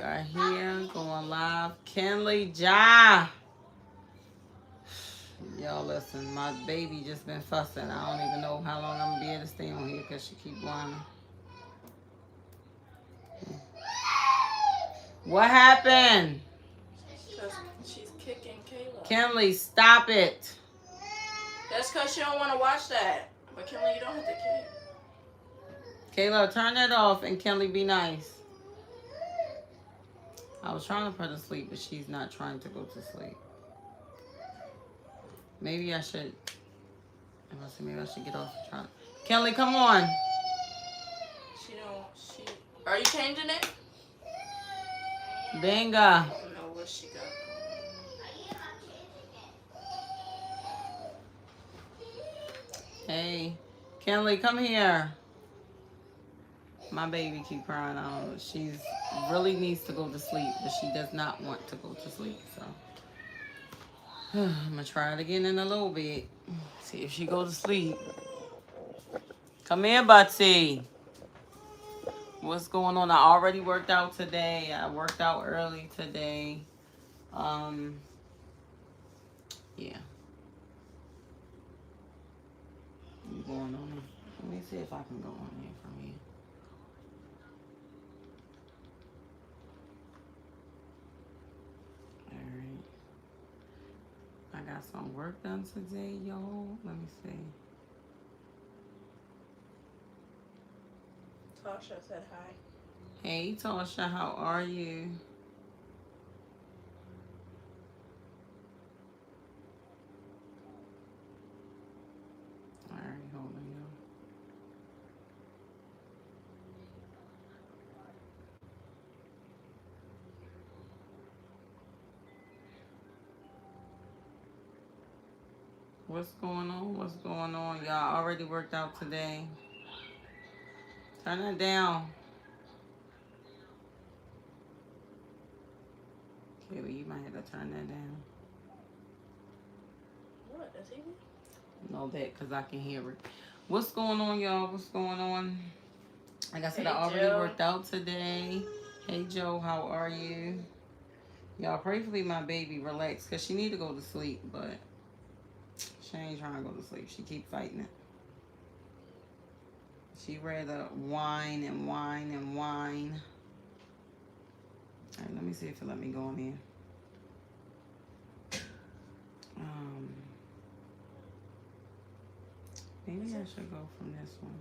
are here, going live. Kenley Ja. Y'all listen, my baby just been fussing. I don't even know how long I'm gonna be able to stay on here because she keep whining. What happened? Because she's kicking Kayla. Kenley, stop it. That's because she don't want to watch that. But Kenley, you don't have to kick. Kayla, turn that off and Kenley, be nice. I was trying to put her to sleep, but she's not trying to go to sleep. Maybe I should. Maybe I should get off and try. Kenley, come on. Are you changing it? Benga. I don't know what she got. Hey, Kenley, come here. My baby keep crying. I don't know. She's really needs to go to sleep, but she does not want to go to sleep. So I'm gonna try it again in a little bit. See if she go to sleep. Come here, Butsy. What's going on? I already worked out today. I worked out early today. Yeah. What's going on? Let me see if I can go on here from here. I got some work done today, y'all. Let me see. Tasha said hi. Hey, Tasha, how are you? All right, hold on, y'all. What's going on? What's going on? Y'all already worked out today. Turn that down. Okay, well, you might have to turn that down. What? That's easy? Know that because I can hear it. What's going on, y'all? What's going on? Like I said, Hey, I already Joe. worked out today. Hey, Joe, how are you? Y'all pray for me, my baby relax because she need to go to sleep, but she ain't trying to go to sleep. She keep fighting it. She rather whine and whine and whine. All right, let me see if it let me go in here. Maybe I should go from this one.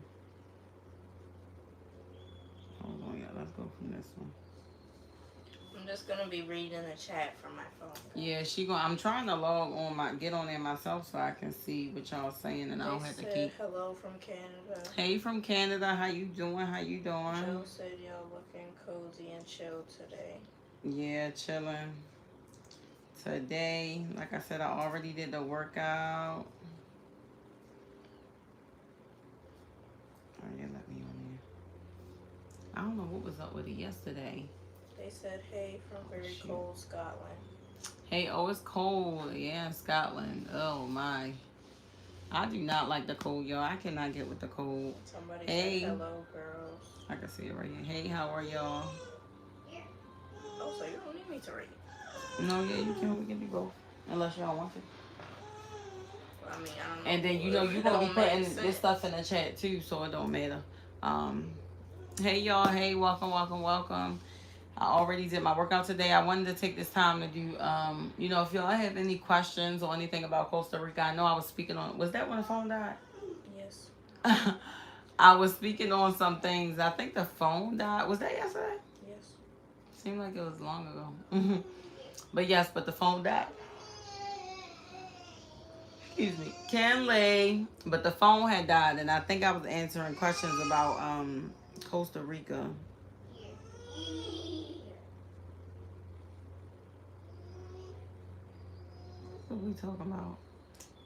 Hold on, y'all. Let's go from this one. I'm just gonna be reading the chat from my phone. Yeah, I'm trying to get on there myself so I can see what y'all saying, and I don't have to keep. Hello from Canada. Hey from Canada, how you doing? How you doing? Joe said y'all looking cozy and chill today. Yeah, chilling. Today, like I said, I already did the workout. Oh, yeah, let me on there. I don't know what was up with it yesterday. They said, hey, from very cold Scotland. Hey, oh, it's cold. Yeah, in Scotland. Oh, my. I do not like the cold, y'all. I cannot get with the cold. Somebody said, hello, girls. I can see it right here. Hey, how are y'all? Oh, so you don't need me to read? No, yeah, you can. We can do both. Unless y'all want to. I mean, I don't know. And then, you're going to be putting this stuff in the chat, too, so it don't matter. Hey, y'all. Hey, welcome, welcome, welcome. I already did my workout today. I wanted to take this time to do, if y'all have any questions or anything about Costa Rica. I know I was speaking on, was that when the phone died? Yes. I was speaking on some things. I think the phone died. Was that yesterday? Yes. Seemed like it was long ago. But yes, but the phone died. Excuse me. Kenley. But the phone had died, and I think I was answering questions about Costa Rica. What are we talking about?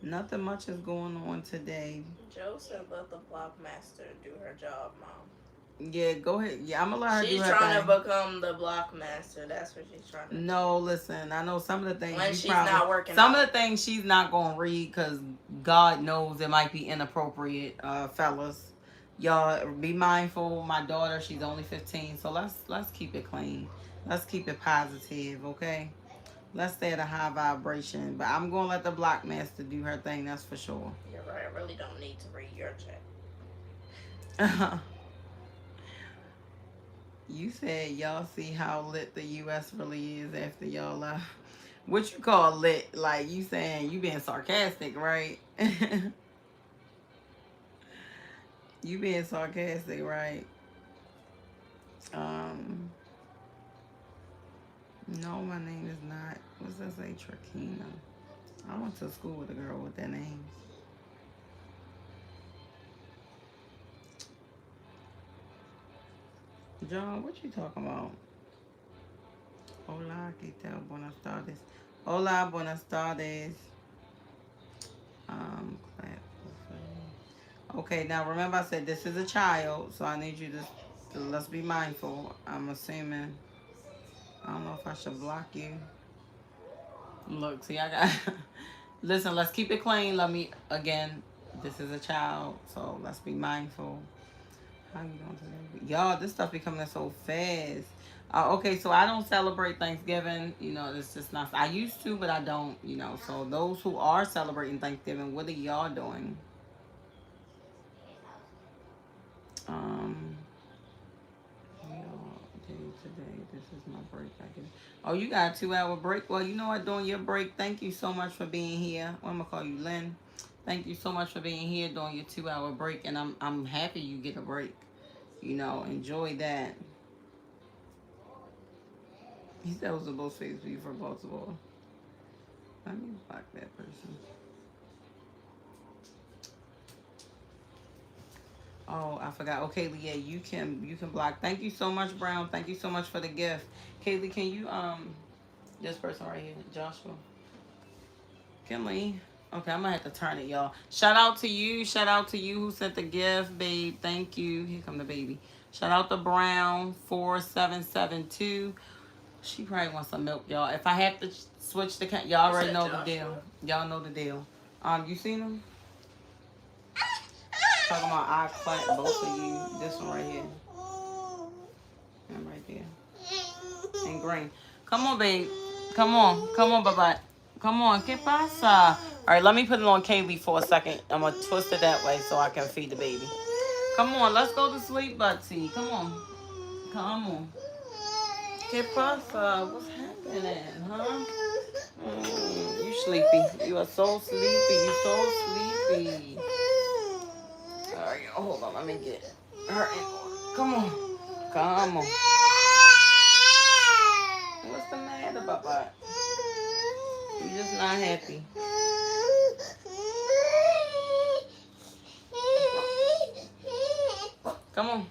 Nothing much is going on today. Joe said let the block master do her job, Mom. Yeah, go ahead. Yeah, I'm gonna let her do her thing. She's trying to become the block master. That's what she's trying to do. No, listen. I know some of the things when she's not working. Some of the things she's not gonna read because God knows it might be inappropriate, fellas. Y'all be mindful. My daughter, she's only 15, so let's keep it clean. Let's keep it positive, okay? Let's stay at a high vibration. But I'm gonna let the block master do her thing. That's for sure. You're right. I really don't need to read your check. You said y'all see how lit the U.S. really is after y'all left. What you call lit? Like you saying you being sarcastic, right? You being sarcastic, right? Um, no, my name is not. What's that say? Trakina. I went to school with a girl with that name. John, what you talking about? Hola, ¿qué tal? Buenas tardes. Hola, buenas tardes. Clap. Okay, now remember I said this is a child, so I need you to let's be mindful. I'm assuming. I don't know if I should block you. Look, see, I got. Listen, let's keep it clean. Let me again. This is a child, so let's be mindful. How you doing today? Y'all, this stuff be coming in so fast. Okay, so I don't celebrate Thanksgiving. You know, it's just not. I used to, but I don't. You know, so those who are celebrating Thanksgiving, what are y'all doing? Um, y'all day today. This is my break. I can. Oh, you got a 2 hour break. Well, you know what? During your break, thank you so much for being here. I'm gonna call you Lynn. Thank you so much for being here during your 2 hour break, and I'm happy you get a break. You know, enjoy that. He said it was supposed to be for Baltimore. Let me block that person. Oh, I forgot. Okay, Leah, you can block. Thank you so much, Brown. Thank you so much for the gift. Kaylee, can you this person right here, Joshua. Kinley. Okay, I'm gonna have to turn it, y'all. Shout out to you. Shout out to you who sent the gift, babe. Thank you. Here come the baby. Shout out to Brown 4772. She probably wants some milk, y'all. If I have to switch the y'all already know the deal. Y'all know the deal. You seen them? Talking about I clap both of you. This one right here. And right there. And green. Come on, babe. Come on. Come on, bye-bye. Come on. ¿Qué pasa? All right, let me put it on Kaylee for a second. I'm going to twist it that way so I can feed the baby. Come on. Let's go to sleep, Butsy. Come on. Come on. ¿Qué pasa? What's happening, huh? You sleepy. You are so sleepy. You so sleepy. Alright, hold on. Let me get her in. Come on. Come on. What's the matter, Papa? You just not happy. Come on.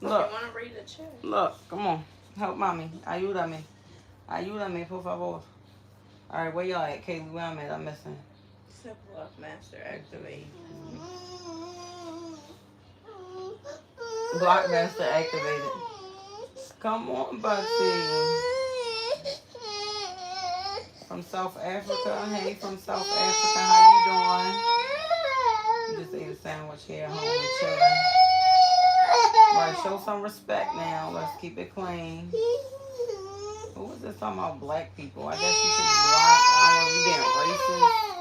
Look. You want to read the check? Look. Come on. Help mommy. Ayúdame. Ayúdame, por favor. Alright, where y'all at? Kaylee, where I'm at? I'm missing. Simple up master activate. Blockmaster activated. Come on, Bugsy. From South Africa. Hey, from South Africa. How you doing? You just ate a sandwich here at home and chilling. Right, show some respect now. Let's keep it clean. Who was this talking about black people? I guess you should be black. I don't know if you being racist.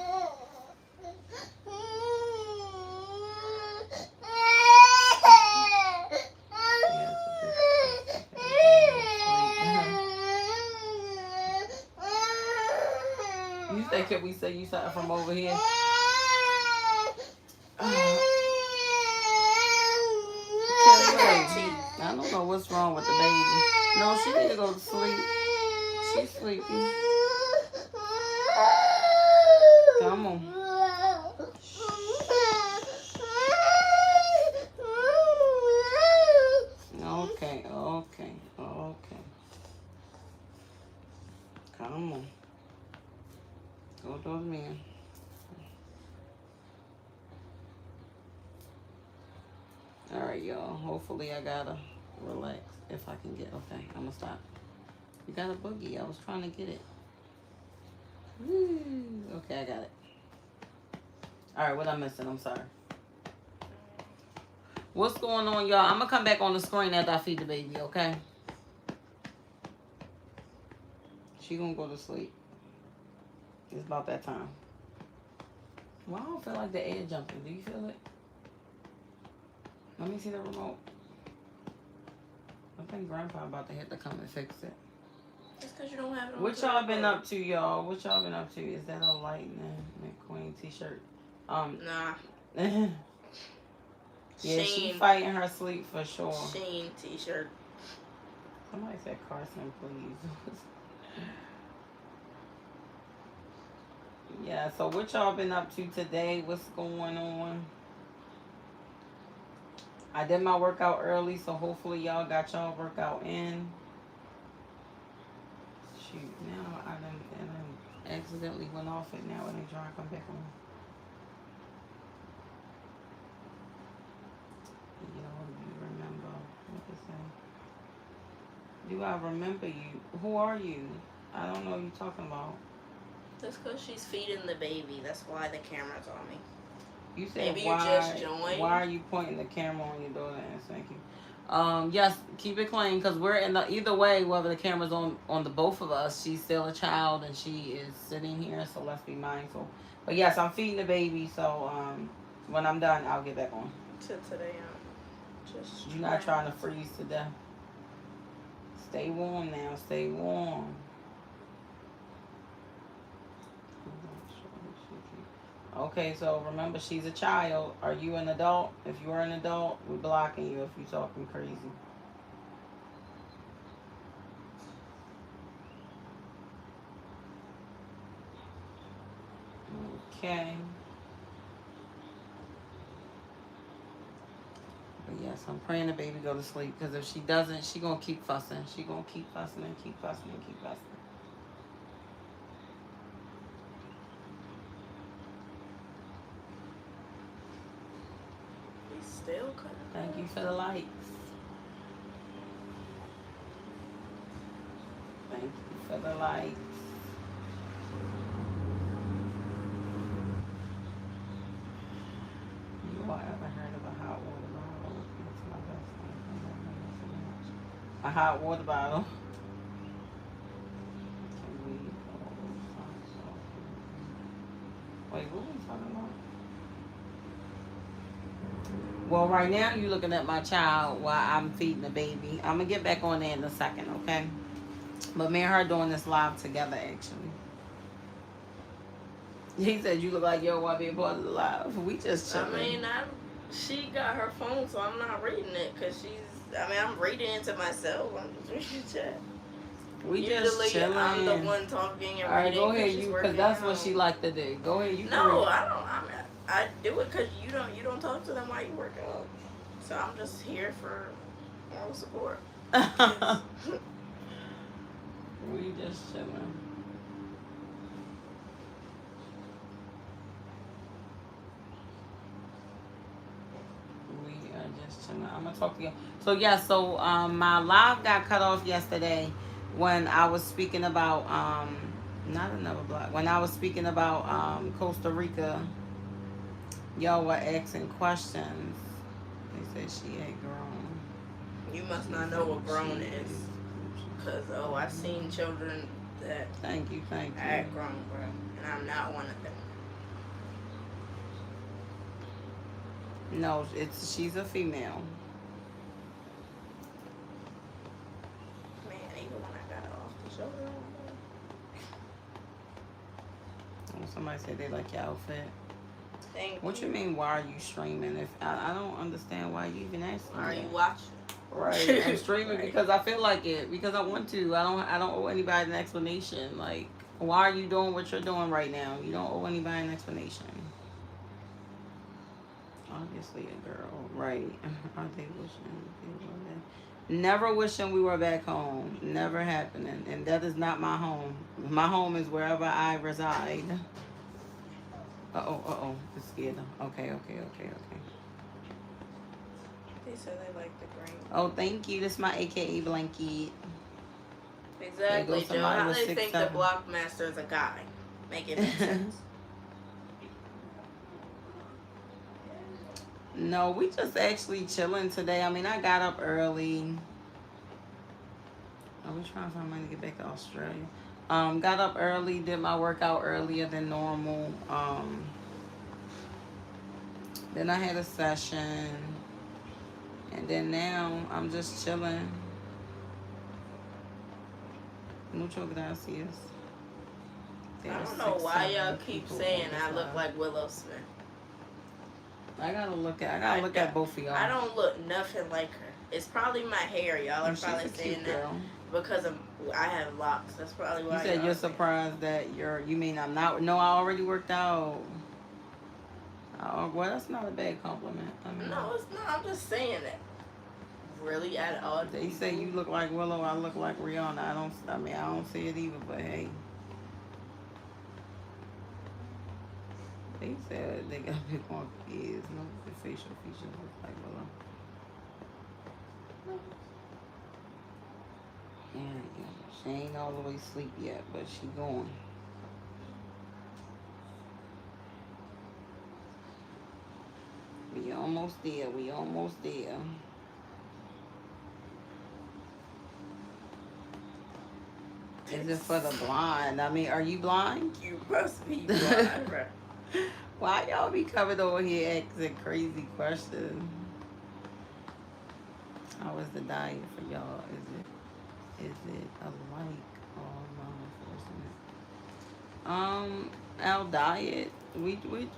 You say, can we say you something from over here? I don't know what's wrong with the baby. No, she need to go to sleep. She's sleepy. Come on. Okay, okay, okay. Come on. Go to me. Alright, y'all. Hopefully I gotta relax if I can get. Okay, I'm gonna stop. You got a boogie. I was trying to get it. Woo. Okay, I got it. Alright, what I'm missing? I'm sorry. What's going on, y'all? I'm gonna come back on the screen after I feed the baby, okay? She gonna go to sleep. It's about that time. Well, I don't feel like the air jumping. Do you feel it? Let me see the remote. I think Grandpa about to hit to come and fix it. It's because you don't have it on. What y'all been up to, y'all? What y'all been up to? Is that a lightning McQueen t-shirt? Nah. Yeah, Sheen. she fighting her sleep for sure. Sheen t-shirt. Somebody said Carson, please. Yeah, so what y'all been up to today? What's going on? I did my workout early, so hopefully y'all got y'all workout in. Shoot, now I done accidentally went off it. Now it ain't trying to come back on. Yo, you remember what to say? Do I remember you? Who are you? I don't know what you're talking about. That's because she's feeding the baby. That's why the camera's on me. You said maybe why? You just joined. Why are you pointing the camera on your daughter? And thank you. Yes, keep it clean because we're in the either way. Whether the camera's on the both of us, she's still a child and she is sitting here. So let's be mindful. But yes, I'm feeding the baby. So when I'm done, I'll get back on. So today I'm just. You're not trying to freeze to death. Stay warm now. Stay warm. Okay, so remember, she's a child. Are you an adult? If you're an adult, we're blocking you if you're talking crazy. Okay. But yes, I'm praying the baby go to sleep because if she doesn't, she gonna keep fussing. She gonna keep fussing and keep fussing and keep fussing. Still cutting. Thank you for the likes. Thank you for the likes. You all ever heard of a hot water bottle? It's my best friend. A hot water bottle. Wait, what are we talking about? Well, right now you're looking at my child while I'm feeding the baby. I'm going to get back on there in a second, okay? But me and her doing this live together, actually. He said you look like you don't want to be a part of the live. We just chilling. I mean, she got her phone, so I'm not reading it because I'm reading it to myself. I'm just reading the chat. We just chilling. I'm the one talking and all right, reading. Go ahead, you, because that's what she like to do. Go ahead, you. No, I don't. I do it because you don't talk to them while you work out. So I'm just here for moral support. We just chilling. We are just chilling. I'm gonna talk to you. So yeah, so my live got cut off yesterday when I was speaking about not another block. When I was speaking about Costa Rica. Y'all were asking questions. They said she had grown. You must not know what grown is. Because, I've seen children that thank you. act grown, bro. And I'm not one of them. No, she's a female. Man, even when I got off the shoulder. Somebody said they like your outfit. What you mean? Why are you streaming? If I don't understand why you even asking. Why are you watching? Right, I'm streaming because I feel like it. Because I want to. I don't owe anybody an explanation. Like, why are you doing what you're doing right now? You don't owe anybody an explanation. Obviously, a girl, right? Aren't they wishing? Never wishing we were back home. Never happening. And that is not my home. My home is wherever I reside. Uh-oh. It's scared them. Okay. They said they like the green. Oh, thank you. This is my AKA blanket. Exactly, Joe. How they think the Blockmaster is a guy? Make it make sense. No, we just actually chilling today. I mean, I got up early. I was trying to find money to get back to Australia. Got up early, did my workout earlier than normal. Then I had a session, and then now I'm just chilling. Mucho gracias. I don't know why y'all keep saying I look like Willow Smith. I gotta look at both of y'all. I don't look nothing like her. It's probably my hair. Y'all are probably saying that because I have locks. That's probably why. You said you're surprised that you mean I'm not. No, I already worked out. Oh, well, that's not a bad compliment. I mean, no, it's not. I'm just saying that. Really, at all. They say you look like Willow. I look like Rihanna. I don't see it either. But hey. They said they got big on ears. No, the facial features look like Willow. Yeah, she ain't all the way asleep yet, but she going. We almost there. We almost there. Is it for the blind? I mean, are you blind? You must be blind, bro. Why y'all be coming over here asking crazy questions? How is the diet for y'all? Is it a like or non-enforcement? Our diet, we we're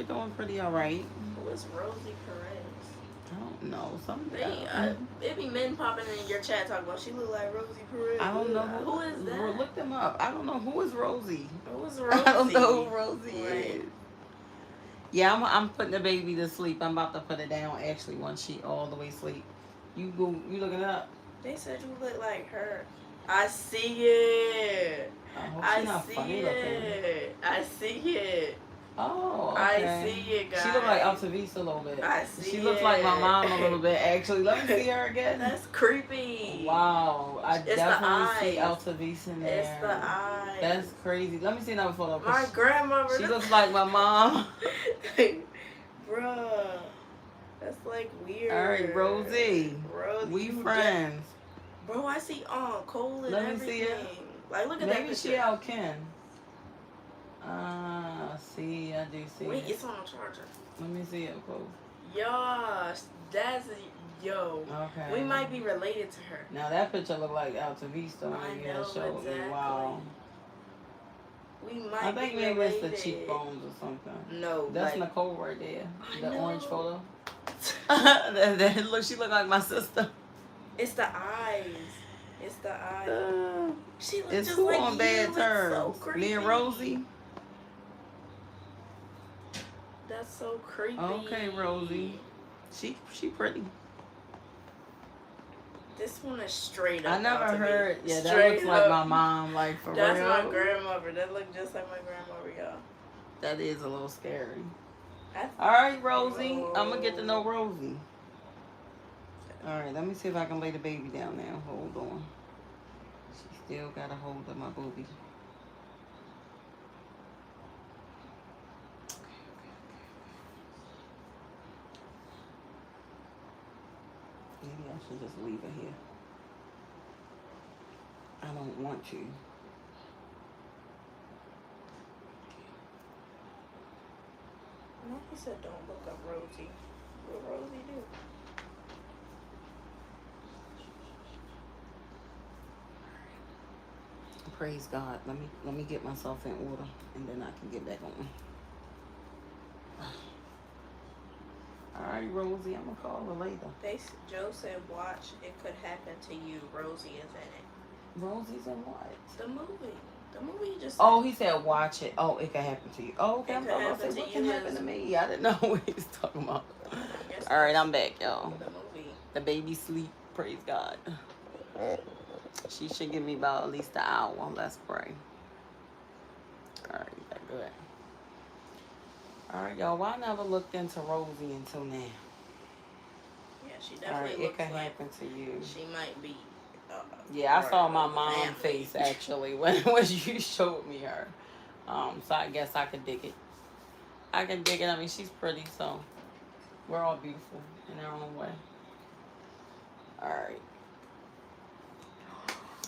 doing pretty alright. Who is Rosie Perez? I don't know. It be men popping in your chat talking about she look like Rosie Perez. I don't know who is that. Look them up. I don't know who is Rosie. Who is Rosie? I don't know who Rosie is. Yeah, I'm putting the baby to sleep. I'm about to put it down actually once she all the way asleep. You looking it up? They said you look like her. I see it. I see it. I see it. Oh, okay. I see it, guys. She look like Altavisa a little bit. I see She looks like my mom a little bit, actually. Let me see her again. That's creepy. Wow. I definitely see Altavisa in there. It's the eyes. That's crazy. Let me see another photo. My grandmother. She looks like my mom. Bruh. That's like weird. All right, Rosie. We friends. Bro, I see Cole and everything. Let me see it. Like, look at Maybe that picture. she out Ken. See, I do see. Wait, it's on a charger. Let me see it close. Yo, yo. Okay. We might be related to her. Now that picture look like Altavista when you showed me. Wow. We might. I think be maybe related. it's the cheekbones or something. No, that's like, Nicole right there. The orange photo. Look, she look like my sister. It's the eyes. It's the eyes. She looks just who like on you. Bad Terms? So Me and Rosie. That's so creepy. Okay, Rosie. She pretty. This one is straight up. I never heard. Yeah, that straight looks like my mom. Like for That's real. That's my grandmother. That look just like my grandmother, y'all. That is a little scary. All right, Rosie. I'm gonna get to know Rosie. All right, let me see if I can lay the baby down now. Hold on. She still got a hold of my booby. Maybe I should just leave her here. I don't want to. No, he said don't look up Rosie. What Rosie do? Praise God. Let me get myself in order, and then I can get back on. All right, Rosie, I'm gonna call her later. Joe said, "Watch, it could happen to you." Rosie is in it. Rosie's in what? The movie. The movie you just. Oh, he said, "Watch it." Oh, it could happen to you. Oh, okay. I'm about to say, what can happen to me? I didn't know what he was talking about. All right, I'm back, y'all. The movie. The baby sleep. Praise God. She should give me about at least an hour. Let's pray. All right, good. All right, y'all. Well, I never looked into Rosie until now. Yeah, she definitely it could happen to you. She might be. Yeah, I saw my mom's face actually when you showed me her. So I guess I could dig it. I can dig it. I mean, she's pretty, so We're all beautiful in our own way. All right.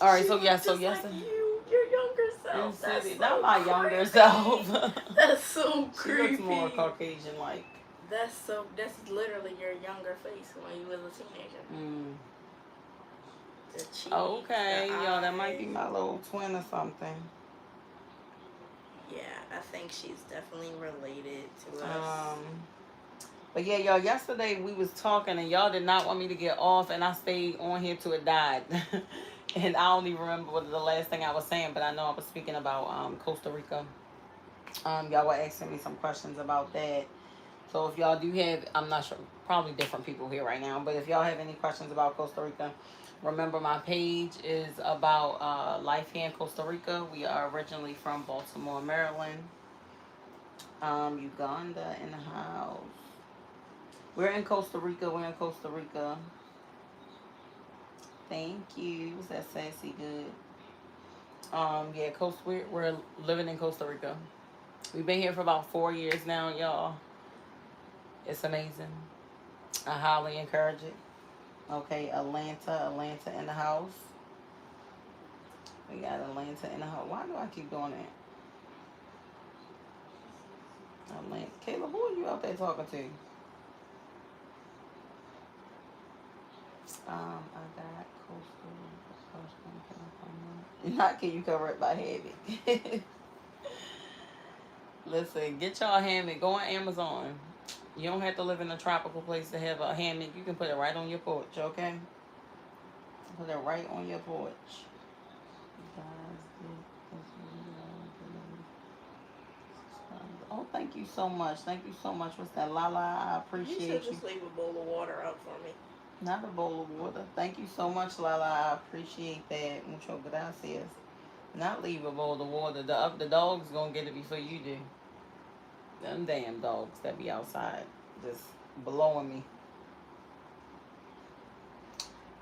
All right. She So yeah. looks So just yes. like you, your younger In self. That's city, not so my younger creepy. self. That's so She looks more creepy. Caucasian like. That's literally your younger face when you was a teenager. Mm. The cheeks, the Okay, yo, that might be eyes. my little twin or something. Yeah, I think she's definitely related to us. Um, but yeah, y'all. Yesterday we was talking, and y'all did not want me to get off, and I stayed on here till it died. And I don't even remember what the last thing I was saying, but I know I was speaking about Costa Rica. Y'all were asking me some questions about that. So if y'all do have, I'm not sure, probably different people here right now, but if y'all have any questions about Costa Rica, remember my page is about life here in Costa Rica. We are originally from Baltimore, Maryland. Uganda in the house. We're in Costa Rica. We're in Costa Rica. Thank you. What's that sassy good? Yeah, we're living in Costa Rica. We've been here for about 4 years now, y'all. It's amazing. I highly encourage it. Okay, Atlanta in the house. We got Atlanta in the house. Why do I keep doing that? Atlanta. Caleb, who are you out there talking to? I got coastal. Not can you cover it by habit. Listen, get y'all hammock. Go on Amazon. You don't have to live in a tropical place to have a hammock. You can put it right on your porch, okay? Put it right on your porch. Oh, thank you so much. Thank you so much. What's that, Lala? I You should appreciate you. just leave a bowl of water out for me. Not a bowl of water. Thank you so much, Lala. I appreciate that. Mucho gracias. Not leave a bowl of water. The dog's gonna get it before you do. Them damn dogs that be outside just blowing me.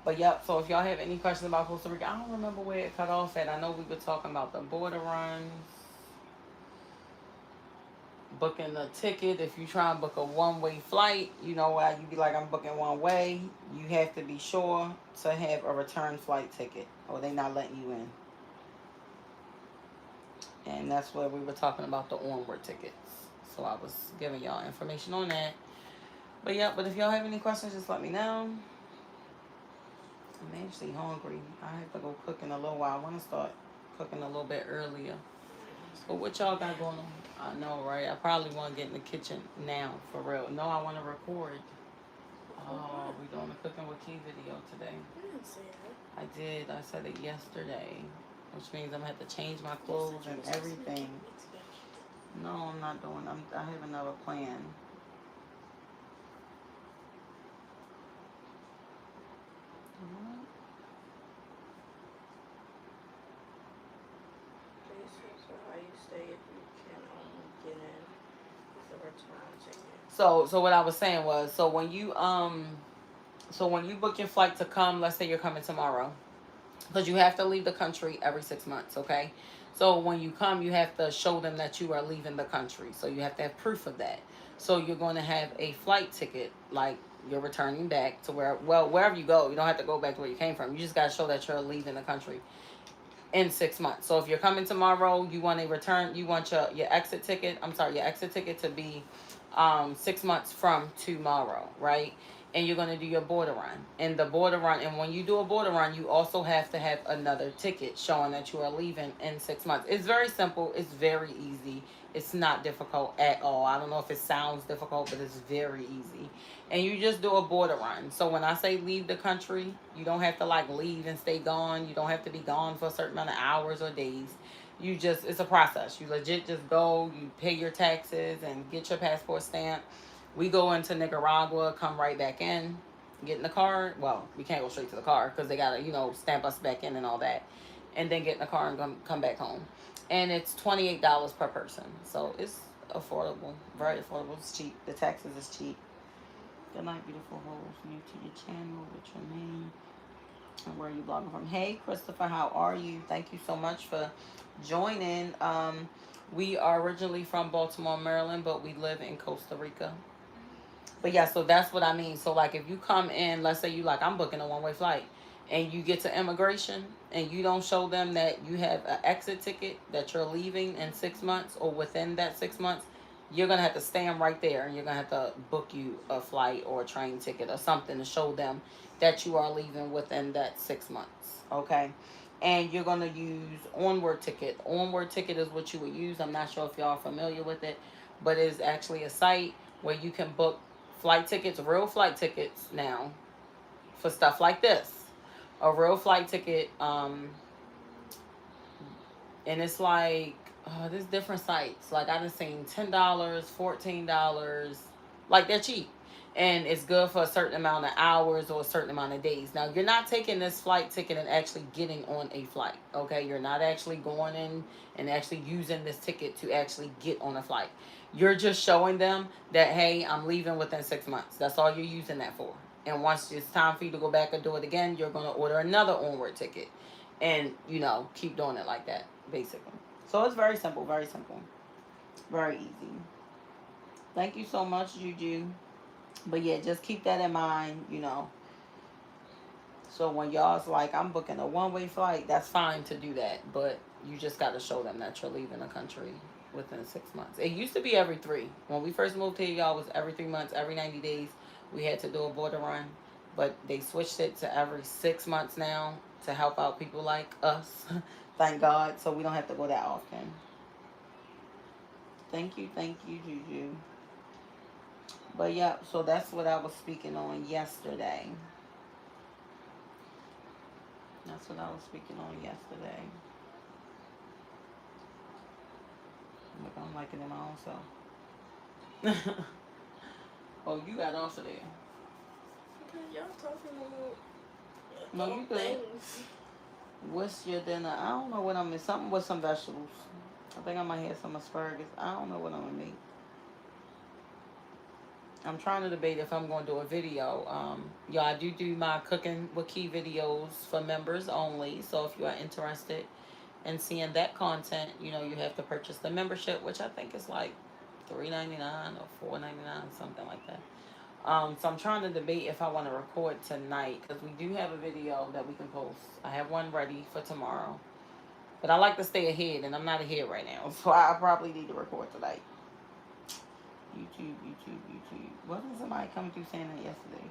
But yep, so if y'all have any questions about Costa Rica, I don't remember where it cut off at. I know we were talking about the border runs, booking a ticket. If you try and book a one-way flight, you know why you be like, I'm booking one way. You have to be sure to have a return flight ticket, or they not letting you in. And that's where we were talking about the onward tickets. So I was giving y'all information on that. But yeah, but if y'all have any questions, just let me know. I'm actually hungry. I have to go cook in a little while. I want to start cooking a little bit earlier. But what y'all got going on? I know, right? I probably want to get in the kitchen now, for real. No, I want to record. Oh, we doing a cooking with Key video today. I didn't say that. I did. I said it yesterday, which means I'm gonna have to change my clothes and everything. No, I'm not doing. I have another plan. So how you stay if you can get in with a return ticket? So what I was saying was, so when you book your flight to come, let's say you're coming tomorrow, because you have to leave the country every 6 months, okay? So when you come, you have to show them that you are leaving the country. So you have to have proof of that. So you're going to have a flight ticket, like you're returning back to wherever you go. You don't have to go back to where you came from. You just got to show that you're leaving the country in 6 months. So if you're coming tomorrow, you want a return, you want your exit ticket, your exit ticket to be 6 months from tomorrow, right? And you're going to do your border run. And when you do a border run, you also have to have another ticket showing that you are leaving in 6 months. It's very simple. It's very easy. It's not difficult at all. I don't know if it sounds difficult, but it's very easy. And you just do a border run. So when I say leave the country, you don't have to like leave and stay gone. You don't have to be gone for a certain amount of hours or days. It's a process. You legit just go, you pay your taxes and get your passport stamped. We go into Nicaragua, come right back in, get in the car. Well, we can't go straight to the car because they got to, stamp us back in and all that. And then get in the car and come back home. And it's $28 per person. So it's affordable, very affordable. It's cheap. The taxes is cheap. Good night, beautiful hoes. New to your channel. What's your name? And where are you blogging from? Hey, Christopher, how are you? Thank you so much for joining. We are originally from Baltimore, Maryland, but we live in Costa Rica. But yeah, so that's what I mean. So like if you come in, let's say you like I'm booking a one-way flight and you get to immigration and you don't show them that you have an exit ticket that you're leaving in 6 months or within that 6 months, you're gonna have to stand right there and you're gonna have to book you a flight or a train ticket or something to show them that you are leaving within that 6 months. Okay. And you're gonna use onward ticket. Onward ticket is what you would use. I'm not sure if y'all are familiar with it, but it is actually a site where you can book flight tickets, real flight tickets now for stuff like this. A real flight ticket, and it's like there's different sites. Like I done seen $10, $14, like they're cheap. And it's good for a certain amount of hours or a certain amount of days. Now you're not taking this flight ticket and actually getting on a flight. Okay, you're not actually going in and actually using this ticket to actually get on a flight. You're just showing them that hey, I'm leaving within 6 months. That's all you're using that for. And once it's time for you to go back and do it again, you're gonna order another onward ticket, and keep doing it like that basically. So it's very simple, very easy. Thank you so much, Juju. But yeah, just keep that in mind. So when y'all's like, I'm booking a one-way flight, that's fine to do that. But you just got to show them that you're leaving the country within 6 months. It used to be every three. When we first moved here, y'all, was every 3 months, every 90 days, we had to do a border run. But they switched it to every 6 months now to help out people like us. Thank God. So we don't have to go that often. Thank you, Juju. But yeah, so that's what I was speaking on yesterday. That's what I was speaking on yesterday. Look, I'm liking it my own self. Oh, you got off of there. Okay, y'all talking about No, you good. things. What's your dinner? I don't know what I'm in. Something with some vegetables. I think I might have some asparagus. I don't know what I'm gonna make. I'm trying to debate if I'm going to do a video. Yeah, I do my cooking with Key videos for members only. So if you are interested in seeing that content, you have to purchase the membership, which I think is like $3.99 or $4.99, something like that. So I'm trying to debate if I want to record tonight because we do have a video that we can post. I have one ready for tomorrow, but I like to stay ahead, and I'm not ahead right now, so I probably need to record tonight. YouTube. Wasn't somebody coming through saying that yesterday?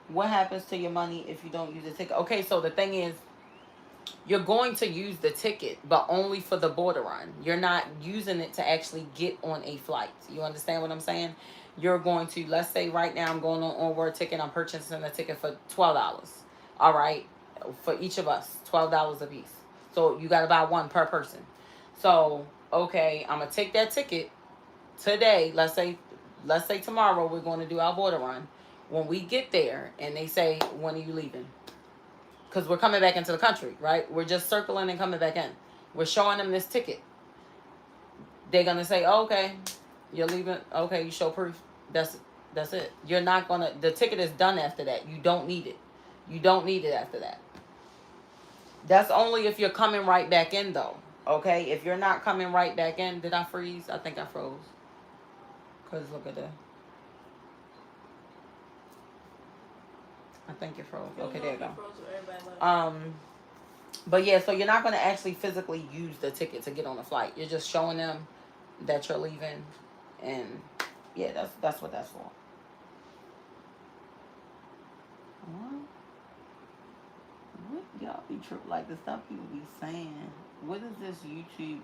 What happens to your money if you don't use the ticket? Okay, so the thing is, you're going to use the ticket, but only for the border run. You're not using it to actually get on a flight. You understand what I'm saying? You're going to, let's say right now I'm going on onward ticket. I'm purchasing a ticket for $12. All right, for each of us, $12 a piece. So you got to buy one per person. So okay, I'm gonna take that ticket today. Let's say tomorrow we're going to do our border run. When we get there and they say, when are you leaving? Because we're coming back into the country, right? We're just circling and coming back in. We're showing them this ticket. They're gonna say, oh, okay, you're leaving. Okay, you show proof. That's it. You're not gonna. The ticket is done after that. You don't need it. You don't need it after that. That's only if you're coming right back in, though. Okay, if you're not coming right back in, did I freeze? I think I froze. Cause look at that. I think it froze. Okay, there you go. But yeah, so you're not going to actually physically use the ticket to get on the flight. You're just showing them that you're leaving, and yeah, that's what that's for. What y'all be true like the stuff people be saying? What is this YouTube?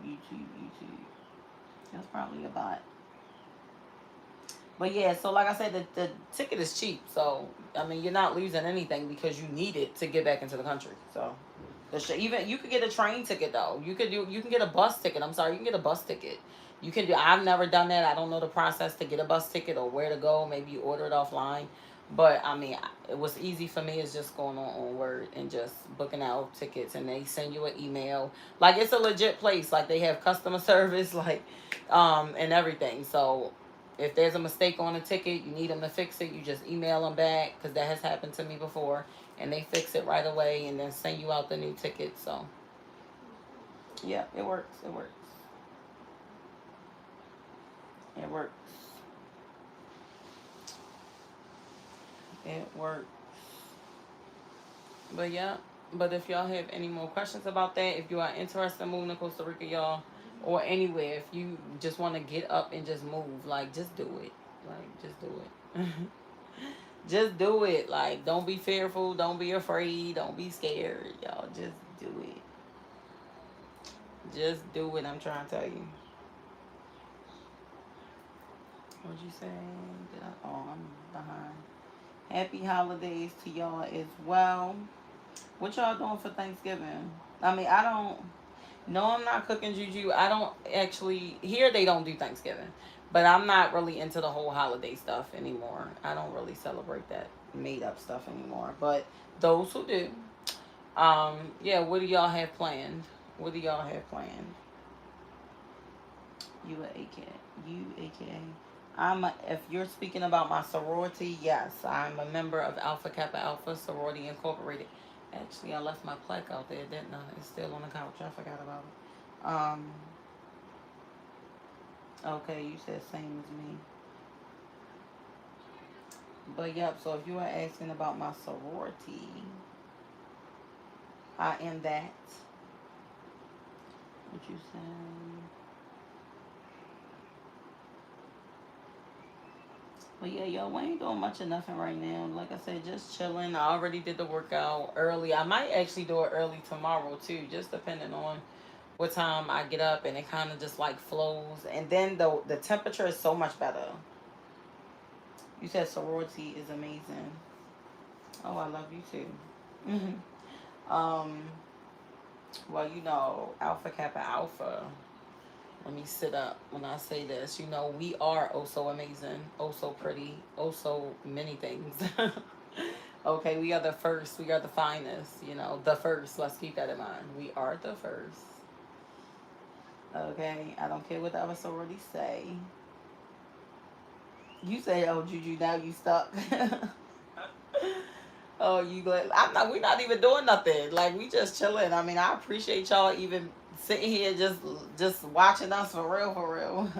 That's probably a bot. But yeah, so like I said, the ticket is cheap. So I mean, you're not losing anything because you need it to get back into the country. So even you could get a train ticket though. You can get a bus ticket. I'm sorry, you can get a bus ticket. You can do. I've never done that. I don't know the process to get a bus ticket or where to go. Maybe you order it offline. But I mean, it was easy for me. Is just going on Word and just booking out tickets, and they send you an email. Like it's a legit place. Like they have customer service, like, and everything. So if there's a mistake on a ticket, you need them to fix it. You just email them back because that has happened to me before, and they fix it right away and then send you out the new ticket. So yeah, it works. It works. It works. But yeah. But if y'all have any more questions about that, if you are interested in moving to Costa Rica, y'all, or anywhere, if you just want to get up and just move, like just do it. Like just do it. Just do it. Like don't be fearful, don't be afraid, don't be scared, y'all. Just do it. Just do it. I'm trying to tell you. What'd you say? Oh, I'm behind. Happy holidays to y'all as well. What y'all doing for Thanksgiving? I mean, I don't. No, I'm not cooking juju. I don't actually. Here, they don't do Thanksgiving. But I'm not really into the whole holiday stuff anymore. I don't really celebrate that made up stuff anymore. But those who do, yeah, what do y'all have planned? What do y'all have planned? You a AK. You AKA. If you're speaking about my sorority, yes, I'm a member of Alpha Kappa Alpha Sorority Incorporated. Actually, I left my plaque out there, didn't I? It's still on the couch. I forgot about it. Okay, you said same as me. But yep, so if you are asking about my sorority, I am that. What you saying? But yeah, yo, we ain't doing much of nothing right now. Like I said, just chilling. I already did the workout early. I might actually do it early tomorrow too, just depending on what time I get up, and it kind of just like flows. And then the temperature is so much better. You said sorority is amazing. Oh, I love you too. um, well, Alpha Kappa Alpha. Let me sit up when I say this. We are oh so amazing, oh so pretty, oh so many things. Okay, we are the first. We are the finest. The first. Let's keep that in mind. We are the first. Okay, I don't care what the other sororities say. You say, "Oh, Juju, now you stuck." Oh, you glad? I'm not. We're not even doing nothing. Like we just chilling. I mean, I appreciate y'all even sitting here just watching us for real, for real.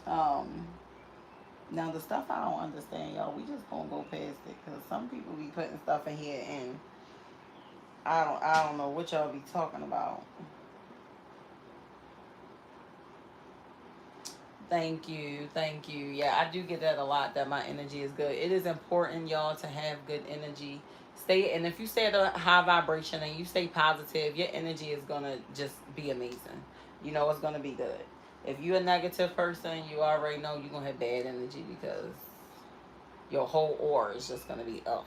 um, Now the stuff I don't understand, y'all. We just gonna go past it because some people be putting stuff in here and I don't know what y'all be talking about. Thank you, thank you. Yeah, I do get that a lot. That my energy is good. It is important, y'all, to have good energy. And if you stay at a high vibration and you stay positive, your energy is gonna just be amazing. It's gonna be good. If you're a negative person, you already know you're gonna have bad energy because your whole aura is just gonna be ugh.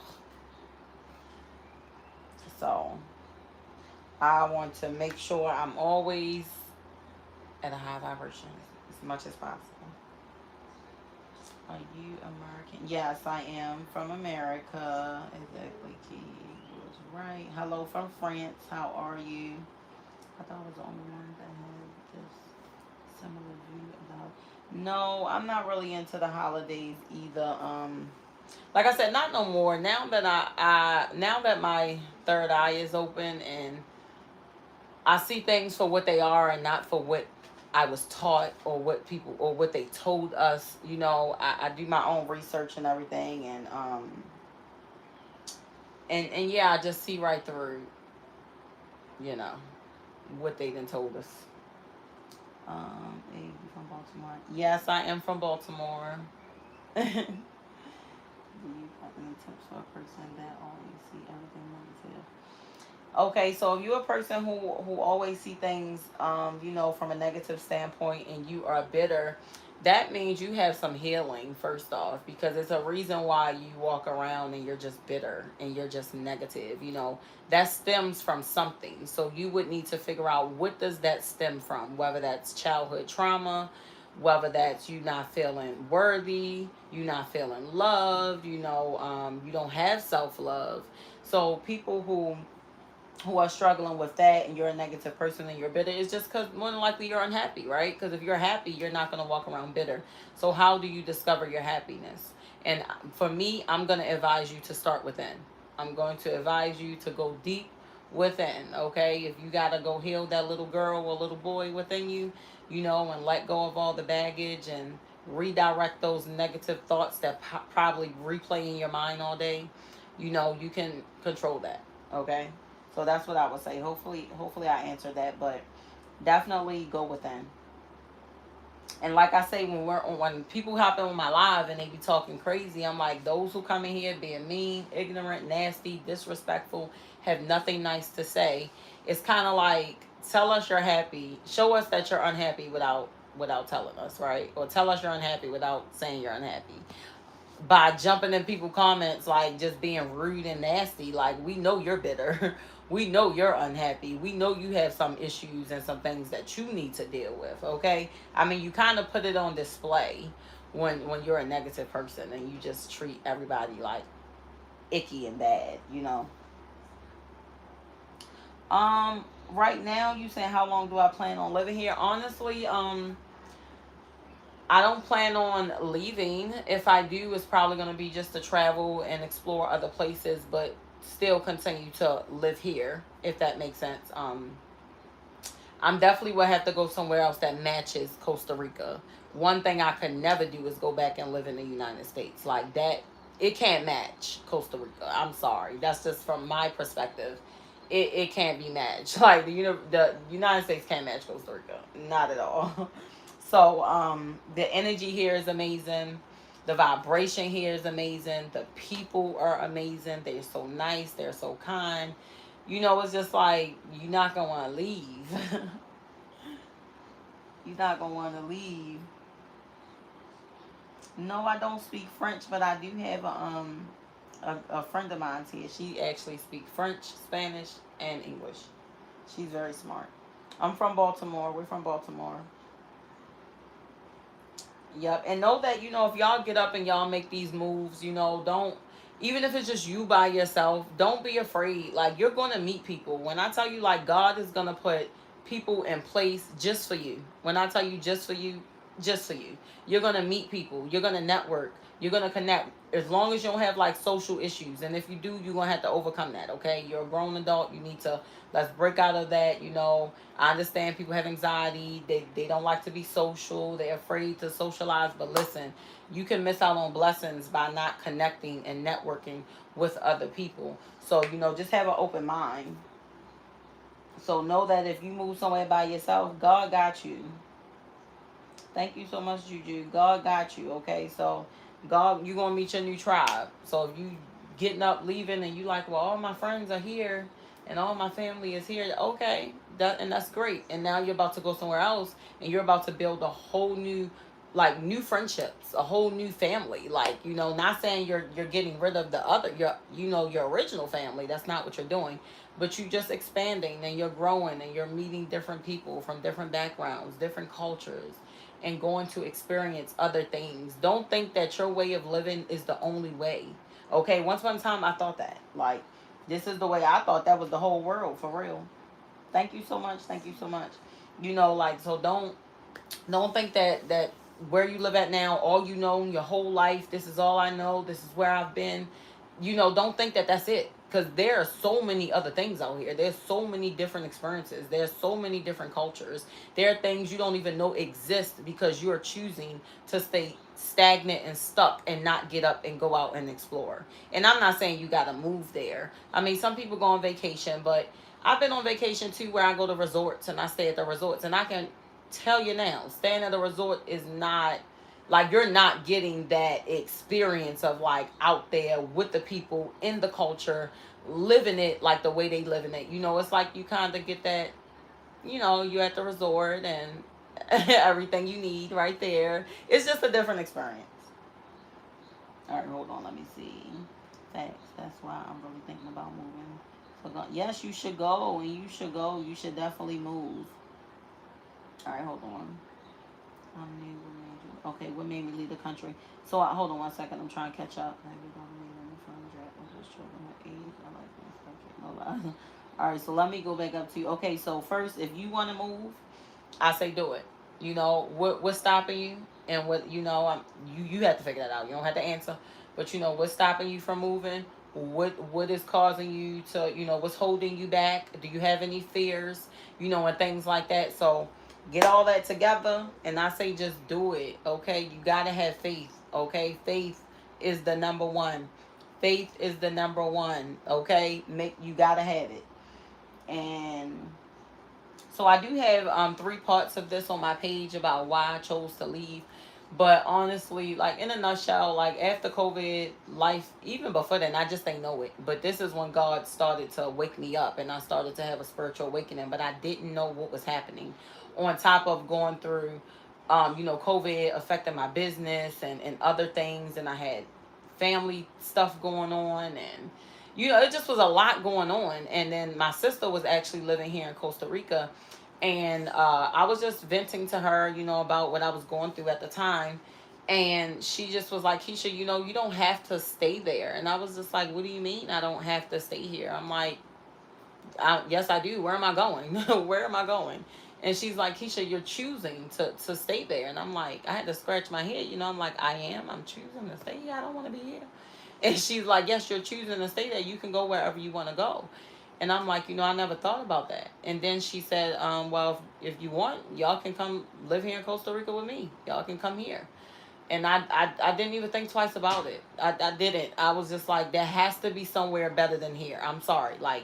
So I want to make sure I'm always at a high vibration as much as possible. Are you American? Yes, I am from America. Exactly, Key was right. Hello from France. How are you? I thought I was the only one that had this similar view about. No, I'm not really into the holidays either. Like I said, not no more. Now that now that my third eye is open and I see things for what they are and not for what I was taught or what people or what they told us. I do my own research and everything, and yeah, I just see right through, you know, what they done told us. Hey, you from Baltimore? Yes, I am from Baltimore. Do you have any tips for a person that always see everything negative? Okay, so if you're a person who always see things, from a negative standpoint, and you are bitter, that means you have some healing first off, because it's a reason why you walk around and you're just bitter and you're just negative. That stems from something. So you would need to figure out what does that stem from, whether that's childhood trauma, whether that's you not feeling worthy, you not feeling loved, you don't have self love. So people who are struggling with that and you're a negative person and you're bitter, it's just because more than likely you're unhappy, right? Because if you're happy, you're not going to walk around bitter. So how do you discover your happiness? And for me, I'm going to advise you to start within. I'm going to advise you to go deep within. Okay, if you got to go heal that little girl or little boy within you, and let go of all the baggage and redirect those negative thoughts that probably replay in your mind all day. You can control that. Okay, so that's what I would say. Hopefully I answered that, but definitely go within. And like I say, when people hop in on my live and they be talking crazy, I'm like, those who come in here being mean, ignorant, nasty, disrespectful, have nothing nice to say. It's kind of like, tell us you're happy, show us that you're unhappy without telling us, right? Or tell us you're unhappy without saying you're unhappy. By jumping in people comments, like just being rude and nasty, like, we know you're bitter. We know you're unhappy. We know you have some issues and some things that you need to deal with. Okay, I mean, you kind of put it on display when you're a negative person and you just treat everybody like icky and bad. Right now, you saying how long do I plan on living here? Honestly, I don't plan on leaving. If I do, it's probably going to be just to travel and explore other places, but still continue to live here, if that makes sense. I'm definitely will have to go somewhere else that matches Costa Rica. One thing I could never do is go back and live in the United States. Like that, it can't match Costa Rica. I'm sorry. That's just from my perspective. It can't be matched. Like the United States can't match Costa Rica. Not at all. So the energy here is amazing. The vibration here is amazing. The people are amazing. They're so nice. They're so kind. It's just like you're not gonna want to leave. You're not gonna want to leave. No, I don't speak French, but I do have a friend of mine here. She actually speaks French, Spanish, and English. She's very smart. I'm from Baltimore. We're from Baltimore. Yep. And know that, if y'all get up and y'all make these moves, don't, even if it's just you by yourself, don't be afraid. Like, you're going to meet people. When I tell you, like, God is going to put people in place just for you. When I tell you just for you, just for you. You're going to meet people. You're going to network. You're going to connect. As long as you don't have, like, social issues. And if you do, you're going to have to overcome that, okay? You're a grown adult. You need to, let's break out of that. I understand people have anxiety. They don't like to be social. They're afraid to socialize. But listen, you can miss out on blessings by not connecting and networking with other people. So, just have an open mind. So know that if you move somewhere by yourself, God got you. Thank you so much, Juju. God got you, okay? So God, you're gonna meet your new tribe. So if you getting up, leaving, and you like, well, all my friends are here and all my family is here, okay, that's great. And now you're about to go somewhere else and you're about to build a whole new, like, new friendships, a whole new family. Like, not saying you're getting rid of the other your original family. That's not what you're doing. But you just expanding and you're growing and you're meeting different people from different backgrounds, different cultures, and going to experience other things. Don't think that your way of living is the only way. Okay, once upon a time I thought that. Like, this is the way I thought that was the whole world, for real. Thank you so much. Thank you so much. Like, so don't think that where you live at now, all you know your whole life, this is all I know, this is where I've been. Don't think that that's it, because there are so many other things out here. There's so many different experiences. There's so many different cultures. There are things you don't even know exist because you're choosing to stay stagnant and stuck and not get up and go out and explore. And I'm not saying you got to move there. I mean, some people go on vacation, but I've been on vacation too, where I go to resorts and I stay at the resorts, and I can tell you now, staying at a resort is not, like, you're not getting that experience of, like, out there with the people in the culture, living it like the way they live in it. It's like you kind of get that, you're at the resort and everything you need right there. It's just a different experience. All right, hold on, let me see. Thanks. That's why I'm really thinking about moving. So yes, you should go, and you should go. You should definitely move. All right, hold on. Okay, what made me leave the country? So hold on one second. I'm trying to catch up. All right, so let me go back up to you. Okay, so first, if you want to move, I say do it. What's stopping you, and what you have to figure that out. You don't have to answer, but what's stopping you from moving. What is causing you to what's holding you back? Do you have any fears? And things like that. So Get all that together, and I say just do it. Okay, you gotta have faith. Okay, faith is the number one. Faith is the number one. Okay, you gotta have it. And so I do have three parts of this on my page about why I chose to leave. But honestly, like in a nutshell, like after COVID, life, even before then, I just didn't know it. But this is when God started to wake me up and I started to have a spiritual awakening. But I didn't know what was happening. On top of going through, COVID affected my business and other things. And I had family stuff going on, and it just was a lot going on. And then my sister was actually living here in Costa Rica, and I was just venting to her, about what I was going through at the time. And she just was like, Keisha, you don't have to stay there. And I was just like, what do you mean I don't have to stay here? I'm like, yes, I do. Where am I going? Where am I going? And she's like, Keisha, you're choosing to stay there. And I'm like, I had to scratch my head. I'm like, I'm choosing to stay here. I don't want to be here. And she's like, yes, you're choosing to stay there. You can go wherever you want to go. And I'm like, I never thought about that. And then she said, well, if you want, y'all can come live here in Costa Rica with me. Y'all can come here. And I didn't even think twice about it. I didn't. I was just like, there has to be somewhere better than here. I'm sorry. Like,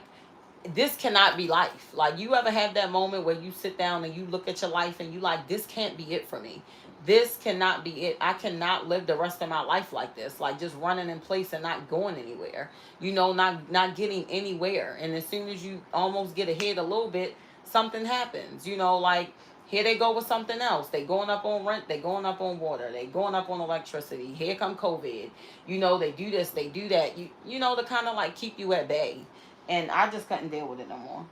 this cannot be life. Like, you ever have that moment where you sit down and you look at your life and you like, this can't be it for me. This cannot be it. I cannot live the rest of my life like this, like just running in place and not going anywhere, not getting anywhere. And as soon as you almost get ahead a little bit, something happens, like here they go with something else. They going up on rent, they going up on water, they going up on electricity. Here come COVID. They do this, they do that. To kind of like keep you at bay. And I just couldn't deal with it no more.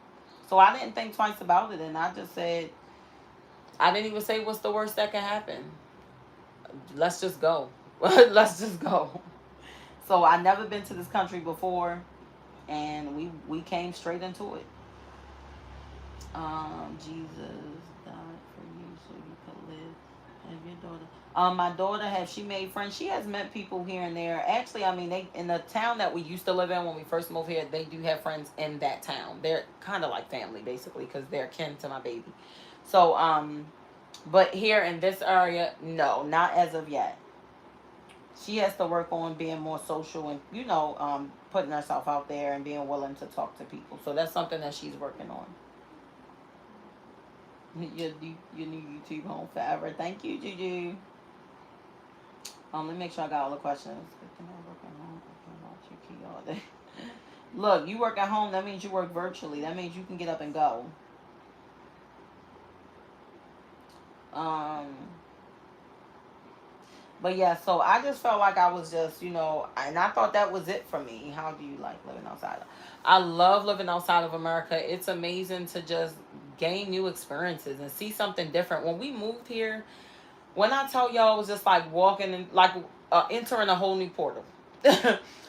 So I didn't think twice about it, and I just said, I didn't even say what's the worst that can happen. Let's just go. Let's just go. So I never been to this country before, and we came straight into it. Jesus died for you so you could live. Have your daughter. My daughter she made friends. She has met people here and there. Actually, I mean, they in the town that we used to live in when we first moved here, they do have friends in that town. They're kind of like family basically because they're kin to my baby. So but here in this area, no, not as of yet. She has to work on being more social and putting herself out there and being willing to talk to people. So that's something that she's working on. Your new YouTube home forever. Thank you, Juju. Let me make sure I got all the questions. Look, you work at home. That means you work virtually. That means you can get up and go. But yeah, so I just felt like I was just, and I thought that was it for me. How do you like living outside? I love living outside of America. It's amazing to just gain new experiences and see something different. When we moved here, when I tell y'all, it was just like walking and like entering a whole new portal.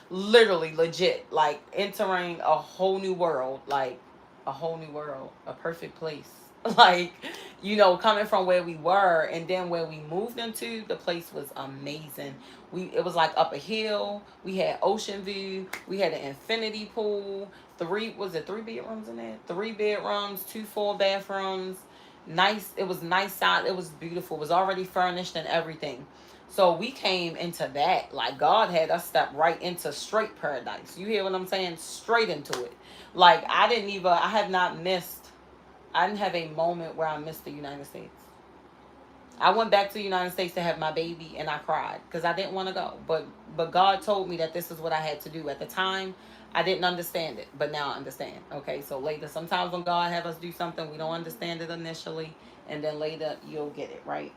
Literally, legit, like entering a whole new world, like a whole new world, a perfect place. Like, coming from where we were and then where we moved into, the place was amazing. It was like up a hill. We had ocean view. We had an infinity pool. Three bedrooms in there? 3 bedrooms, 2 full bathrooms. Nice. It was nice side. It was beautiful. It was already furnished and everything. So we came into that. Like, God had us step right into straight paradise. You hear what I'm saying? Straight into it. Like, I have not missed, I didn't have a moment where I missed the United States. I went back to the United States to have my baby and I cried because I didn't want to go. But God told me that this is what I had to do. At the time, I didn't understand it, but now I understand. Okay, so later, sometimes when God have us do something, we don't understand it initially, and then later you'll get it, right?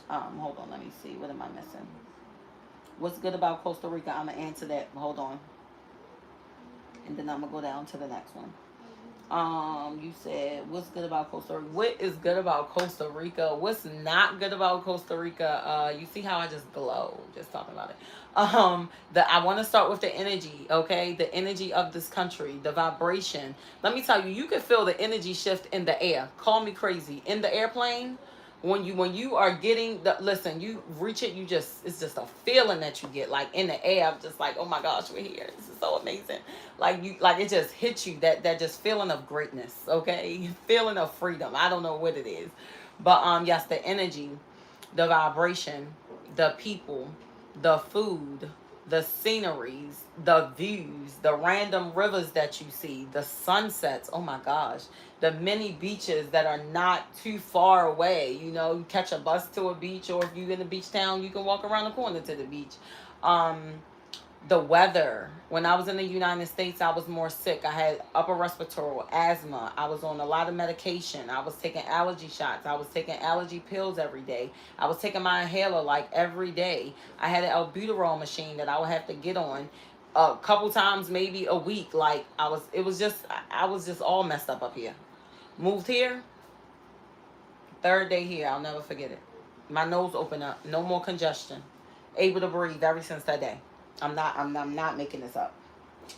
Hold on, let me see. What am I missing? What's good about Costa Rica? I'm going to answer that. Hold on. And then I'm going to go down to the next one. You said, what's good about Costa Rica? What is good about Costa Rica? What's not good about Costa Rica? You see how I just glow just talking about it. I want to start with the energy, okay? The energy of this country, the vibration. Let me tell you, you can feel the energy shift in the air. Call me crazy. In the airplane, when you are getting listen, you reach it, it's just a feeling that you get, like in the air. I'm just like, oh my gosh, we're here. This is so amazing. Like it just hits you, that just feeling of greatness, okay? Feeling of freedom. I don't know what it is. But yes, the energy, the vibration, the people, the food, the sceneries, the views, the random rivers that you see, the sunsets. Oh my gosh. The many beaches that are not too far away. You know, you catch a bus to a beach, or if you're in a beach town, you can walk around the corner to the beach. Um, the weather. When I was in the United States, I was more sick. I had upper respiratory asthma. I was on a lot of medication. I was taking allergy shots. I was taking allergy pills every day. I was taking my inhaler like every day. I had an albuterol machine that I would have to get on a couple times, maybe a week. Like it was just, I was just all messed up here. Moved here, third day here. I'll never forget it. My nose opened up. No more congestion. Able to breathe ever since that day. I'm not making this up.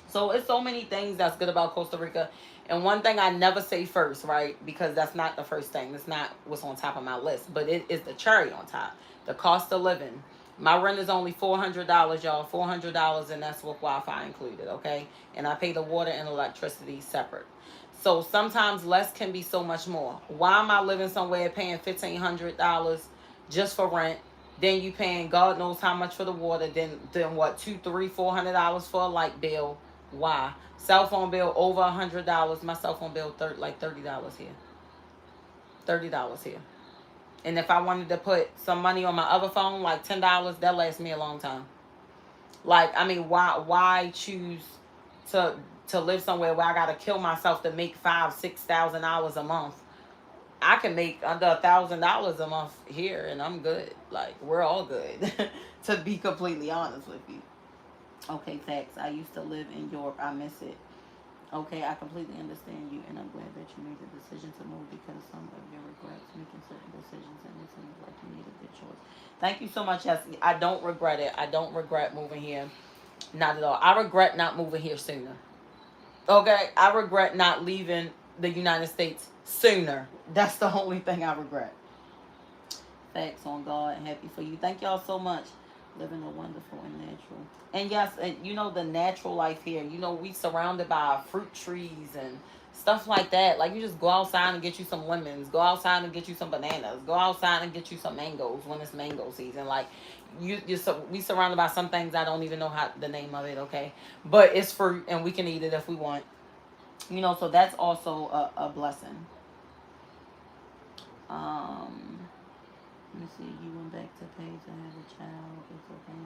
So it's so many things that's good about Costa Rica. And one thing I never say first, right? Because that's not the first thing. It's not what's on top of my list. But it is the cherry on top. The cost of living. My rent is only $400, y'all. $400, and that's with Wi-Fi included, okay? And I pay the water and electricity separate. So sometimes less can be so much more. Why am I living somewhere paying $1,500 just for rent? Then you paying God knows how much for the water. Then what? $2, $3, $400 for a light bill. Why? Cell phone bill over $100. My cell phone bill like $30 here. $30 here. And if I wanted to put some money on my other phone, like $10, that lasts me a long time. Like, I mean, why choose to live somewhere where I gotta kill myself to make $5,000-$6,000 a month? I can make under $1,000 a month here, and I'm good. Like, we're all good, to be completely honest with you. Okay, facts. I used to live in Europe. I miss it. Okay, I completely understand you, and I'm glad that you made the decision to move because some of your regrets making certain decisions, and it seems like you made a good choice. Thank you so much, Jessie. I don't regret it. I don't regret moving here. Not at all. I regret not moving here sooner. Okay, I regret not leaving the United States sooner. That's the only thing I regret. Facts on God. Happy for you. Thank y'all so much. Living a wonderful and natural. And yes, you know, the natural life here. You know, we surrounded by fruit trees and stuff like that. Like, you just go outside and get you some lemons. Go outside and get you some bananas. Go outside and get you some mangoes when it's mango season. Like, we surrounded by some things I don't even know how the name of it. Okay, but it's fruit and we can eat it if we want. You know, so that's also a blessing. Let me see. You went back to pay to have a child. It's okay.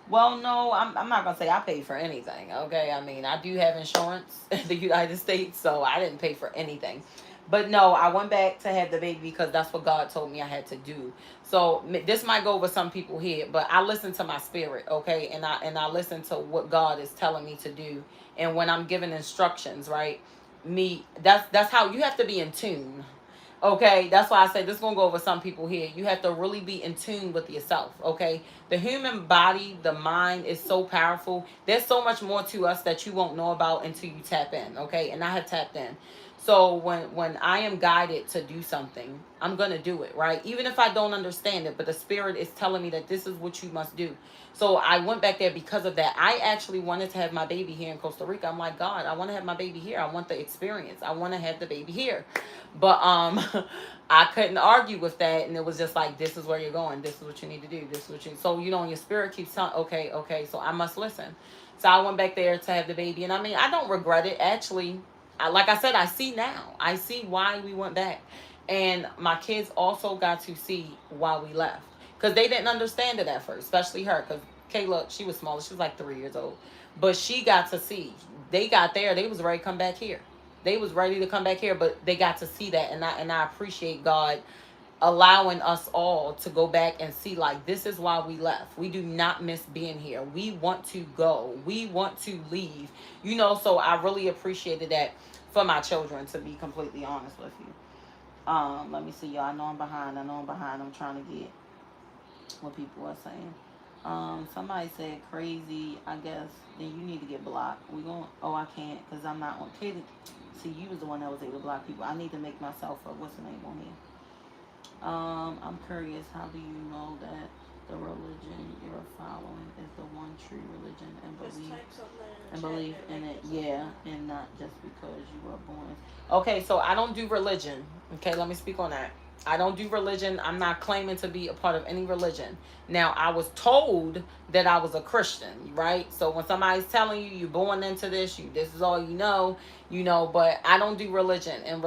Well, no, I'm not gonna say I paid for anything. Okay, I mean, I do have insurance in the United States, so I didn't pay for anything. But no, I went back to have the baby because that's what God told me I had to do. So this might go over some people here, but I listen to my spirit, okay, and I listen to what God is telling me to do, and when I'm given instructions, right? That's how you have to be in tune. Okay, that's why I say this is gonna go over some people here. You have to really be in tune with yourself. Okay, the human body, the mind is so powerful. There's so much more to us that you won't know about until you tap in. Okay, and I have tapped in. So when I am guided to do something, I'm gonna do it, right? Even if I don't understand it, but the spirit is telling me that this is what you must do. So I went back there because of that. I actually wanted to have my baby here in Costa Rica. I'm like, God, I want to have my baby here. I want the experience. I want to have the baby here. But I couldn't argue with that, and it was just like, this is where you're going. This is what you need to do. This is what you. So you know, your spirit keeps telling, okay. So I must listen. So I went back there to have the baby, and I mean, I don't regret it. Actually, like I said, I see now. I see why we went back, and my kids also got to see why we left because they didn't understand it at first, especially her, because Kayla, she was smaller. She was like 3 years old, but she got to see. They got there. They was ready to come back here. They was ready to come back here, but they got to see that, and I appreciate God allowing us all to go back and see, like, this is why we left. We do not miss being here. We want to go. We want to leave. You know, so I really appreciated that for my children, to be completely honest with you. Let me see, y'all. I know I'm behind. I'm trying to get what people are saying. Somebody said crazy. I guess then you need to get blocked. We going. Oh, I can't because I'm not on. Katie, see, you was the one that was able to block people. I need to make myself a what's the name on here. I'm curious. How do you know that the religion you're following is the one true religion and believe in it? Yeah, and not just because you were born. Okay, so I don't do religion. Okay, let me speak on that. I don't do religion. I'm not claiming to be a part of any religion. Now, I was told that I was a Christian, right? So when somebody's telling you you're born into this, this is all you know, but I don't do religion. And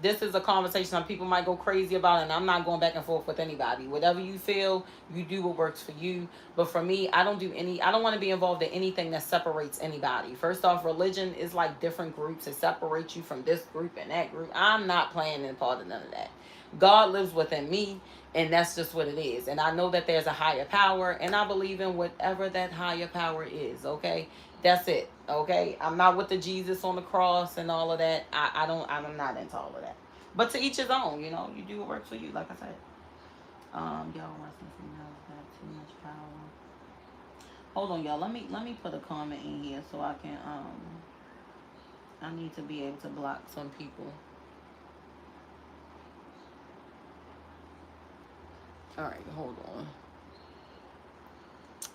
this is a conversation some people might go crazy about, and I'm not going back and forth with anybody. Whatever you feel, you do what works for you. But for me, I don't want to be involved in anything that separates anybody. First off, religion is like different groups. It separates you from this group and that group. I'm not playing in part of none of that. God lives within me, and that's just what it is. And I know that there's a higher power, and I believe in whatever that higher power is, okay? That's it, okay? I'm not with the Jesus on the cross and all of that. I'm not into all of that. But to each his own, you know, you do what works for you, like I said. Y'all want something else? Got too much power. Hold on, y'all. Let me put a comment in here so I can I need to be able to block some people. All right, hold on.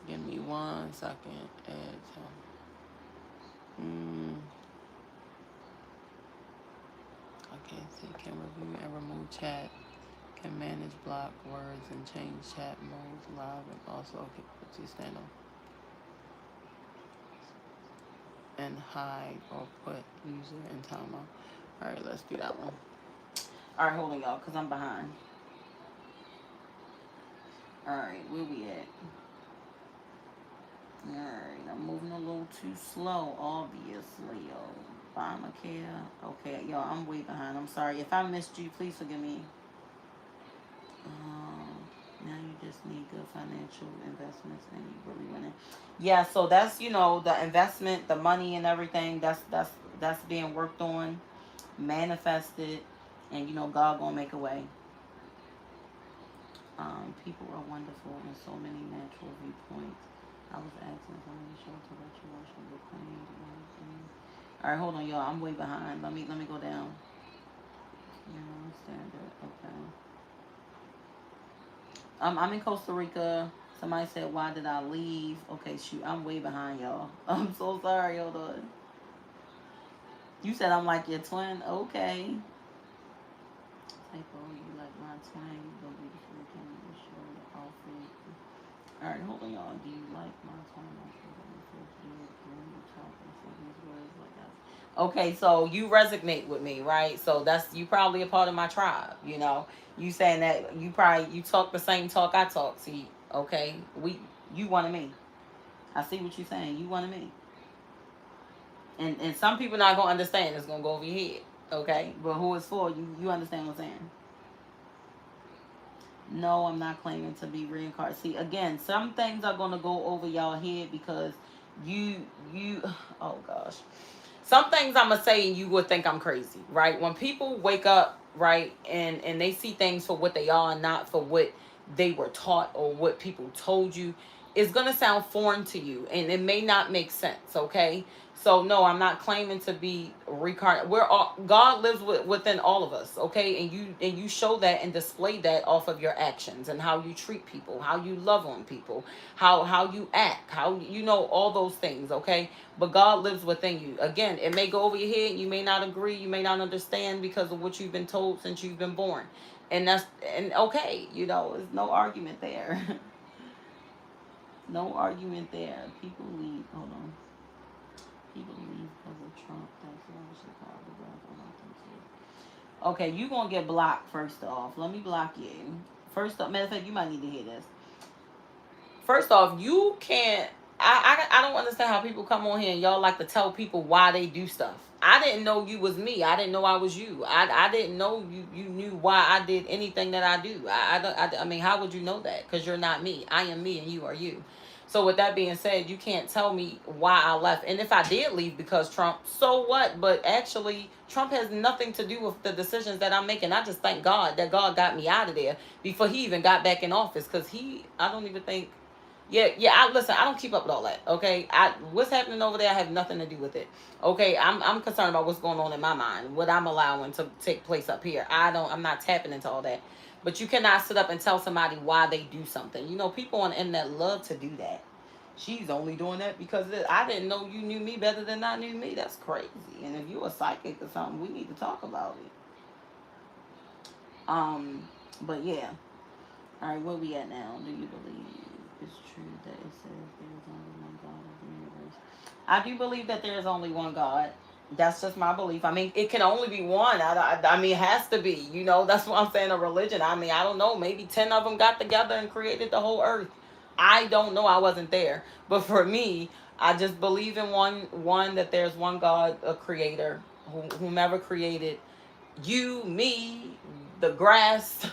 Give me 1 second. Add I can't see. Can review and remove chat. Can manage block words and change chat modes live, and also okay, put you stand on and hide or put user in timeout. All right, let's do that one. All right, hold on, y'all, cause I'm behind. All right, where we at? Alright, I'm moving a little too slow, obviously, yo. Obamacare. Okay, y'all, I'm way behind. I'm sorry. If I missed you, please forgive me. Now you just need good financial investments and you really winning. Yeah, so that's, the investment, the money and everything, that's being worked on, manifested, and God gonna make a way. People are wonderful in so many natural viewpoints. I was asking someone to show to let you watch the claim. All right, hold on, y'all. I'm way behind. Let me go down. Standard. Okay. I'm in Costa Rica. Somebody said, "Why did I leave?" Okay, shoot, I'm way behind, y'all. I'm so sorry. Hold on. You said I'm like your twin. Okay. Typo, you like my twin? You go beautiful. Can you show the outfit? All right, hold on, y'all. Do you like my twin? Okay, so you resonate with me, right? So that's you probably a part of my tribe. You saying that you talk the same talk I talk. See, okay, you wanted me. I see what you're saying. You wanted me. And some people not gonna understand. It's gonna go over your head. Okay, but who it's for? You understand what I'm saying? No, I'm not claiming to be reincarnated. See, again, some things are gonna go over y'all head because you. Oh gosh, some things I'm gonna say and you would think I'm crazy, right? When people wake up, right, and they see things for what they are, and not for what they were taught or what people told you, it's gonna sound foreign to you, and it may not make sense. Okay, so no, I'm not claiming to be reincarnated. God lives within all of us, okay, and you show that and display that off of your actions and how you treat people, how you love on people, how you act, how all those things, okay. But God lives within you. Again, it may go over your head. You may not agree. You may not understand because of what you've been told since you've been born, and okay, there's no argument there. No argument there. People leave. Hold on. People leave because of Trump. That's why Chicago okay, you gonna get blocked first off. Let me block you. First off, matter of fact, you might need to hear this. First off, you can't. I don't understand how people come on here and y'all like to tell people why they do stuff. I didn't know you was me. I didn't know I was you. I didn't know you knew why I did anything that I do. I mean, how would you know that? Because you're not me. I am me and you are you. So with that being said, you can't tell me why I left. And if I did leave because Trump, so what? But actually, Trump has nothing to do with the decisions that I'm making. I just thank God that God got me out of there before he even got back in office. Because I don't even think. Yeah. Listen, I don't keep up with all that. Okay, what's happening over there, I have nothing to do with it. Okay, I'm concerned about what's going on in my mind, what I'm allowing to take place up here. I'm not tapping into all that. But you cannot sit up and tell somebody why they do something. People on the internet love to do that. She's only doing that because I didn't know you knew me better than I knew me. That's crazy. And if you're a psychic or something, we need to talk about it. But yeah. All right, where we at now? Do you believe it's true that it says there is only one God of the universe? I do believe that there is only one God. That's just my belief. I mean, it can only be one. I mean, it has to be. You know, that's what I'm saying. A religion. I mean, I don't know. Maybe 10 of them got together and created the whole earth. I don't know. I wasn't there. But for me, I just believe in one that there's one God, a creator, whomever created you, me, the grass,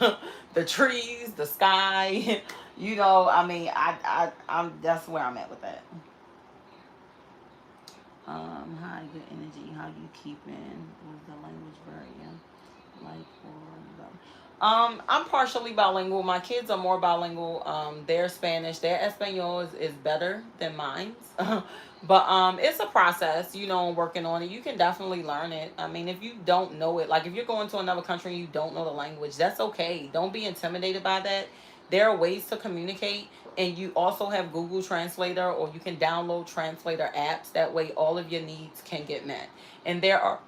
the trees, the sky. You know, I mean, I'm that's where I'm at with that. Hi, good energy. How you keeping? Was the language barrier like or I'm partially bilingual. My kids are more bilingual. Their Spanish, their Espanol is better than mine. But it's a process, you know, working on it. You can definitely learn it. I mean, if you don't know it, like if you're going to another country and you don't know the language, that's okay. Don't be intimidated by that. There are ways to communicate, and you also have Google Translator, or you can download translator apps. That way, all of your needs can get met. And there are,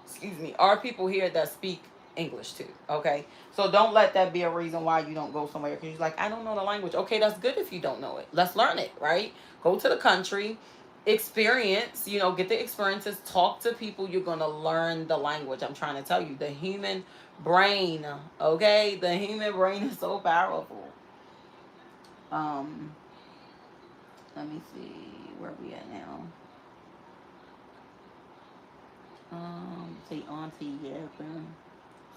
excuse me, are people here that speak English too. Okay, so don't let that be a reason why you don't go somewhere because you're like, I don't know the language. Okay, that's good if you don't know it. Let's learn it, right? Go to the country, experience, you know, get the experiences, talk to people. You're gonna learn the language. I'm trying to tell you, the human brain. Okay, the human brain is so powerful. Um, let me see where we at now. Say auntie, yeah, girl.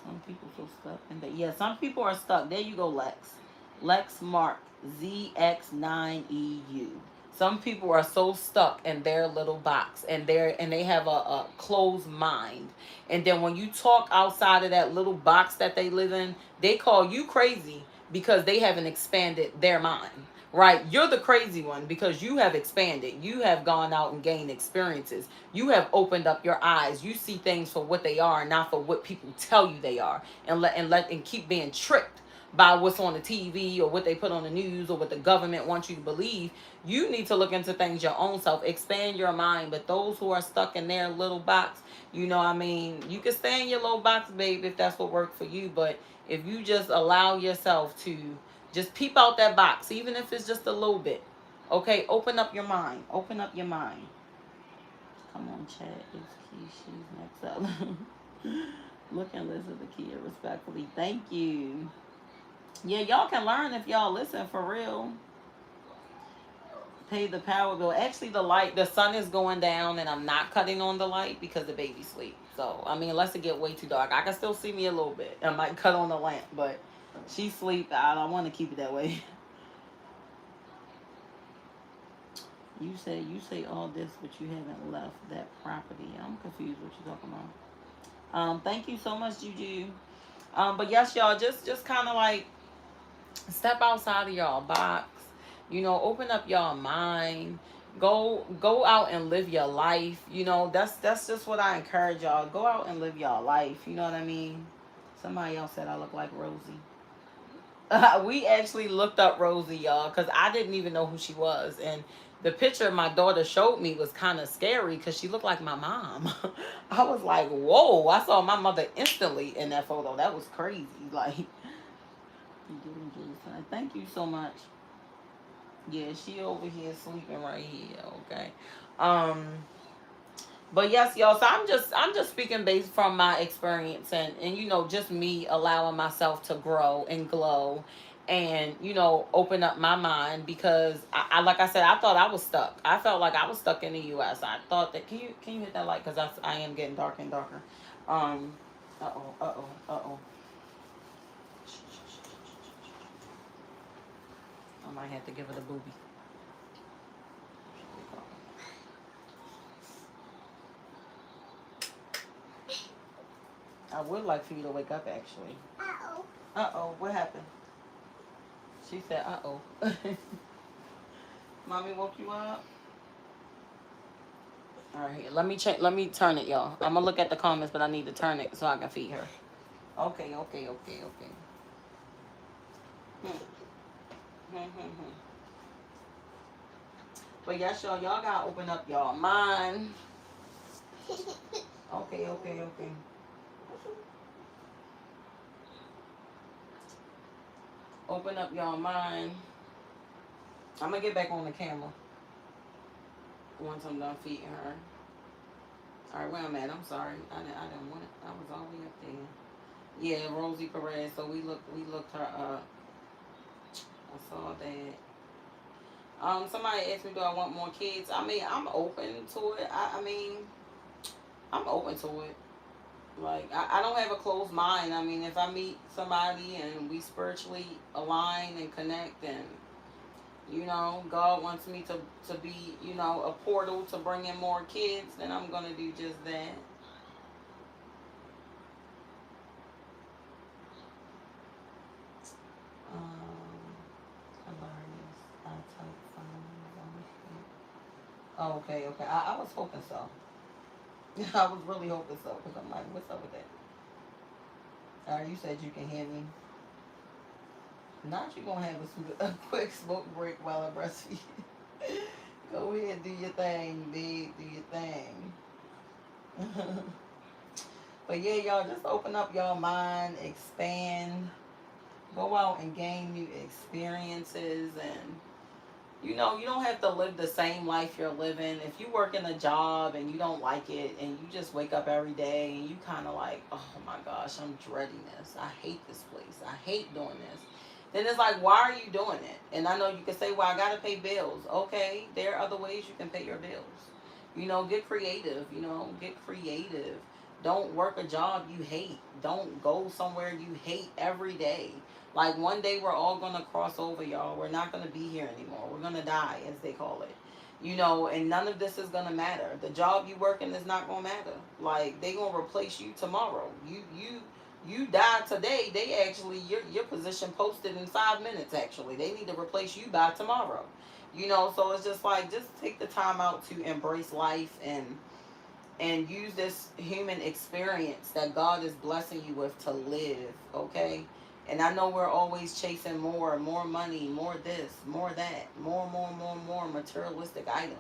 Some people so stuck in that. Yeah, some people are stuck. There you go, Lex. Lex Mark ZX9EU. Some people are so stuck in their little box, and they have a closed mind. And then when you talk outside of that little box that they live in, they call you crazy because they haven't expanded their mind. Right? You're the crazy one because you have expanded. You have gone out and gained experiences. You have opened up your eyes. You see things for what they are, not for what people tell you they are. And keep being tricked by what's on the TV or what they put on the news or what the government wants you to believe. You need to look into things your own self, expand your mind. But those who are stuck in their little box, you know, I mean, you can stay in your little box, babe, if that's what worked for you. But if you just allow yourself to just peep out that box, even if it's just a little bit. Okay, open up your mind. Open up your mind. Come on, chat. It's Key. She's next up. Look and listen to Kia respectfully. Thank you. Yeah, y'all can learn if y'all listen for real. Pay the power bill. Actually, the sun is going down, and I'm not cutting on the light because the baby's asleep. So, I mean, unless it get way too dark, I can still see me a little bit. I might cut on the lamp, but she's asleep. I don't want to keep it that way. You say all this, but you haven't left that property. I'm confused what you're talking about. Thank you so much, Juju. But yes, y'all, just kind of like step outside of y'all box. You know, open up y'all mind. Go out and live your life. You know, that's just what I encourage y'all. Go out and live y'all life. You know what I mean? Somebody else said I look like Rosie. We actually looked up Rosie, y'all, because I didn't even know who she was. And the picture my daughter showed me was kind of scary because she looked like my mom. I was like, whoa, I saw my mother instantly in that photo. That was crazy. Like, thank you so much. Yeah, she over here sleeping right here, okay? Um, but yes, y'all. So I'm just speaking based from my experience and you know just me allowing myself to grow and glow, and you know open up my mind because I like I said I thought I was stuck. I felt like I was stuck in the U.S. I thought that can you hit that light because I am getting darker and darker. Um, uh oh. I might have to give it a booby. I would like for you to wake up actually. Uh oh, what happened? She said, uh oh. Mommy woke you up? All right, let me check. Let me turn it, y'all. I'm gonna look at the comments, but I need to turn it so I can feed her. Okay. Hmm. But yes, y'all gotta open up y'all mind. Okay. Open up y'all mind. I'm gonna get back on the camera once I'm done feeding her. All right, where I'm at. I'm sorry. I didn't want it. I was all the way up there. Yeah, Rosie Perez. So we looked her up. I saw that. Somebody asked me, do I want more kids? I mean, I'm open to it. I mean, I'm open to it. Like, I don't have a closed mind. I mean, if I meet somebody and we spiritually align and connect, and God wants me to be, a portal to bring in more kids, then I'm gonna do just that. Um, hilarious. I type Oh, okay, okay. I was hoping so. I was really hoping so because I'm like, what's up with that? All right, you said you can hear me. Not you gonna have a quick smoke break while I breastfeed. Go ahead, do your thing, big, do your thing. But yeah, y'all just open up your mind, expand, go out and gain new experiences, and you don't have to live the same life you're living. If you work in a job and you don't like it and you just wake up every day and you kind of like, oh my gosh, I'm dreading this. I hate this place. I hate doing this. Then it's like, why are you doing it? And I know you can say, well, I got to pay bills. Okay, there are other ways you can pay your bills. Get creative. Get creative. Don't work a job you hate. Don't go somewhere you hate every day. Like one day we're all gonna cross over, y'all. We're not gonna be here anymore. We're gonna die, as they call it. And none of this is gonna matter. The job you working is not gonna matter. Like they gonna replace you tomorrow. You die today. They actually your position posted in 5 minutes. Actually, they need to replace you by tomorrow. So it's just like just take the time out to embrace life and use this human experience that God is blessing you with to live, okay? And I know we're always chasing more money, more this, more that, more materialistic items.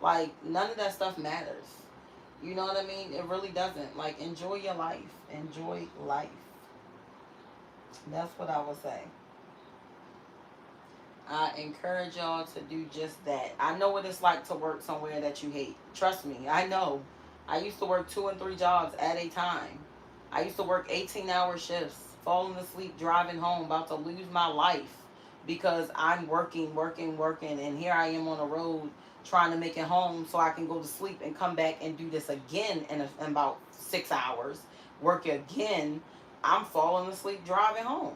Like, none of that stuff matters. You know what I mean? It really doesn't. Like, enjoy your life. Enjoy life. That's what I would say. I encourage y'all to do just that. I know what it's like to work somewhere that you hate. Trust me, I know. I used to work 2 and 3 jobs at a time. I used to work 18-hour shifts, falling asleep, driving home, about to lose my life because I'm working, working, working, and here I am on the road trying to make it home so I can go to sleep and come back and do this again in about 6 hours, work again. I'm falling asleep driving home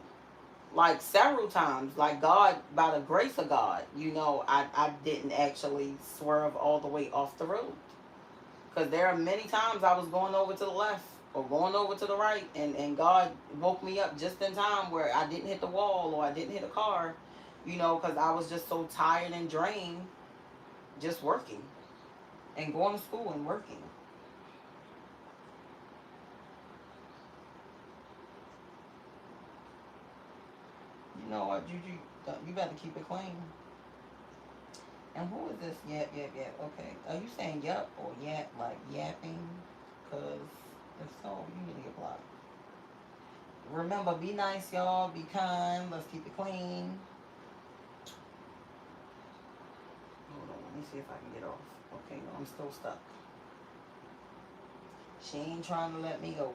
like several times. Like God, by the grace of God, I didn't actually swerve all the way off the road, because there are many times I was going over to the left or going over to the right, and God woke me up just in time where I didn't hit the wall or I didn't hit a car, because I was just so tired and drained just working and going to school and working. You know what, Juju, you better keep it clean. And who is this? Yap, yap, yap. Okay. Are you saying yep or yap, like yapping? Because if so, you need to get blocked. Remember, be nice, y'all. Be kind. Let's keep it clean. Hold on. Let me see if I can get off. Okay, no, I'm still stuck. She ain't trying to let me go.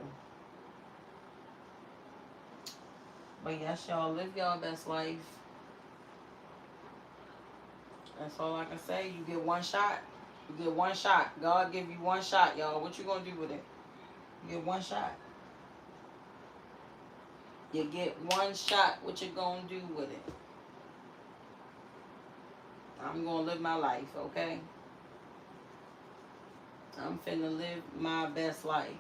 But yes, y'all, live y'all best life. That's all I can say. You get one shot. You get one shot. God give you one shot, y'all. What you gonna do with it? You get one shot. You get one shot. What you gonna do with it? I'm gonna live my life, okay? I'm finna live my best life.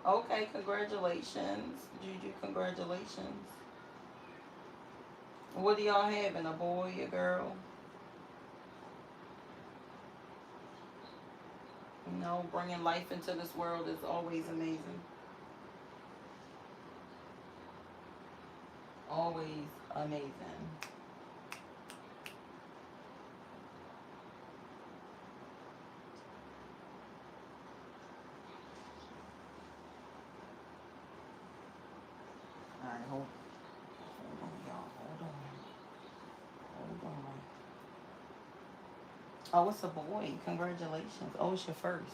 Okay, congratulations. Juju, congratulations. What do y'all having? A boy, a girl? Bringing life into this world is always amazing. Always amazing. Oh, it's a boy. Congratulations. Oh, it's your first.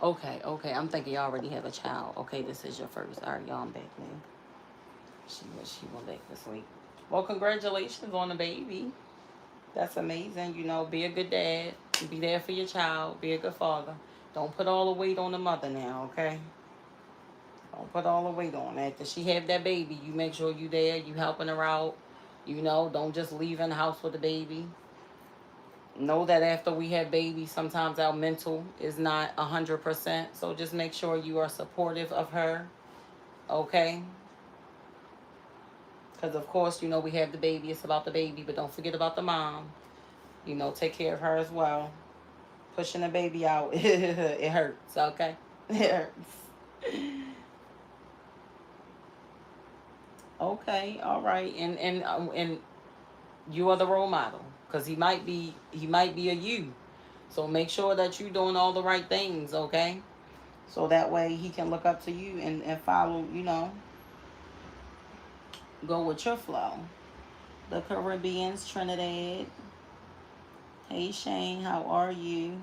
Okay, okay. I'm thinking you already have a child. Okay, this is your first. All right, y'all, I'm back now. She went back this week. Well, congratulations on the baby. That's amazing. You know, be a good dad. Be there for your child. Be a good father. Don't put all the weight on the mother now, okay? Don't put all the weight on that. After she have that baby, you make sure you there. You helping her out. You know, don't just leave in the house with the baby. Know that after we have babies, sometimes our mental is not 100%. So just make sure you are supportive of her, okay? Because of course, you know, we have the baby. It's about the baby, but don't forget about the mom. You know, take care of her as well. Pushing the baby out, it hurts, okay? It hurts. Okay, all right. And you are the role model, because he might be a you. So make sure that you're doing all the right things, okay? So that way he can look up to you and follow, you know, go with your flow. The Caribbeans, Trinidad. Hey Shane, how are you?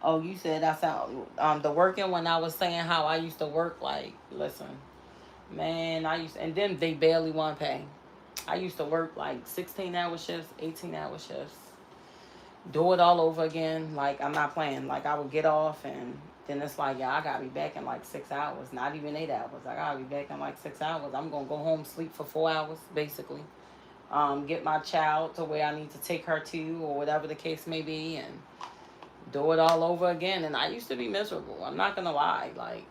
Oh, you said I sound the working when I was saying how I used to work. Like, listen, man, I used, and then they barely want to pay. I used to work like 16-hour shifts, 18-hour shifts, do it all over again. Like, I'm not playing. Like, I would get off, and then it's like, yeah, I gotta be back in like 6 hours, not even 8 hours. I gotta be back in like 6 hours. I'm gonna go home, sleep for 4 hours, basically. Get my child to where I need to take her to, or whatever the case may be, and do it all over again. And I used to be miserable. I'm not gonna lie. Like,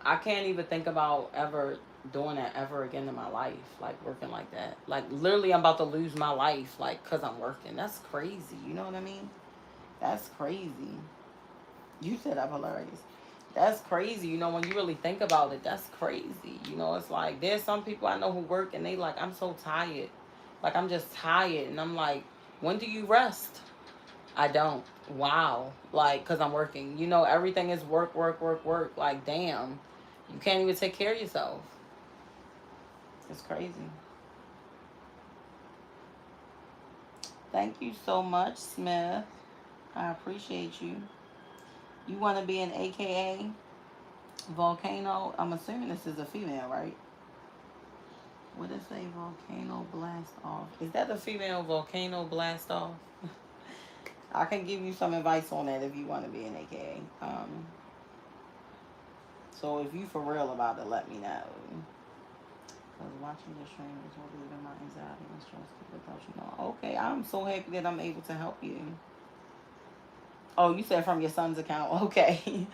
I can't even think about ever doing that ever again in my life. Like, working like that. Like, literally, I'm about to lose my life. Like, cause I'm working. That's crazy. You know what I mean? That's crazy. You said I'm hilarious. That's crazy. You know, when you really think about it, that's crazy. You know, it's like there's some people I know who work and they like, I'm so tired. Like, I'm just tired. And I'm like, when do you rest? I don't. Wow. Like, because I'm working. You know, everything is work, work, work, work. Like, damn. You can't even take care of yourself. It's crazy. Thank you so much, Smith. I appreciate you. You want to be an AKA volcano? I'm assuming this is a female, right? What is a volcano blast off? Is that a female volcano blast off? I can give you some advice on that if you want to be an AKA. So if you for real about it, let me know. Because watching the stream is relieving my anxiety and stress without you know. Okay, I'm so happy that I'm able to help you. Oh, you said from your son's account. Okay.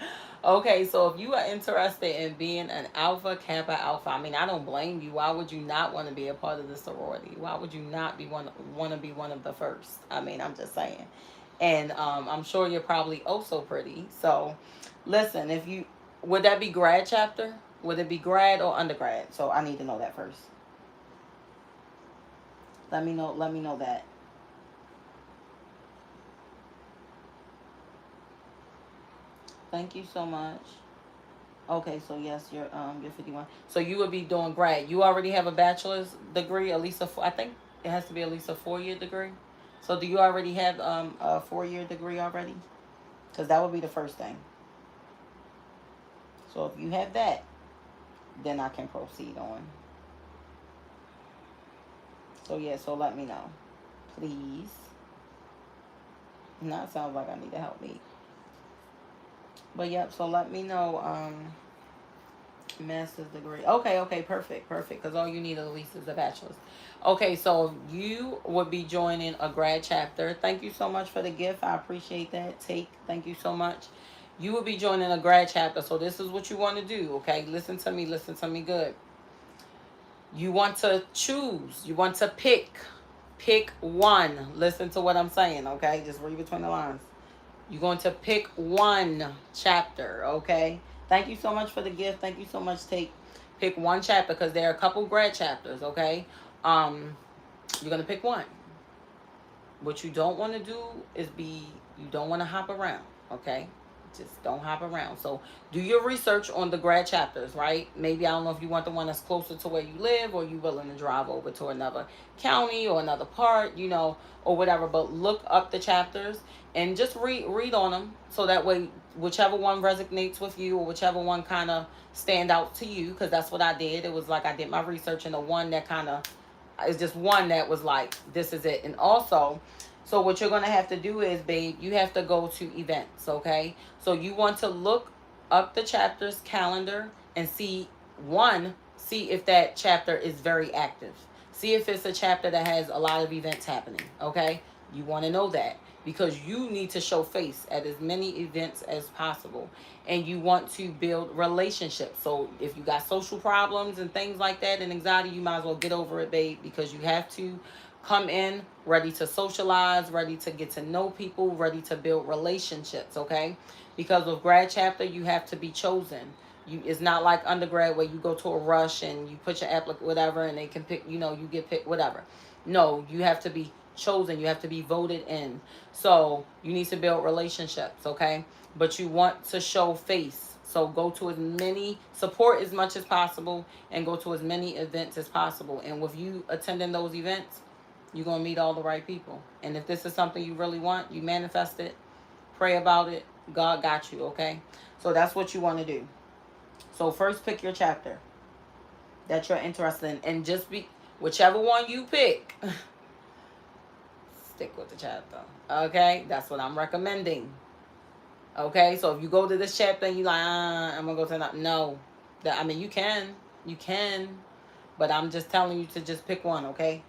Okay, so if you are interested in being an Alpha Kappa Alpha, I mean, I don't blame you. Why would you not want to be a part of the sorority? Why would you not be want to be one of the first? I mean, I'm just saying. And I'm sure you're probably oh so pretty. So, listen, if you would that be grad chapter? Would it be grad or undergrad? So I need to know that first. Let me know. Let me know that. Thank you so much. Okay, so yes, you're 51. So you would be doing grad. You already have a bachelor's degree, at least I think it has to be at least a 4 year degree. So do you already have a 4 year degree already? Because that would be the first thing. So if you have that, then I can proceed on. So yeah, so let me know, please. Now it sounds like I need to help me. But yep, so let me know. Master's degree. Okay, okay, perfect, perfect. Because all you need at least is a bachelor's. Okay, so you would be joining a grad chapter. Thank you so much for the gift. I appreciate that. Thank you so much. You will be joining a grad chapter. So this is what you want to do. Okay, listen to me good. You want to choose. You want to pick one. Listen to what I'm saying. Okay, just read between the lines. You're going to pick one chapter, okay? Thank you so much for the gift. Thank you so much. Pick one chapter because there are a couple grad chapters, okay? You're going to pick one. What you don't want to do is you don't want to hop around, okay? Just don't hop around. So do your research on the grad chapters, right? Maybe I don't know if you want the one that's closer to where you live, or you willing to drive over to another county or another part, or whatever. But look up the chapters and just read on them, so that way whichever one resonates with you, or whichever one kind of stand out to you, because that's what I did. It was like I did my research, and the one that kind of is just one that was like, this is it. And also, so what you're going to have to do is, babe, you have to go to events, okay? So you want to look up the chapter's calendar and see if that chapter is very active. See if it's a chapter that has a lot of events happening, okay? You want to know that, because you need to show face at as many events as possible. And you want to build relationships. So if you got social problems and things like that and anxiety, you might as well get over it, babe, because you have to come in ready to socialize, ready to get to know people, ready to build relationships, okay? Because with grad chapter, you have to be chosen. It's not like undergrad where you go to a rush and you put your whatever, and they can pick, you get picked, whatever. No, you have to be chosen. You have to be voted in. So you need to build relationships, okay? But you want to show face. So go to as many, support as much as possible, and go to as many events as possible. And with you attending those events, you're going to meet all the right people. And if this is something you really want, you manifest it, pray about it, God got you, okay? So that's what you want to do. So first pick your chapter that you're interested in, and just be, whichever one you pick, stick with the chapter, okay? That's what I'm recommending, okay? So if you go to this chapter and you like, I'm going to go to that, no. You can, but I'm just telling you to just pick one, okay?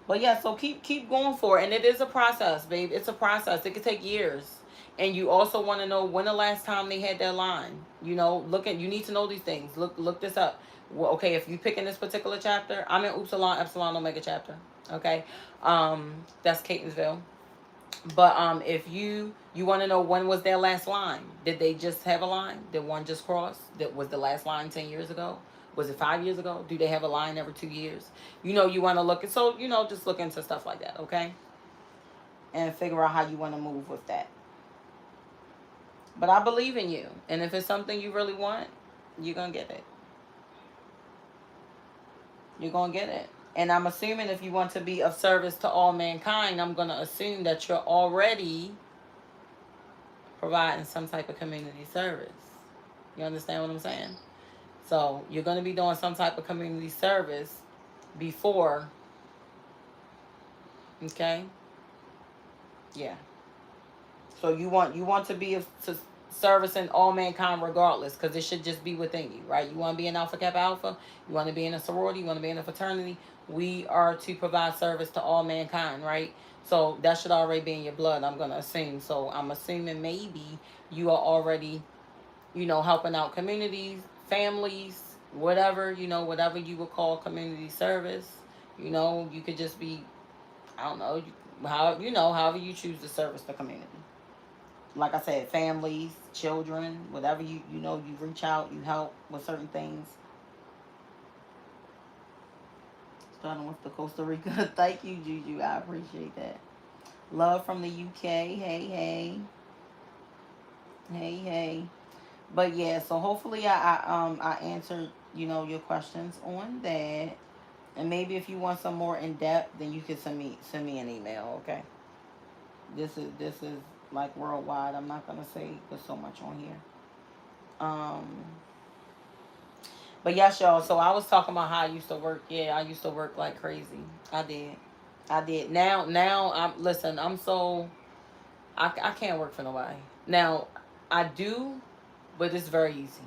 But yeah, so keep going for it. And it is a process, babe. It's a process. It could take years. And you also want to know when the last time they had their line. You need to know these things. Look this up. Well, okay, if you pick in this particular chapter, I'm in Upsilon Epsilon Omega chapter. Okay. That's Catonsville. But if you want to know when was their last line, did they just have a line? Did one just cross? Was the last line 10 years ago? Was it 5 years ago? Do they have a line every 2 years? You want to look at, so just look into stuff like that, okay? And figure out how you want to move with that. But I believe in you, and if it's something you really want, you're gonna get it. You're gonna get it. And I'm assuming if you want to be of service to all mankind, I'm going to assume that you're already providing some type of community service. You understand what I'm saying? So you're going to be doing some type of community service before. Okay? Yeah. So you want to be of servicing all mankind regardless, because it should just be within you, right? You want to be an Alpha Kappa Alpha, you want to be in a sorority, you want to be in a fraternity. We are to provide service to all mankind, right? So that should already be in your blood, I'm going to assume. So I'm assuming maybe you are already, helping out communities, families, whatever, whatever you would call community service. You could just be, I don't know, however you choose to service the community. Like I said, families, children, whatever you reach out, you help with certain things. Starting with the Costa Rica. Thank you, Juju. I appreciate that. Love from the UK. Hey. But yeah, so hopefully I answered, your questions on that. And maybe if you want some more in depth, then you can send me an email, okay? This is like worldwide. I'm not gonna say there's so much on here. But yes, y'all. So I was talking about how I used to work. Yeah, I used to work like crazy. I did. Now I'm so I can't work for nobody. Now I do, but it's very easy.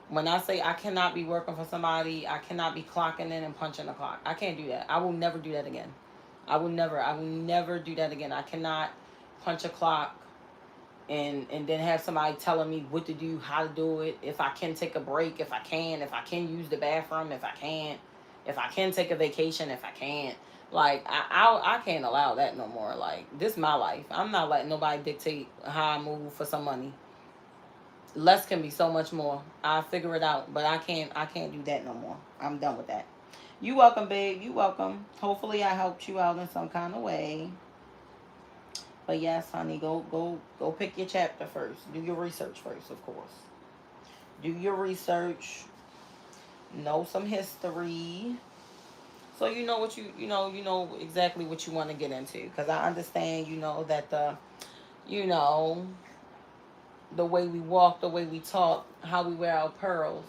When I say I cannot be working for somebody, I cannot be clocking in and punching the clock. I can't do that. I will never do that again. I will never do that again. I cannot punch a clock and then have somebody telling me what to do, how to do it, if I can take a break, if I can use the bathroom, if I can take a vacation, if I can't. Like, I can't allow that no more. Like, this is my life. I'm not letting nobody dictate how I move for some money. Less can be so much more. I'll figure it out, but I can't do that no more. I'm done with that. You welcome, babe. You welcome. Hopefully I helped you out in some kind of way. But yes, honey, go pick your chapter first. Do your research first, of course. Do your research. Know some history. So you know what you know exactly what you want to get into. Because I understand, that you know, the way we walk, the way we talk, how we wear our pearls,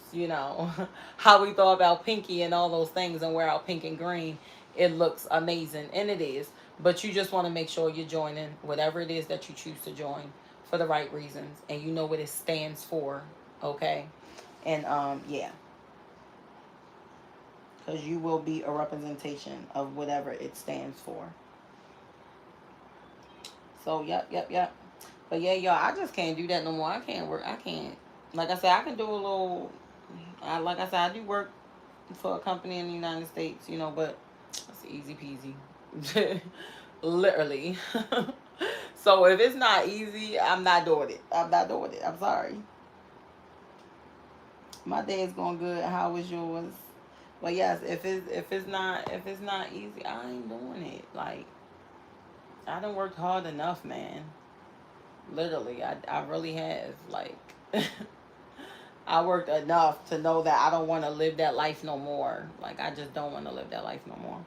how we thought about pinky and all those things and wear our pink and green, it looks amazing. And it is. But you just want to make sure you're joining whatever it is that you choose to join for the right reasons. And you know what it stands for. Okay? And yeah. Because you will be a representation of whatever it stands for. So, yep. But yeah, y'all, I just can't do that no more. I can't work. I can't. Like I said, I can do a little. Like I said, I do work for a company in the United States, but it's easy peasy. Literally. So if it's not easy, I'm not doing it. I'm not doing it. I'm sorry. My day is going good. How was yours? But yes, if it's not easy, I ain't doing it. Like I done worked hard enough, man. Literally, I really have. Like I worked enough to know that I don't want to live that life no more. Like I just don't want to live that life no more.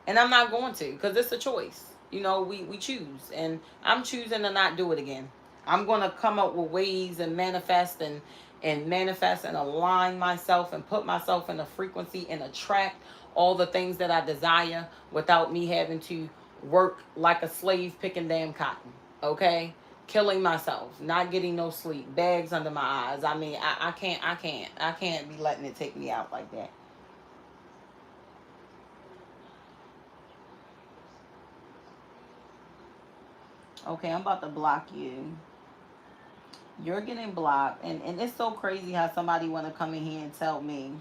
And I'm not going to, because it's a choice. We choose, and I'm choosing to not do it again. I'm going to come up with ways and manifest and align myself and put myself in a frequency and attract all the things that I desire without me having to work like a slave picking damn cotton. Okay? Killing myself, not getting no sleep, bags under my eyes. I mean, I can't be letting it take me out like that. Okay, I'm about to block you. You're getting blocked, and it's so crazy how somebody want to come in here and tell me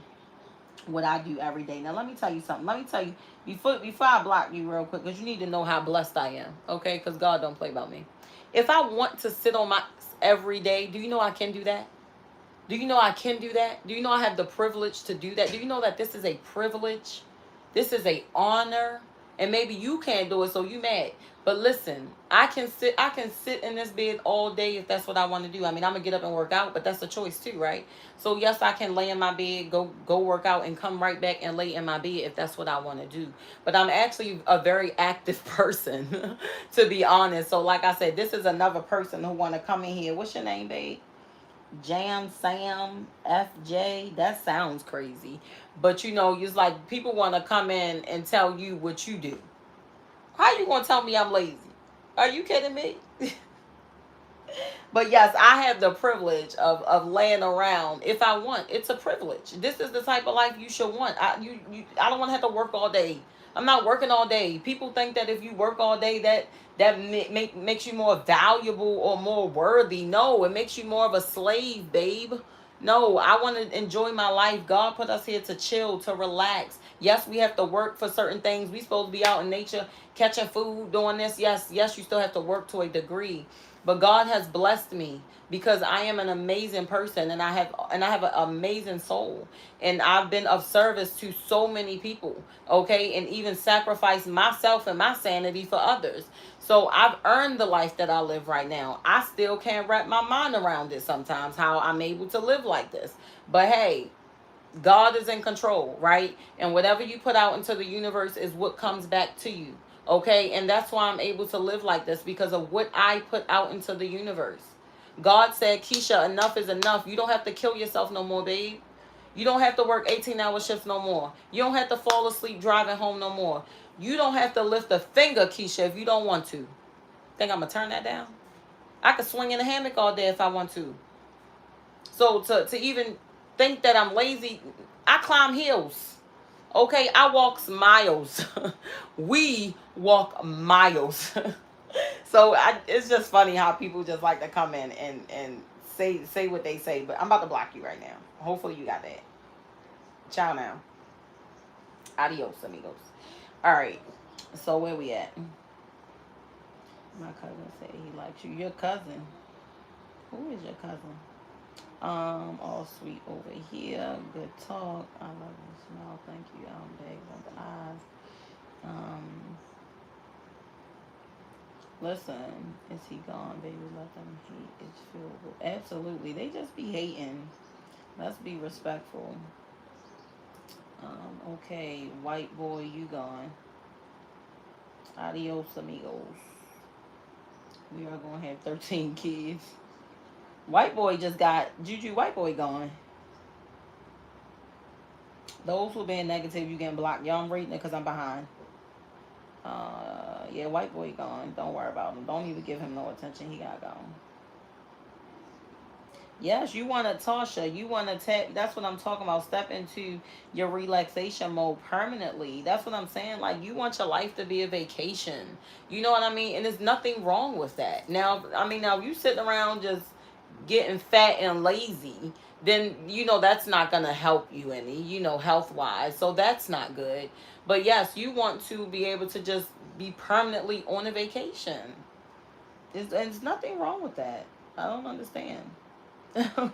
what I do every day. Now let me tell you something. Let me tell you before I block you real quick, because you need to know how blessed I am. Okay, because God don't play about me. If I want to sit on my every day, do you know I can do that? Do you know I can do that? Do you know I have the privilege to do that? Do you know that this is a privilege? This is a honor. And maybe you can't do it, so you mad. But listen, I can sit in this bed all day if that's what I want to do. I mean, I'm gonna get up and work out, but that's a choice too, right? So yes, I can lay in my bed, go work out, and come right back and lay in my bed if that's what I want to do. But I'm actually a very active person, to be honest. So like I said, this is another person who wanna come in here. What's your name, babe? Jam Sam FJ. That sounds crazy. But it's like people want to come in and tell you what you do. How you gonna tell me I'm lazy? Are you kidding me? But yes, I have the privilege of laying around if I want. It's a privilege. This is the type of life you should want. I don't want to have to work all day. I'm not working all day. People think that if you work all day, that makes you more valuable or more worthy. No, it makes you more of a slave, babe. No, I want to enjoy my life. God put us here to chill, to relax. Yes, we have to work for certain things. We supposed to be out in nature, catching food, doing this. Yes, you still have to work to a degree. But God has blessed me because I am an amazing person, and I have an amazing soul, and I've been of service to so many people, okay, and even sacrificed myself and my sanity for others. So I've earned the life that I live right now. I still can't wrap my mind around it sometimes, how I'm able to live like this. But hey, God is in control, right? And whatever you put out into the universe is what comes back to you. Okay? And that's why I'm able to live like this, because of what I put out into the universe. God said, Keisha, enough is enough. You don't have to kill yourself no more, babe. You don't have to work 18-hour shifts no more. You don't have to fall asleep driving home no more. You don't have to lift a finger, Keisha, if you don't want to. Think I'm going to turn that down? I could swing in a hammock all day if I want to. So to even think that I'm lazy, I climb hills. Okay, I walk miles. We walk miles. So it's just funny how people just like to come in and say what they say. But I'm about to block you right now. Hopefully you got that. Ciao now. Adios, amigos. All right. So where we at? My cousin said he likes you. Your cousin. Who is your cousin? All sweet over here. Good talk. I love your smile. Thank you. Bags on the eyes. Um, Listen, is he gone, baby? Let them hate. It's fuelable. Absolutely. They just be hating. Let's be respectful. Okay, white boy, you gone. Adios, amigos. We are going to have 13 kids. White boy just got Juju. White boy gone. Those who being negative, you getting blocked. Y'all, I'm reading it because I'm behind. Yeah, white boy gone. Don't worry about him. Don't even give him no attention. He got gone. Yes, you want to, Tasha, you want to tap. That's what I'm talking about. Step into your relaxation mode permanently. That's what I'm saying. Like, you want your life to be a vacation. You know what I mean? And there's nothing wrong with that. Now, I mean, now, if you sitting around just getting fat and lazy, then, that's not going to help you any, health wise. So that's not good. But yes, you want to be able to just be permanently on a vacation. There's nothing wrong with that. I don't understand. I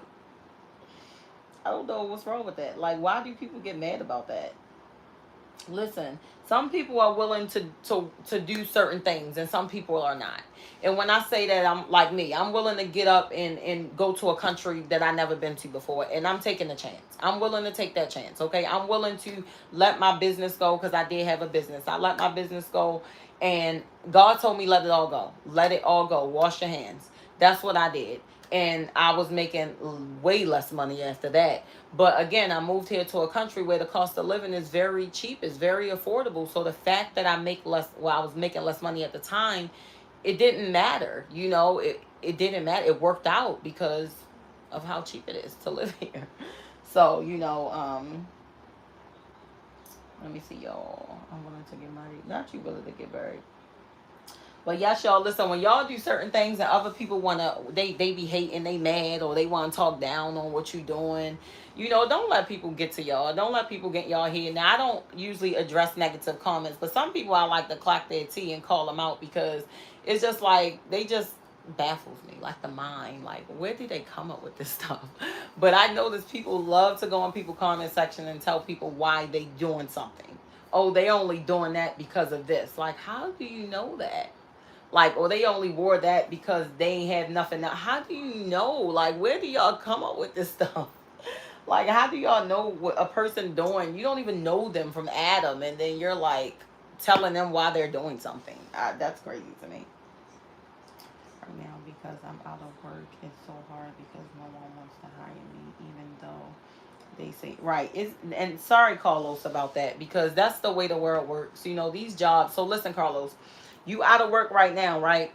don't know what's wrong with that. Like, why do people get mad about that? Listen, some people are willing to do certain things and some people are not. And when I say that, I'm like me. I'm willing to get up and go to a country that I never been to before, and I'm taking a chance. I'm willing to take that chance, okay? I'm willing to let my business go because I did have a business. I let my business go, and God told me let it all go. Let it all go. Wash your hands. That's what I did. And I was making way less money after that. But again, I moved here to a country where the cost of living is very cheap, it's very affordable. So the fact that I make less, well, I was making less money at the time, it didn't matter. It didn't matter. It worked out because of how cheap it is to live here. So, let me see, y'all. I'm willing to get married. Not you willing to get married. But yes, y'all, listen, when y'all do certain things and other people they be hating, they mad, or they want to talk down on what you doing, don't let people get to y'all. Don't let people get y'all here. Now, I don't usually address negative comments, but some people I like to clock their tea and call them out because it's just like, they just baffles me, like the mind. Like, where did they come up with this stuff? But I notice people love to go on people's comment section and tell people why they doing something. Oh, they only doing that because of this. Like, how do you know that? Like, or they only wore that because they ain't have nothing. Now, how do you know? Like, where do y'all come up with this stuff? Like, how do y'all know what a person doing? You don't even know them from Adam, and then you're like telling them why they're doing something. That's crazy to me. Right now, because I'm out of work, it's so hard because no one wants to hire me, even though they say right. And sorry, Carlos, about that, because that's the way the world works. These jobs. So listen, Carlos, you out of work right now, right?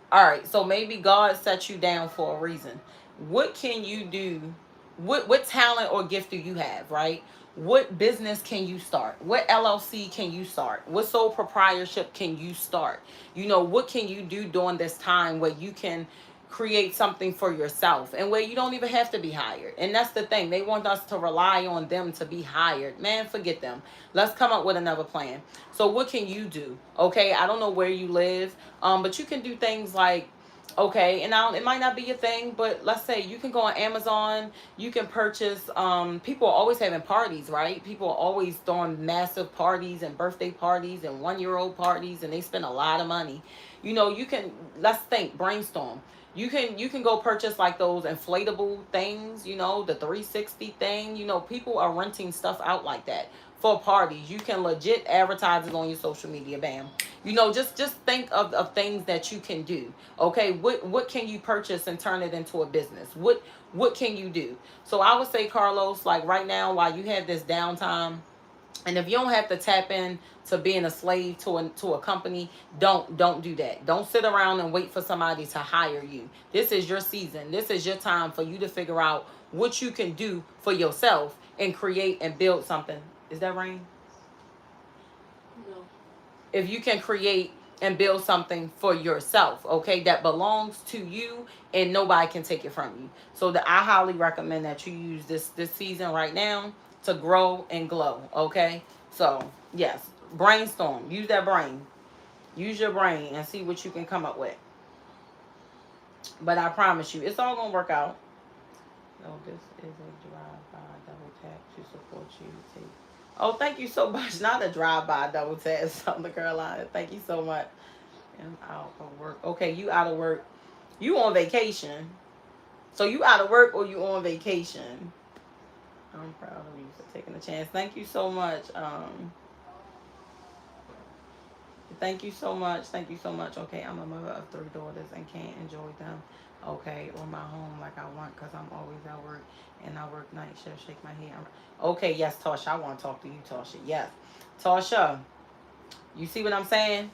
All right. So maybe God set you down for a reason. What can you do? What talent or gift do you have, right? What business can you start? What LLC can you start? What sole proprietorship can you start? What can you do during this time where you can create something for yourself and where you don't even have to be hired? And that's the thing. They want us to rely on them to be hired. Man, forget them. Let's come up with another plan. So what can you do? Okay, I don't know where you live, but you can do things like, okay, and now it might not be your thing, but let's say you can go on Amazon, you can purchase, people are always having parties, right? People are always throwing massive parties and birthday parties and 1-year-old parties, and they spend a lot of money. You can, let's think, brainstorm. You can go purchase like those inflatable things, the 360 thing. People are renting stuff out like that for parties. You can legit advertise it on your social media. Bam. Just think of things that you can do. Okay, what can you purchase and turn it into a business? What can you do? So I would say, Carlos, like right now, while you have this downtime, and if you don't have to tap in to being a slave to a company, don't do that. Don't sit around and wait for somebody to hire you. This is your season. This is your time for you to figure out what you can do for yourself and create and build something. Is that rain? No. If you can create and build something for yourself, okay, that belongs to you and nobody can take it from you. So I highly recommend that you use this season right now to grow and glow, okay? So yes, brainstorm. Use that brain. Use your brain and see what you can come up with. But I promise you, it's all gonna work out. No, this is a drive-by double tap to support you. Take. Oh, thank you so much. Not a drive-by double tap, South Carolina. Thank you so much. I'm out of work. Okay, you out of work. You on vacation. So you out of work or you on vacation? I'm proud of you for taking the chance. Thank you so much. Thank you so much. Thank you so much. Okay, I'm a mother of 3 daughters and can't enjoy them. Okay, or my home like I want because I'm always at work and I work night shift. Shake my head. Okay, yes, Tasha. I want to talk to you, Tasha. Yes, Tasha. You see what I'm saying?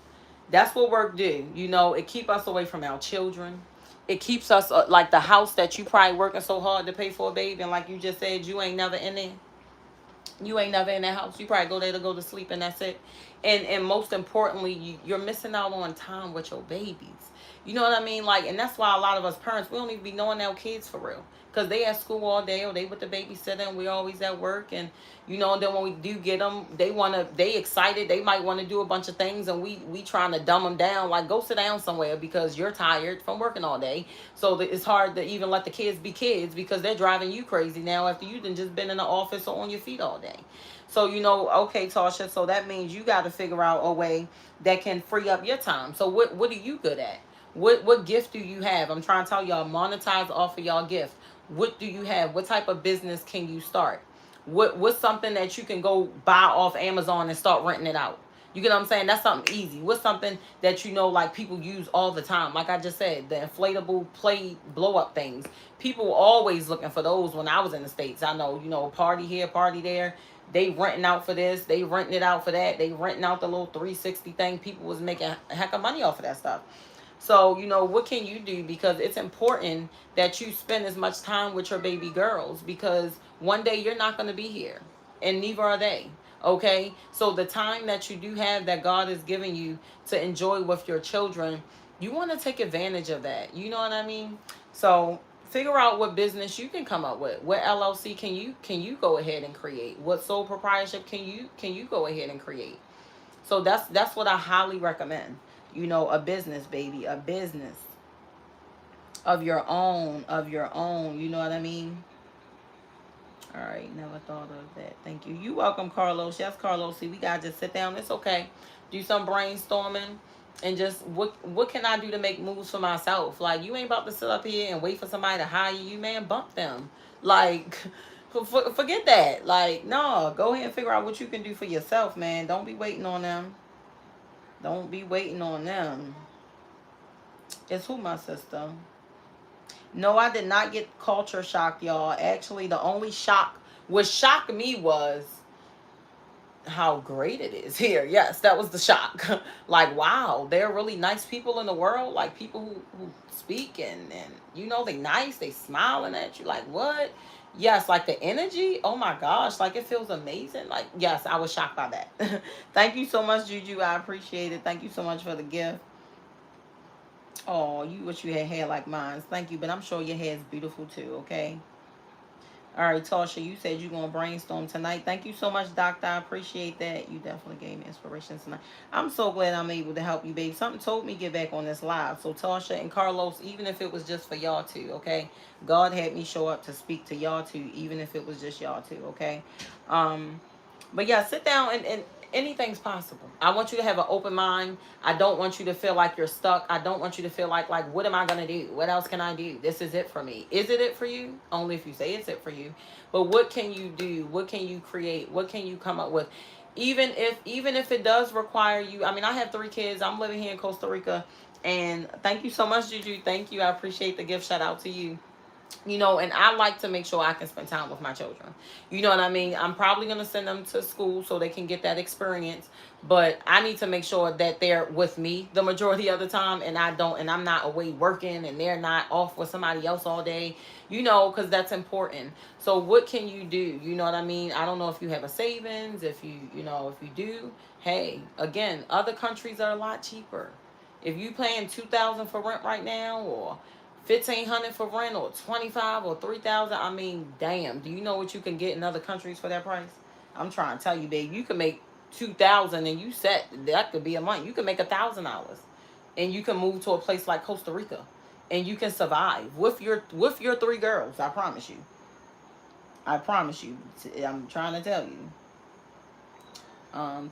That's what work do. You know, it keep us away from our children. It keeps us like the house that you probably working so hard to pay for, a baby, and like you just said, you ain't never in there. You ain't never in that house. You probably go there to go to sleep and that's it. And most importantly, you're missing out on time with your babies. You know what I mean? Like, and that's why a lot of us parents, we don't even be knowing our kids for real. Because they at school all day or they with the babysitter and we always at work. And, you know, and then when we do get them, they excited. They might want to do a bunch of things and we trying to dumb them down. Like, go sit down somewhere because you're tired from working all day. So it's hard to even let the kids be kids because they're driving you crazy now after you've just been in the office or on your feet all day. So, you know, okay, Tasha, so that means you got to figure out a way that can free up your time. So what are you good at? What gift do you have? I'm trying to tell y'all, monetize off of y'all gift. What do you have? What type of business can you start? What's something that you can go buy off Amazon and start renting it out? You get what I'm saying? That's something easy. What's something that you know like people use all the time? Like I just said, the inflatable play blow up things. People always looking for those when I was in the States. I know, you know, party here, party there. They renting out for this, they renting it out for that, they renting out the little 360 thing. People was making a heck of money off of that stuff. So, you know, what can you do? Because it's important that you spend as much time with your baby girls because one day you're not going to be here and neither are they. Okay? So, the time that you do have that God is giving you to enjoy with your children, you want to take advantage of that. You know what I mean? So, figure out what business you can come up with. What LLC can you go ahead and create? What sole proprietorship can you go ahead and create? So that's what I highly recommend. You know, a business, baby, a business of your own. You know what I mean? All right, never thought of that. Thank you. You welcome, Carlos. Yes, Carlos. See, we gotta just sit down. It's okay. Do some brainstorming and just what can I do to make moves for myself? Like you ain't about to sit up here and wait for somebody to hire you, man. Bump them. Like forget that. Like no, go ahead and figure out what you can do for yourself, man. Don't be waiting on them. Don't be waiting on them. It's who, my sister? No, I did not get culture shocked, y'all. Actually, the only shock, what shocked me was how great it is here. Yes, that was the shock. Like, wow, there are really nice people in the world. Like, people who speak and, you know, they nice. They smiling at you. Like, what? Yes, like the energy. Oh, my gosh. Like, it feels amazing. Like, yes, I was shocked by that. Thank you so much, Juju. I appreciate it. Thank you so much for the gift. Oh, you wish you had hair like mine. Thank you, but I'm sure your hair is beautiful too, okay? All right, Tasha, you said you're going to brainstorm tonight. Thank you so much, Doctor. I appreciate that. You definitely gave me inspiration tonight. I'm so glad I'm able to help you, babe. Something told me get back on this live. So, Tasha and Carlos, even if it was just for y'all two, okay? God had me show up to speak to y'all two, even if it was just y'all two, okay? But yeah, sit down and anything's possible. I want you to have an open mind. I don't want you to feel like you're stuck. I don't want you to feel like what am I going to do? What else can I do? This is it for me. Is it for you? Only if you say it's it for you. But what can you do? What can you create? What can you come up with? Even if it does require you. I mean, I have 3 kids. I'm living here in Costa Rica. And thank you so much, Juju. Thank you. I appreciate the gift. Shout out to you. You know, and I like to make sure I can spend time with my children. You know what I mean? I'm probably going to send them to school so they can get that experience, but I need to make sure that they're with me the majority of the time, and I'm not away working and they're not off with somebody else all day, you know, because that's important. So what can you do? You know what I mean? I don't know if you have a savings, if you do, hey, again, other countries are a lot cheaper. If you paying 2,000 for rent right now, or 1,500 for rent, or 25 or 3,000. I mean, damn. Do you know what you can get in other countries for that price? I'm trying to tell you, babe. You can make 2,000 and you set that could be a month. You can make $1,000, and you can move to a place like Costa Rica, and you can survive with your 3 girls. I promise you. I promise you. I'm trying to tell you.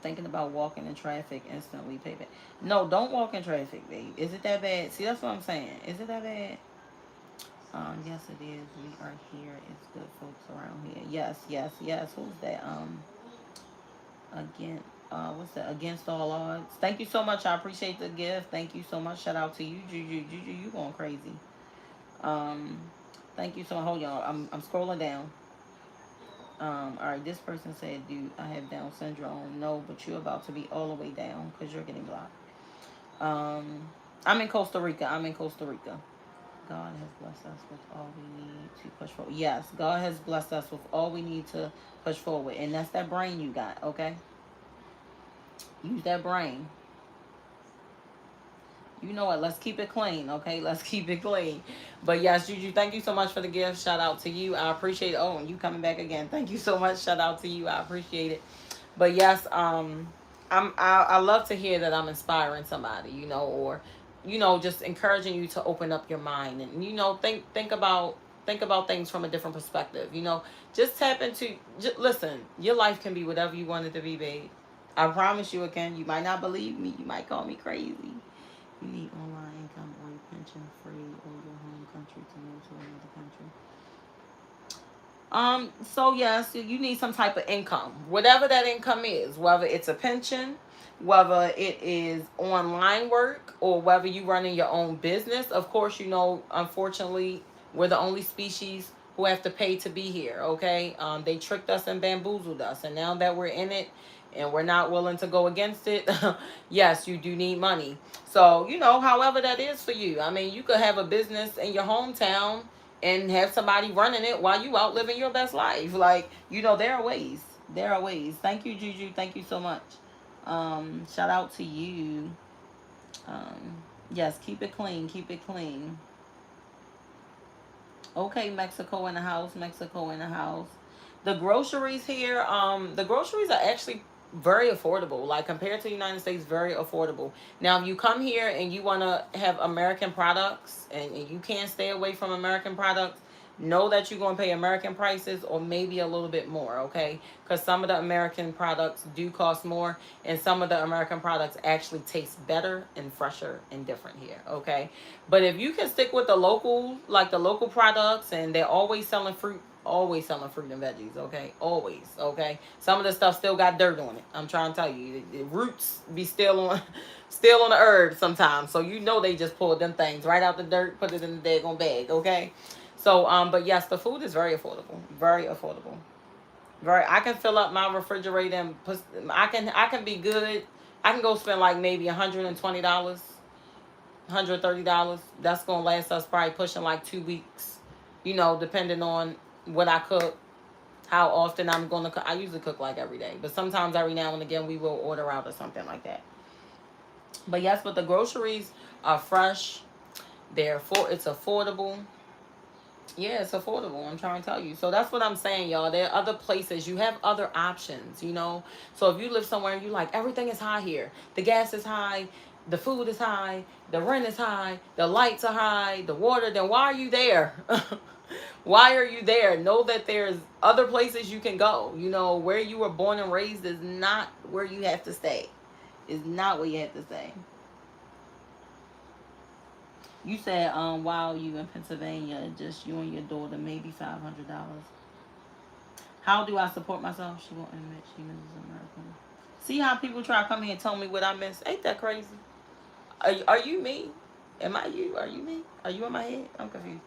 Thinking about walking in traffic, instantly pay back. No, don't walk in traffic, babe. Is it that bad? See, that's what I'm saying. Is it that bad? Yes, it is. We are here. It's good folks around here. Yes, yes, yes. Who's that? Again, what's that? Against all odds. Thank you so much. I appreciate the gift. Thank you so much. Shout out to you, Juju. Juju, you going crazy. Um, thank you so much. Hold y'all. I'm scrolling down. All right. This person said, "Dude, I have Down syndrome." No, but you're about to be all the way down because you're getting blocked. Um, I'm in Costa Rica. I'm in Costa Rica. God has blessed us with all we need to push forward. Yes, God has blessed us with all we need to push forward, and that's that brain you got. Okay, use that brain. You know what? Let's keep it clean, okay? Let's keep it clean. But yes, Juju, thank you so much for the gift. Shout out to you. I appreciate it. Oh, and you coming back again. Thank you so much. Shout out to you. I appreciate it. But yes, I love to hear that I'm inspiring somebody, or just encouraging you to open up your mind and think about things from a different perspective. Just tap into. Just, listen, your life can be whatever you want it to be, babe. I promise you it can. You might not believe me. You might call me crazy. You need online income or your pension free or your home country to move to another country. So yes, you need some type of income. Whatever that income is, whether it's a pension, whether it is online work, or whether you running your own business. Of course, unfortunately, we're the only species who have to pay to be here, okay? They tricked us and bamboozled us, and now that we're in it and we're not willing to go against it, yes, you do need money. So, however that is for you. I mean, you could have a business in your hometown and have somebody running it while you out living your best life. Like, there are ways. There are ways. Thank you, Juju. Thank you so much. Shout out to you. Yes, keep it clean. Keep it clean. Okay, Mexico in the house. Mexico in the house. The groceries here, the groceries are actually very affordable. Like compared to the United States, very affordable. Now, if you come here and you want to have American products and you can't stay away from American products, know that you're going to pay American prices or maybe a little bit more, okay? Because some of the American products do cost more, and some of the American products actually taste better and fresher and different here, okay? But if you can stick with the local, like the local products, and they're always selling fruit and veggies, okay? Always, okay? Some of the stuff still got dirt on it. I'm trying to tell you, the roots be still on still on the herb sometimes. So they just pulled them things right out the dirt, put it in the daggone bag, okay? So, but yes, the food is very affordable. Very affordable. I can fill up my refrigerator and I can be good. I can go spend like maybe $120, $130. That's gonna last us probably pushing like 2 weeks. Depending on what I cook, how often I'm gonna cook. I usually cook like every day, but sometimes every now and again we will order out or something like that. But yes, but the groceries are fresh. It's affordable. Yeah, it's affordable. I'm trying to tell you. So that's what I'm saying, y'all. There are other places. You have other options. So if you live somewhere and you like everything is high here, the gas is high, the food is high, the rent is high, the lights are high, the water, then why are you there? Why are you there? Know that there's other places you can go. Where you were born and raised is not where you have to stay. Is not where you have to stay. You said, while you in Pennsylvania, just you and your daughter, maybe $500. How do I support myself? She won't admit she misses American. See how people try to come here and tell me what I miss? Ain't that crazy? Are you me? Am I you? Are you me? Are you in my head? I'm confused.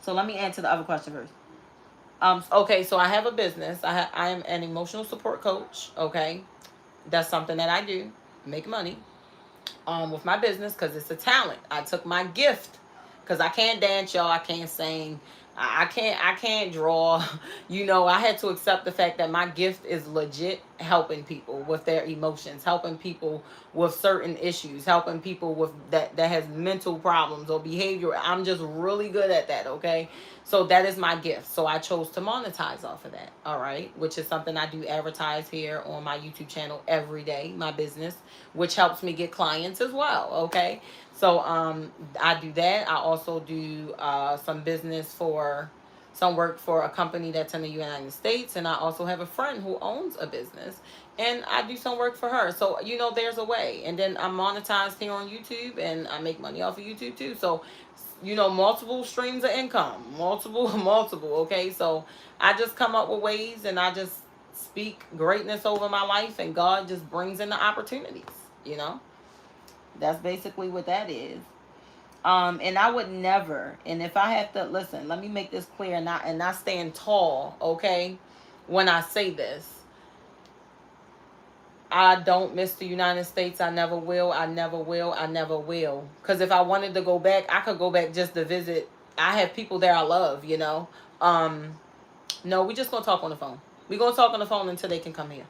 So let me answer the other question first. Okay, so I have a business. I am an emotional support coach. Okay, that's something that I do. Make money. With my business because it's a talent. I took my gift because I can't dance, y'all. I can't sing. I can't draw. I had to accept the fact that my gift is legit helping people with their emotions, helping people with certain issues, helping people with that has mental problems or behavior. I'm just really good at that, okay? So that is my gift. So I chose to monetize off of that, all right? Which is something I do advertise here on my YouTube channel every day, my business, which helps me get clients as well, okay? So I do that. I also do some business for some work for a company that's in the United States, and I also have a friend who owns a business, and I do some work for her. So, you know, there's a way. And then I'm monetized here on YouTube, and I make money off of YouTube too. So, you know, multiple streams of income, multiple, multiple. Okay, so I just come up with ways, and I just speak greatness over my life, and God just brings in the opportunities. You know, that's basically what that is. And I would never, and if I have to listen, let me make this clear, and not stand tall, okay? When I say this, I don't miss the United States. I never will. I never will. I never will. Because if I wanted to go back, I could go back just to visit. I have people there I love, you know. Um, no, we just gonna talk on the phone. We gonna talk on the phone until they can come here.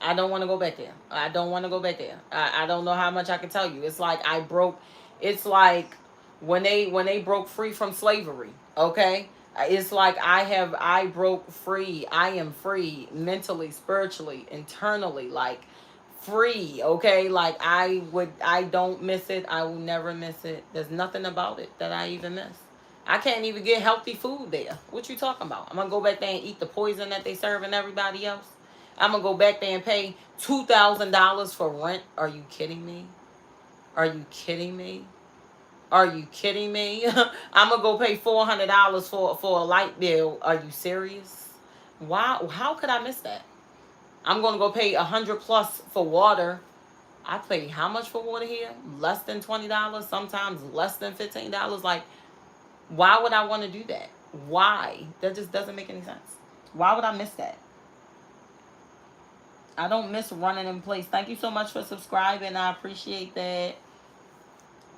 I don't want to go back there. I don't want to go back there. I don't know how much I can tell you. It's like I broke. It's like when they broke free from slavery. Okay, it's like I broke free. I am free mentally, spiritually, internally, like free. Okay, like I don't miss it. I will never miss it. There's nothing about it that I even miss. I can't even get healthy food there. What you talking about? I'm gonna go back there and eat the poison that they serving everybody else. I'm gonna go back there and pay $2,000 for rent. Are you kidding me? Are you kidding me? Are you kidding me? I'm gonna go pay $400 for a light bill. Are you serious? Wow, how could I miss that? I'm gonna go pay 100 plus for water. I pay how much for water here? Less than $20. Sometimes less than $15. Like, why would I want to do that? Why? That just doesn't make any sense. Why would I miss that? I don't miss running in place. Thank you so much for subscribing. I appreciate that.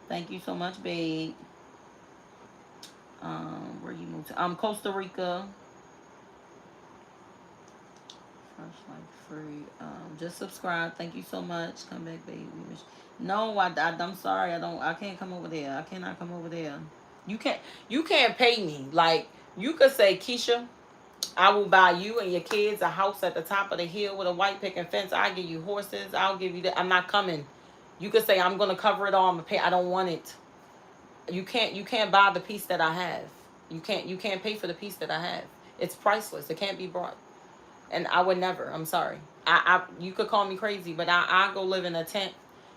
Thank you so much, babe. Where you moved to? Costa Rica. Fresh like free. Just subscribe. Thank you so much. Come back, baby. No, I'm sorry. I can't come over there. I cannot come over there. You can't pay me. Like, you could say, Keisha, I will buy you and your kids a house at the top of the hill with a white picket fence. I'll give you horses. I'll give you that. I'm not coming. You could say, I'm gonna cover it all. I'm gonna pay. I don't want it. You can't buy the peace that I have. You can't pay for the peace that I have. It's priceless. It can't be bought. And I would never. I'm sorry. You could call me crazy, but I go live in a tent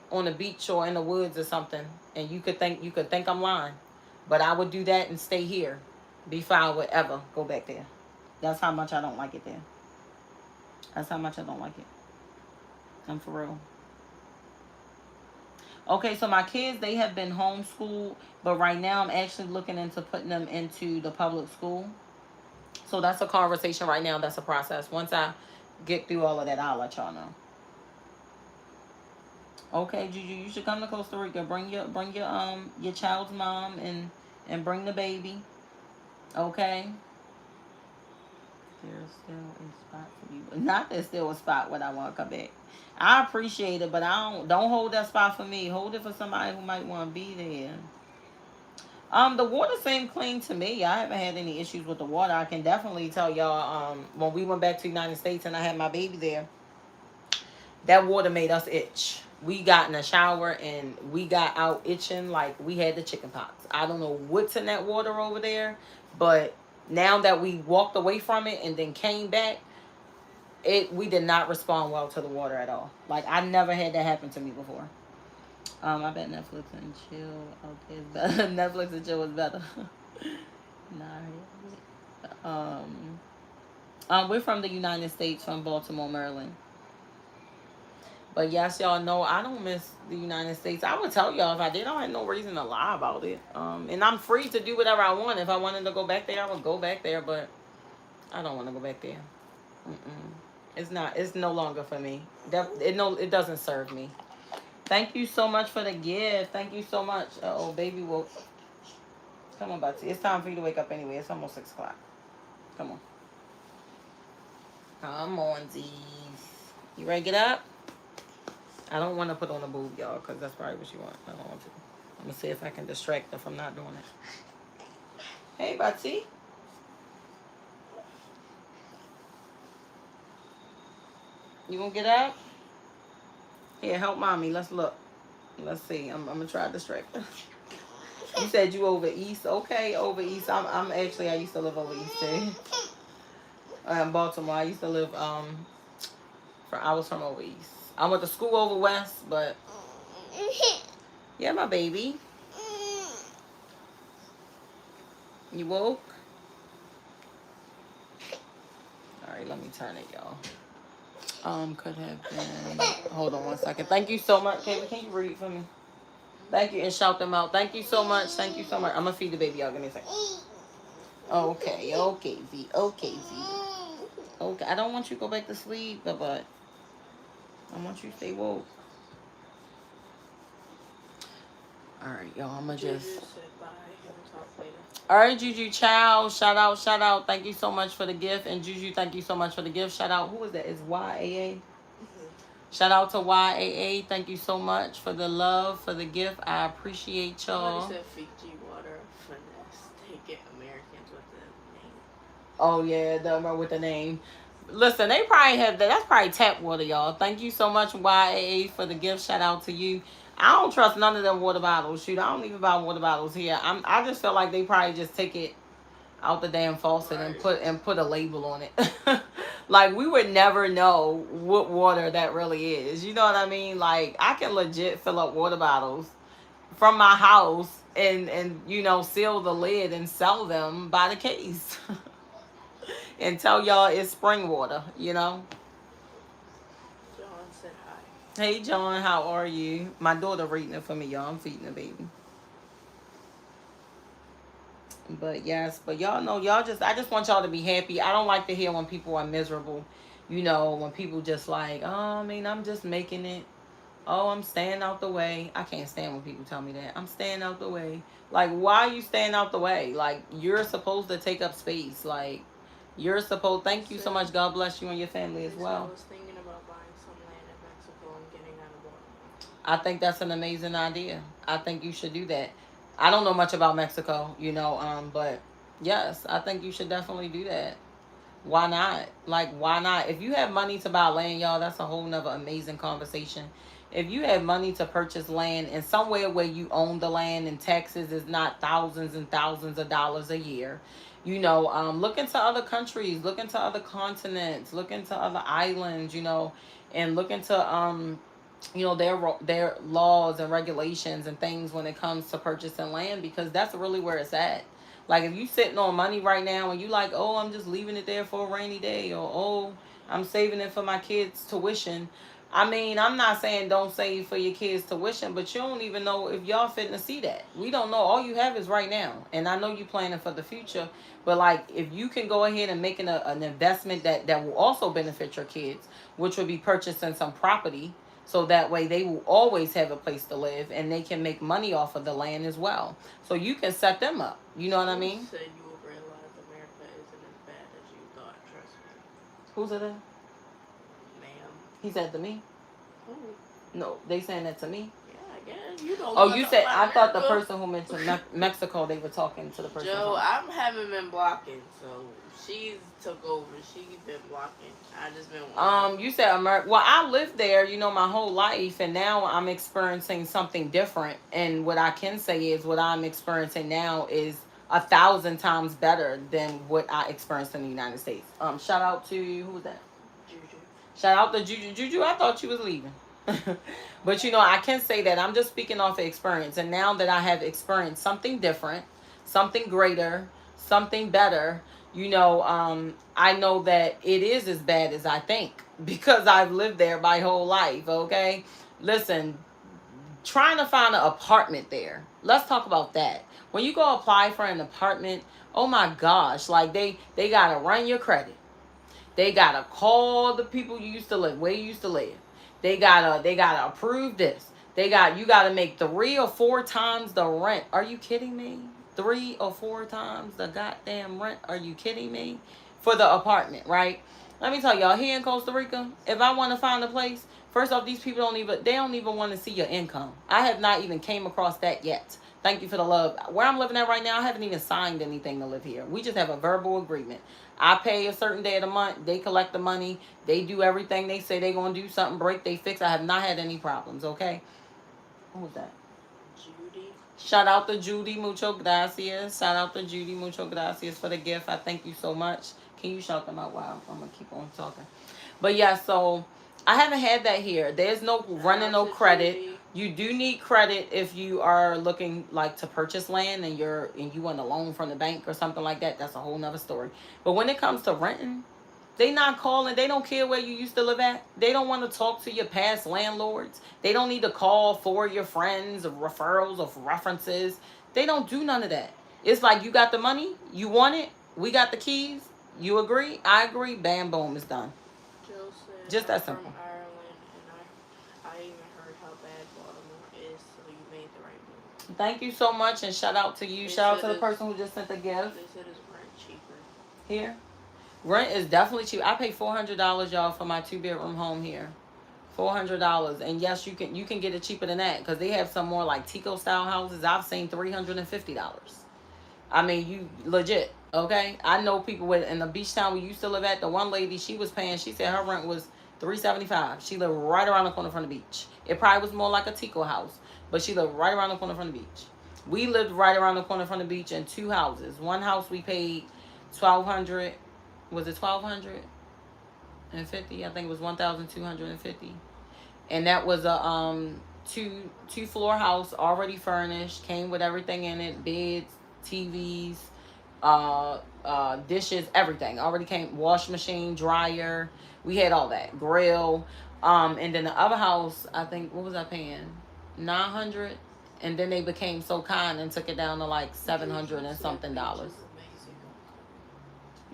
on the beach or in the woods or something, and you could think I'm lying, but I would do that and stay here before I would ever go back there. That's how much I don't like it there. That's how much I don't like it. I'm for real. Okay, so my kids, they have been homeschooled, but right now I'm actually looking into putting them into the public school. So that's a conversation right now. That's a process. Once I get through all of that, I'll let y'all know. Okay, Juju, you should come to Costa Rica. Bring your child's mom and bring the baby. Okay. There's still a spot for you. Not there's still a spot when I want to come back. I appreciate it, but I don't hold that spot for me. Hold it for somebody who might want to be there. The water seemed clean to me. I haven't had any issues with the water. I can definitely tell y'all, when we went back to the United States and I had my baby there, that water made us itch. We got in the shower and we got out itching like we had the chicken pox. I don't know what's in that water over there, but now that we walked away from it and then came back, we did not respond well to the water at all. Like, I never had that happen to me before. I bet Netflix and chill out there is better. Netflix and chill was better. Nah. We're from the United States, from Baltimore, Maryland. But yes, y'all know I don't miss the United States. I would tell y'all if I did. I had no reason to lie about it. And I'm free to do whatever I want. If I wanted to go back there, I would go back there. But I don't want to go back there. Mm-mm. It's not. It's no longer for me. It doesn't serve me. Thank you so much for the gift. Thank you so much. Oh, baby, will come on, Betsy. It's time for you to wake up anyway. It's almost 6 o'clock. Come on. Come on, Z's. You ready to get up? I don't want to put on a boob, y'all, because that's probably what you want. I don't want to. I'm going to see if I can distract her from not doing it. Hey, Betsy. You going to get up? Here, help mommy. Let's look. Let's see. I'm going to try to distract her. You said you over east. Okay, over east. I'm actually, I used to live over east too. Baltimore. I used to live I was from over east. I went to school over west, but yeah, my baby. You woke? All right, let me turn it, y'all. Could have been. Hold on 1 second. Thank you so much, Kayla. Can you read for me? Thank you and shout them out. Thank you so much. Thank you so much. I'm gonna feed the baby. Y'all give me a second. Okay, okay, V. Okay, V. Okay, I don't want you to go back to sleep, but I want you to stay woke. All right, y'all. I'm gonna just. All right, Juju, ciao. Shout out, shout out. Thank you so much for the gift. And Juju, thank you so much for the gift. Shout out. Who is that? Is YAA? Shout out to YAA. Thank you so much for the love, for the gift. I appreciate y'all. Somebody said Fiji water finesse. Take it Americans with the name. Oh, yeah, with the name. Listen, they probably have that. That's probably tap water, y'all. Thank you so much, YAA, for the gift. Shout out to you. I don't trust none of them water bottles. Shoot, I don't even buy water bottles here. I just feel like they probably just take it out the damn faucet and put a label on it. Like, we would never know what water that really is. You know what I mean? Like, I can legit fill up water bottles from my house and seal the lid and sell them by the case. And tell y'all it's spring water, John said hi. Hey, John, how are you? My daughter reading it for me, y'all. I'm feeding the baby. But yes, but y'all know, I just want y'all to be happy. I don't like to hear when people are miserable. When people just like, oh, I'm just making it. Oh, I'm staying out the way. I can't stand when people tell me that. I'm staying out the way. Like, why are you staying out the way? Like, you're supposed to take up space. Like, thank you so much. God bless you and your family as well. I was thinking about buying some land in Mexico and getting out of Baltimore. I think that's an amazing idea. I think you should do that. I don't know much about Mexico, but yes, I think you should definitely do that. Why not? Like, why not? If you have money to buy land, y'all, that's a whole nother amazing conversation. If you have money to purchase land in somewhere where you own the land and taxes is not thousands and thousands of dollars a year, look into other countries, look into other continents, look into other islands, and look into their laws and regulations and things when it comes to purchasing land, because that's really where it's at. Like, if you sitting on money right now and you like, oh, I'm just leaving it there for a rainy day, or oh, I'm saving it for my kids' tuition. I'm not saying don't save for your kids' tuition, but you don't even know if y'all fitting to see that. We don't know. All you have is right now. And I know you planning for the future, but like, if you can go ahead and making an investment that will also benefit your kids, which would be purchasing some property, so that way they will always have a place to live and they can make money off of the land as well. So you can set them up. You know what I mean? You said you will realize America isn't as bad as you thought. Trust me. Who said that? Ma'am. He said to me? Who? No, they saying that to me? Yeah, I guess. You know. Oh, you said, I thought the person who mentioned Mexico, they were talking to the person. Joe, I haven't been blocking, so she's took over. She's been blocking. I just been. You said America. Well, I lived there, my whole life, and now I'm experiencing something different. And what I can say is, what I'm experiencing now is 1,000 times better than what I experienced in the United States. Shout out to, who was that? Juju. Shout out to Juju. Juju, I thought you was leaving. But I can say that I'm just speaking off of experience. And now that I have experienced something different, something greater, something better, I know that it is as bad as I think, because I've lived there my whole life, okay? Listen, trying to find an apartment there. Let's talk about that. When you go apply for an apartment, oh my gosh, like they got to run your credit. They got to call the people you used to live, where you used to live. They got to approve this. You got to make 3 or 4 times the rent. Are you kidding me? 3 or 4 times the goddamn rent. Are you kidding me? For the apartment, right? Let me tell y'all, here in Costa Rica, if I want to find a place, first off, these people don't even want to see your income. I have not even came across that yet. Thank you for the love. Where I'm living at right now, I haven't even signed anything to live here. We just have a verbal agreement. I pay a certain day of the month. They collect the money. They do everything they say they're going to do. Something break, they fix. I have not had any problems, okay? Who was that? Judy. Shout out to Judy, mucho gracias. Shout out to Judy, mucho gracias for the gift. I thank you so much. Can you shout them out? Wow, I'm gonna keep on talking. But yeah, so I haven't had that here. There's no running no credit. You do need credit if you are looking like to purchase land and you want a loan from the bank or something like that. That's a whole nother story. But when it comes to renting, they not calling. They don't care where you used to live at. They don't want to talk to your past landlords. They don't need to call for your friends of referrals of references. They don't do none of that. It's like you got the money, you want it, we got the keys. You agree? I agree. Bam, boom, it's done. Jill said, Just that I'm simple. from Ireland, and I even heard how bad Baltimore is, so you made the right move. Thank you so much, and shout out to you. They Shout out said to the it's, person who just sent the gift they said it's rent cheaper. here. Rent is definitely cheap. I pay $400, y'all, for my 2-bedroom home here. $400, and yes, you can get it cheaper than that because they have some more like Tico style houses. I've seen $350. I mean, you legit. Okay, I know people with in the beach town we used to live at. The one lady, she was paying. She said her rent was $375. She lived right around the corner from the beach. It probably was more like a Tico house, but she lived right around the corner from the beach. We lived right around the corner from the beach in 2 houses. One house we paid 1,200. Was it 1,250? I think it was 1,250. And that was a two floor house, already furnished, came with everything in it, beds, TVs, dishes, everything. Already came, wash machine, dryer. We had all that, grill. And then the other house, I think, what was I paying? 900. And then they became so kind and took it down to like 700 and something dollars.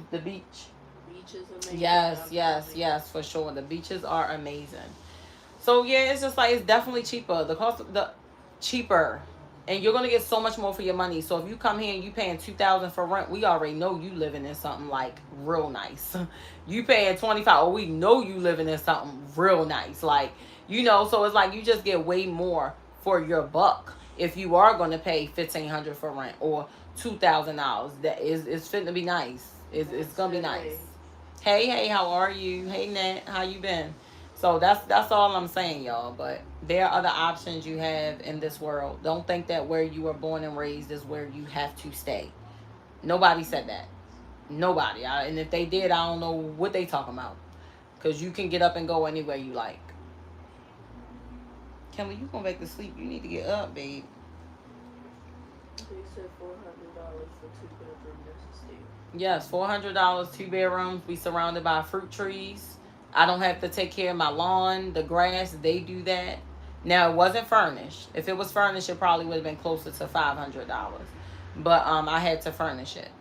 The beach. Beach is amazing. Yes, for sure. The beaches are amazing. So yeah, it's just like it's definitely cheaper. The cost of the cheaper, and you're gonna get so much more for your money. So if you come here and you paying $2,000 for rent, we already know you living in something like real nice. You paying 25, oh, we know you living in something real nice. Like so it's like you just get way more for your buck if you are gonna pay $1,500 for rent or $2,000. That is fitting to be nice. It's gonna be nice. Hey, how are you? Hey, Nat, how you been? So that's all I'm saying, y'all. But there are other options you have in this world. Don't think that where you were born and raised is where you have to stay. Nobody said that. Nobody. And if they did, I don't know what they talking about. Because you can get up and go anywhere you like. Kelly, you going back to sleep. You need to get up, babe. They said $400 for 2-bedroom. That's a steal. Yes, $400, 2 bedrooms. We surrounded by fruit trees. I don't have to take care of my lawn, the grass. They do that. Now it wasn't furnished. If it was furnished, it probably would have been closer to $500. But I had to furnish it.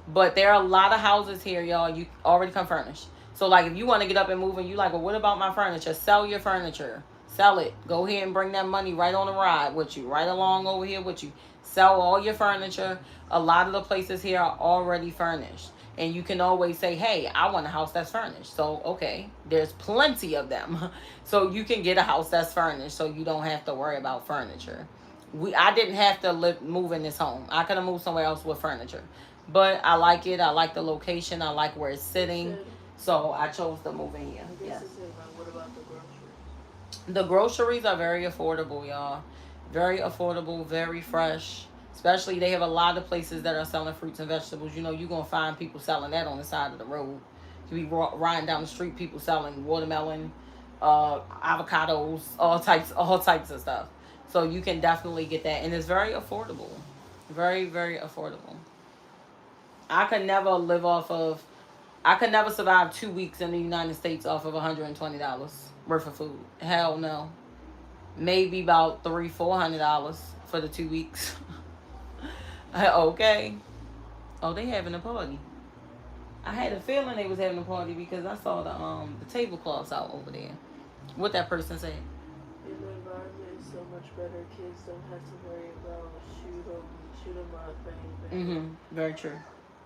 But there are a lot of houses here, y'all. You already come furnished. So like, if you want to get up and move, and you like, well, what about my furniture? Sell your furniture. Sell it. Go ahead and bring that money right on the ride with you, right along over here with you. Sell all your furniture. A lot of the places here are already furnished. And you can always say, hey, I want a house that's furnished. So, okay, there's plenty of them. So you can get a house that's furnished so you don't have to worry about furniture. I didn't have to move in this home. I could have moved somewhere else with furniture. But I like it. I like the location. I like where it's sitting. So I chose to move in here. Yes. What about the groceries? The groceries are very affordable, y'all. Very affordable, very fresh. Especially, they have a lot of places that are selling fruits and vegetables. You're going to find people selling that on the side of the road. You be riding down the street, people selling watermelon, avocados, all types of stuff. So you can definitely get that. And it's very affordable. Very, very affordable. I could never survive 2 weeks in the United States off of $120 worth of food. Hell no. Maybe about $300-$400 for the 2 weeks. Okay. Oh, they having a party. I had a feeling they was having a party because I saw the tablecloths out over there. What that person said. The environment is so much better. Kids don't have to worry about shoot 'em up, bang, bang. Very true.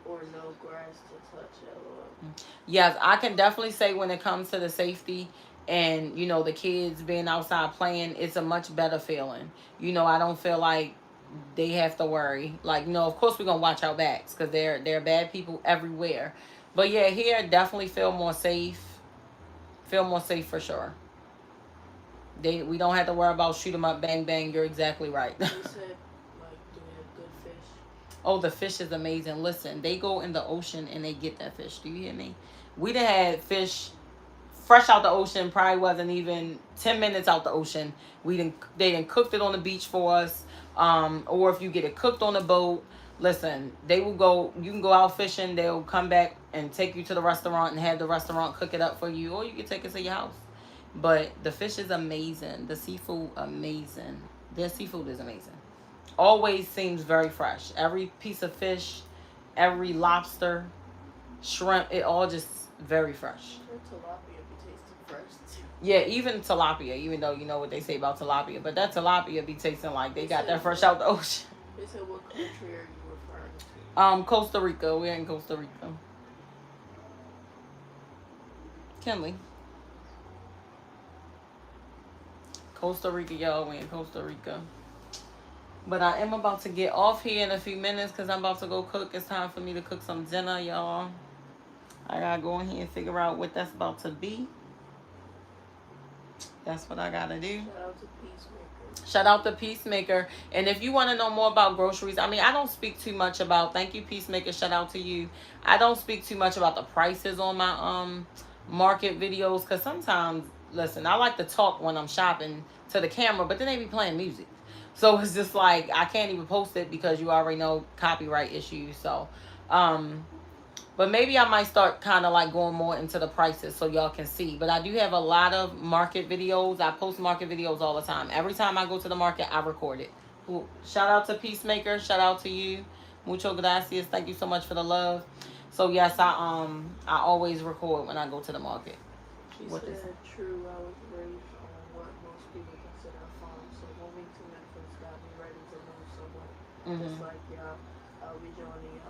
Or no grass to touch at all. Yes, I can definitely say when it comes to the safety and the kids being outside playing, it's a much better feeling. I don't feel like they have to worry. Like, of course we're gonna watch our backs because there are bad people everywhere. But yeah, here definitely feel more safe. Feel more safe for sure. We don't have to worry about shoot 'em up, bang bang. You're exactly right. They said like Oh, the fish is amazing. Listen, they go in the ocean and they get that fish. Do you hear me? We done had fish fresh out the ocean. Probably wasn't even 10 minutes out the ocean. They done cooked it on the beach for us. Or if you get it cooked on the boat, listen, they will go. You can go out fishing. They'll come back and take you to the restaurant and have the restaurant cook it up for you, or you can take it to your house. But the fish is amazing. The seafood amazing. Their seafood is amazing. Always seems very fresh. Every piece of fish, every lobster, shrimp, it all just very fresh. Their tilapia be tasting fresh too. Yeah, even tilapia, even though you know what they say about tilapia, but that tilapia be tasting like they got that fresh out the ocean. They said, what country are you referring to? Costa Rica. We're in Costa Rica. Kenley. Costa Rica, y'all. We're in Costa Rica. But I am about to get off here in a few minutes because I'm about to go cook. It's time for me to cook some dinner, y'all. I gotta go in here and figure out what that's about to be. That's what I gotta do. Shout out to Peacemaker. Shout out to Peacemaker. And if you want to know more about groceries, I mean, I don't speak too much about, thank you, Peacemaker. Shout out to you. I don't speak too much about the prices on my market videos because sometimes, listen, I like to talk when I'm shopping to the camera, but then they be playing music. So it's just like, I can't even post it because you already know copyright issues. So, but maybe I might start kind of like going more into the prices so y'all can see. But I do have a lot of market videos. I post market videos all the time. Every time I go to the market, I record it. Shout out to Peacemaker. Shout out to you. Mucho gracias. Thank you so much for the love. So yes, I always record when I go to the market. She said, true, I was raised on what most people consider a farm. So moving to Memphis got me ready to move somewhere. Just like y'all, I'll be joining y'all.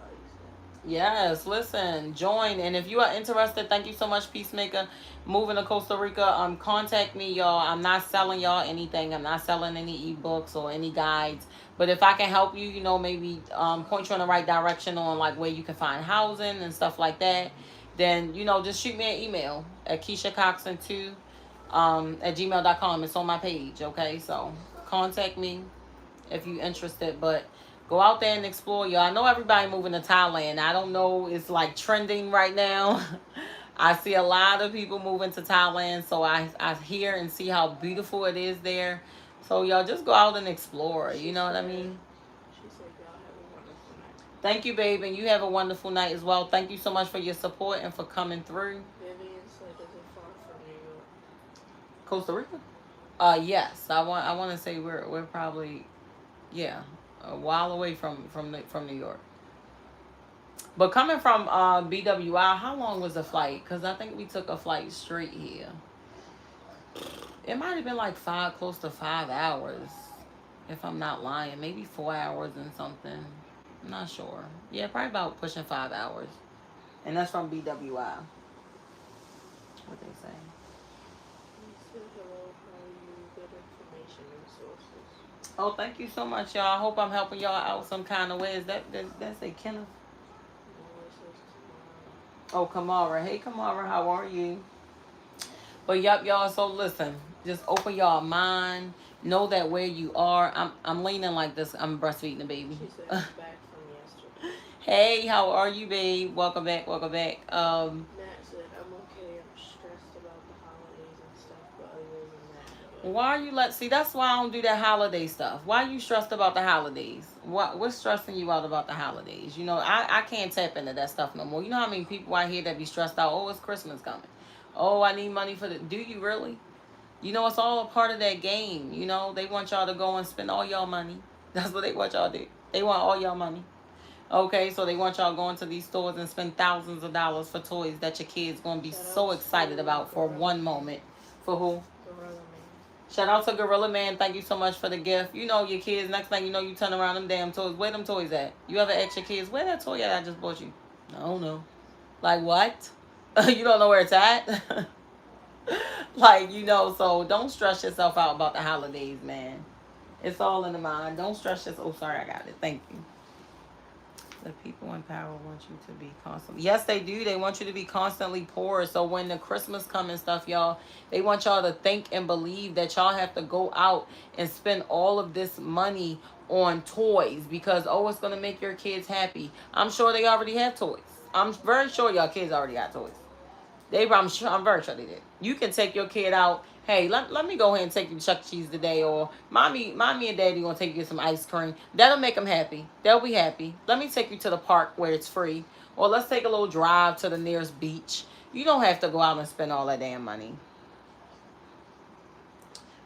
Yes, listen, join. And if you are interested, thank you so much, Peacemaker. Moving to Costa Rica, contact me, y'all. I'm not selling y'all anything. I'm not selling any ebooks or any guides. But if I can help you, you know, maybe point you in the right direction on like where you can find housing and stuff like that, then, you know, just shoot me an email at KeishaCoxon2 at gmail.com. It's on my page, okay? So contact me if you're interested. But go out there and explore, y'all. I know everybody moving to Thailand. I don't know. It's like trending right now. I see a lot of people moving to Thailand. So I hear and see how beautiful it is there. So y'all just go out and explore. You know what I mean? She said y'all have a wonderful night. Thank you, babe. And you have a wonderful night as well. Thank you so much for your support and for coming through. Vivian said, is it far from New York? Costa Rica? Yes. I want to say we're probably, yeah, a while away from New York. But coming from BWI, how long was the flight? Because I think we took a flight straight here. It might have been like close to 5 hours, if I'm not lying. Maybe 4 hours and something. I'm not sure. Yeah, probably about pushing 5 hours. And that's from BWI. What they say. Hello, how are you? Good information resources. Oh, thank you so much, y'all. I hope I'm helping y'all out some kind of way. Is that's a Kenneth? Oh, Kamara. Hey, Kamara, how are you? But yup, y'all. So listen, just open y'all mind. Know that where you are. I'm leaning like this. I'm breastfeeding the baby. She said back from yesterday. Hey, how are you, babe? Welcome back. Welcome back. Matt said I'm okay. I'm stressed about the holidays and stuff, but other than that. Why are you see? That's why I don't do that holiday stuff. Why are you stressed about the holidays? What's stressing you out about the holidays? You know, I can't tap into that stuff no more. You know how many people out here that be stressed out? Oh, it's Christmas coming. Oh, I need money for the. Do you really? You know, it's all a part of that game. You know, they want y'all to go and spend all y'all money. That's what they want y'all to do. They want all y'all money. Okay, so they want y'all going to these stores and spend thousands of dollars for toys that your kids going to be so excited about for one moment. For who? Gorilla Man. Shout out to Gorilla Man. Thank you so much for the gift. You know your kids, next thing you know, you turn around them damn toys. Where them toys at? You ever ask your kids, where that toy at I just bought you? I don't know. Like what? You don't know where it's at? Like, you know, so don't stress yourself out about the holidays, man. It's all in the mind. Don't stress yourself. Oh, sorry, I got it. Thank you. The people in power want you to be constantly. Yes, they do. They want you to be constantly poor. So when the Christmas come and stuff, y'all, they want y'all to think and believe that y'all have to go out and spend all of this money on toys because it's gonna make your kids happy. I'm sure they already have toys. I'm very sure y'all kids already got toys. I'm very sure they did. You can take your kid out. Hey, let me go ahead and take you to Chuck E. Cheese today, or mommy and daddy gonna take you to some ice cream. That'll make them happy. They'll be happy. Let me take you to the park where it's free, or let's take a little drive to the nearest beach. You don't have to go out and spend all that damn money.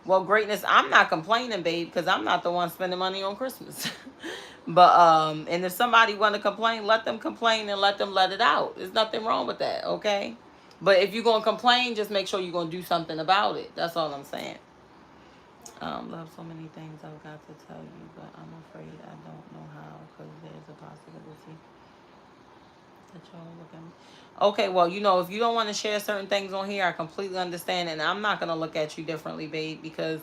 Well, greatness, I'm not complaining, babe, because I'm not the one spending money on Christmas. But and if somebody want to complain, let them complain and let them let it out. There's nothing wrong with that, okay? But if you're gonna complain, just make sure you're gonna do something about it. That's all I'm saying. Love, so many things I've got to tell you, but I'm afraid I don't know how because there's a possibility that y'all look at me. Okay, well, if you don't want to share certain things on here, I completely understand, and I'm not gonna look at you differently, babe, because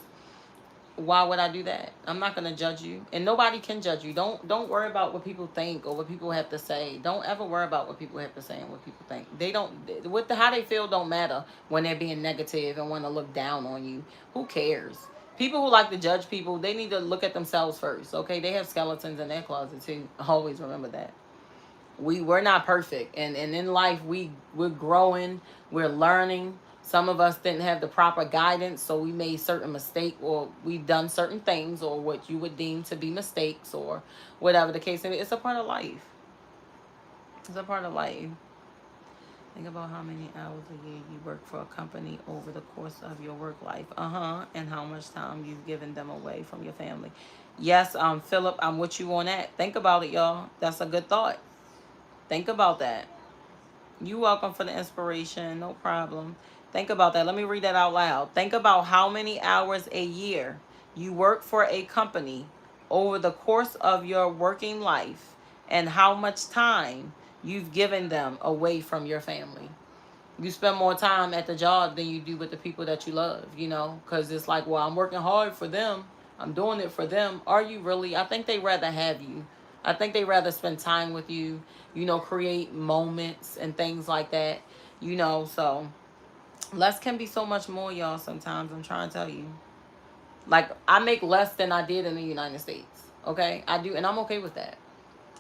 why would I do that? I'm not gonna judge you, and nobody can judge you. Don't worry about what people think or what people have to say. Don't ever worry about what people have to say and what people think. They don't how they feel don't matter when they're being negative and want to look down on you. Who cares? People who like to judge people, they need to look at themselves first. Okay, they have skeletons in their closet too. Always remember that. We're not perfect, and in life we're growing, we're learning. Some of us didn't have the proper guidance, so we made certain mistakes, or we've done certain things, or what you would deem to be mistakes, or whatever the case may be. It's a part of life. It's a part of life. Think about how many hours a year you work for a company over the course of your work life. And how much time you've given them away from your family. Yes, Philip, I'm with you on that. Think about it, y'all. That's a good thought. Think about that. You welcome for the inspiration, no problem. Think about that. Let me read that out loud. Think about how many hours a year you work for a company over the course of your working life and how much time you've given them away from your family. You spend more time at the job than you do with the people that you love, because it's like, well, I'm working hard for them. I'm doing it for them. Are you really? I think they rather have you. I think they rather spend time with you, create moments and things like that, so less can be so much more, y'all, sometimes. I'm trying to tell you. Like, I make less than I did in the United States, okay? I do, and I'm okay with that.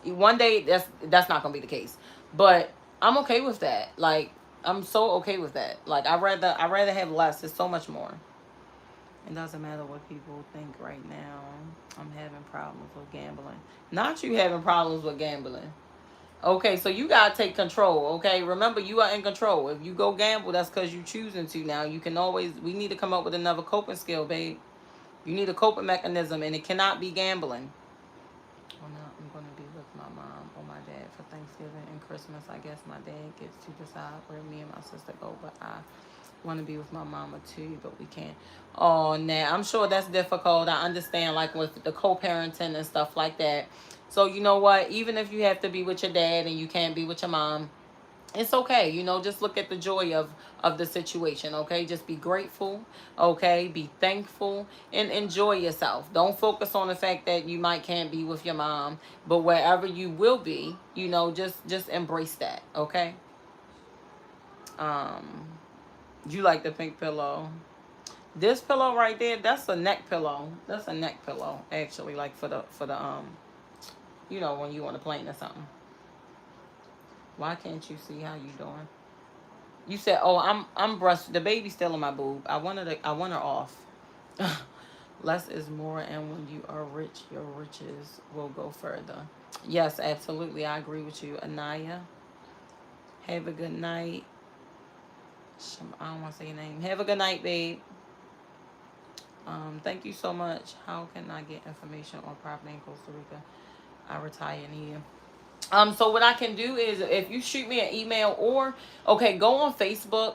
One day, that's not going to be the case. But I'm okay with that. Like, I'm so okay with that. Like, I rather have less. It's so much more. It doesn't matter what people think right now. I'm having problems with gambling. Not you having problems with gambling. Okay, so you gotta take control. Okay, remember, you are in control. If you go gamble, that's because you choosing to. Now you can always. We need to come up with another coping skill, babe. You need a coping mechanism, and it cannot be gambling. Well, now I'm gonna be with my mom or my dad for Thanksgiving and Christmas. I guess my dad gets to decide where me and my sister go, but I want to be with my mama too, but we can't. Oh, nah, I'm sure that's difficult. I understand, like with the co-parenting and stuff like that. So you know what? Even if you have to be with your dad and you can't be with your mom, it's okay. Just look at the joy of the situation. Okay, just be grateful. Okay, be thankful and enjoy yourself. Don't focus on the fact that you might can't be with your mom, but wherever you will be, just embrace that. Okay. Um, you like the pink pillow? This pillow right there, that's a neck pillow. That's a neck pillow, actually, like for the when you on a plane or something. Why can't you see how you doing? You said, "Oh, I'm breast. The baby's still in my boob. I want her off." Less is more, and when you are rich, your riches will go further. Yes, absolutely, I agree with you, Anaya. Have a good night. I don't want to say your name. Have a good night, babe. Thank you so much. How can I get information on property in Costa Rica? I retire in a year. So what I can do is, if you shoot me an email, or okay, go on Facebook,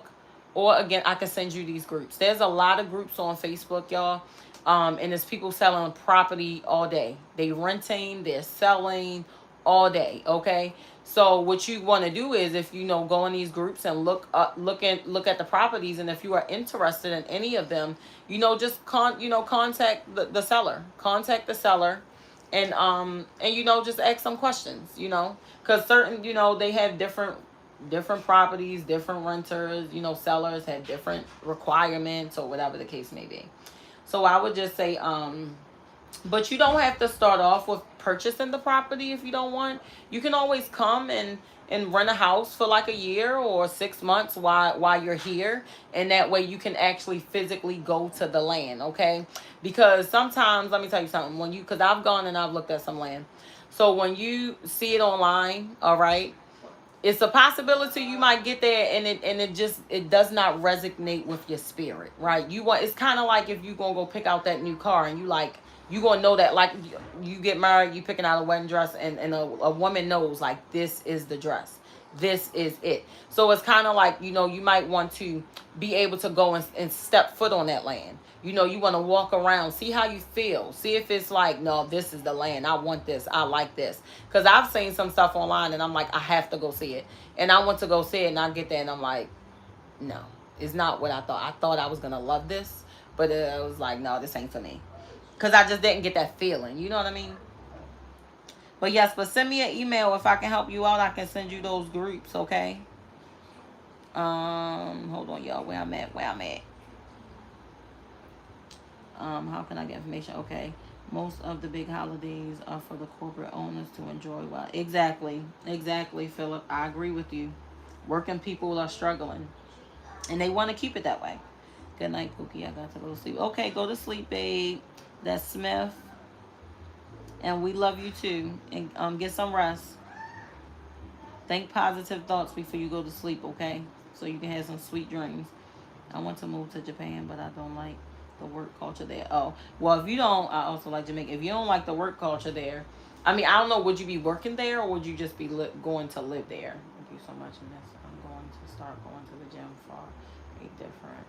or again, I can send you these groups. There's a lot of groups on Facebook, y'all. And there's people selling property all day. They renting, they're selling all day. Okay. So what you want to do is, if go in these groups and look at the properties, and if you are interested in any of them, just contact the seller. Contact the seller and just ask some questions, because certain, they have different properties, different renters, sellers have different requirements or whatever the case may be. So I would just say, but you don't have to start off with purchasing the property if you don't want. You can always come and rent a house for like a year or 6 months while you're here, and that way you can actually physically go to the land, okay? Because sometimes, let me tell you something, because I've gone and I've looked at some land. So when you see it online, all right, it's a possibility you might get there and it does not resonate with your spirit, right? It's kind of like if you gonna go pick out that new car and you gonna know that, like, you get married, you picking out a wedding dress, and a woman knows, like, this is the dress, this is it. So it's kind of like, you might want to be able to go and step foot on that land. You want to walk around, see how you feel, see if it's like, no, this is the land, I want this, I like this. Because I've seen some stuff online and I'm like, I have to go see it, and I want to go see it, and I get there and I'm like, no, it's not what I thought I was gonna love this, but it was like, no, this ain't for me, because I just didn't get that feeling, you know what I mean? But yes, but send me an email if I can help you out. I can send you those groups, okay? Hold on, y'all. Where I'm at? How can I get information? Okay. Most of the big holidays are for the corporate owners to enjoy. Well, exactly, Philip. I agree with you. Working people are struggling, and they want to keep it that way. Good night, Pookie. I got to go to sleep. Okay, go to sleep, babe. That's Smith. And we love you too. And get some rest. Think positive thoughts before you go to sleep, okay? So you can have some sweet dreams. I want to move to Japan, but I don't like the work culture there. Oh, well, if you don't, I also like Jamaica. If you don't like the work culture there, I mean, I don't know, would you be working there or would you just be going to live there? Thank you so much, Miss. I'm going to start going to the gym for a different.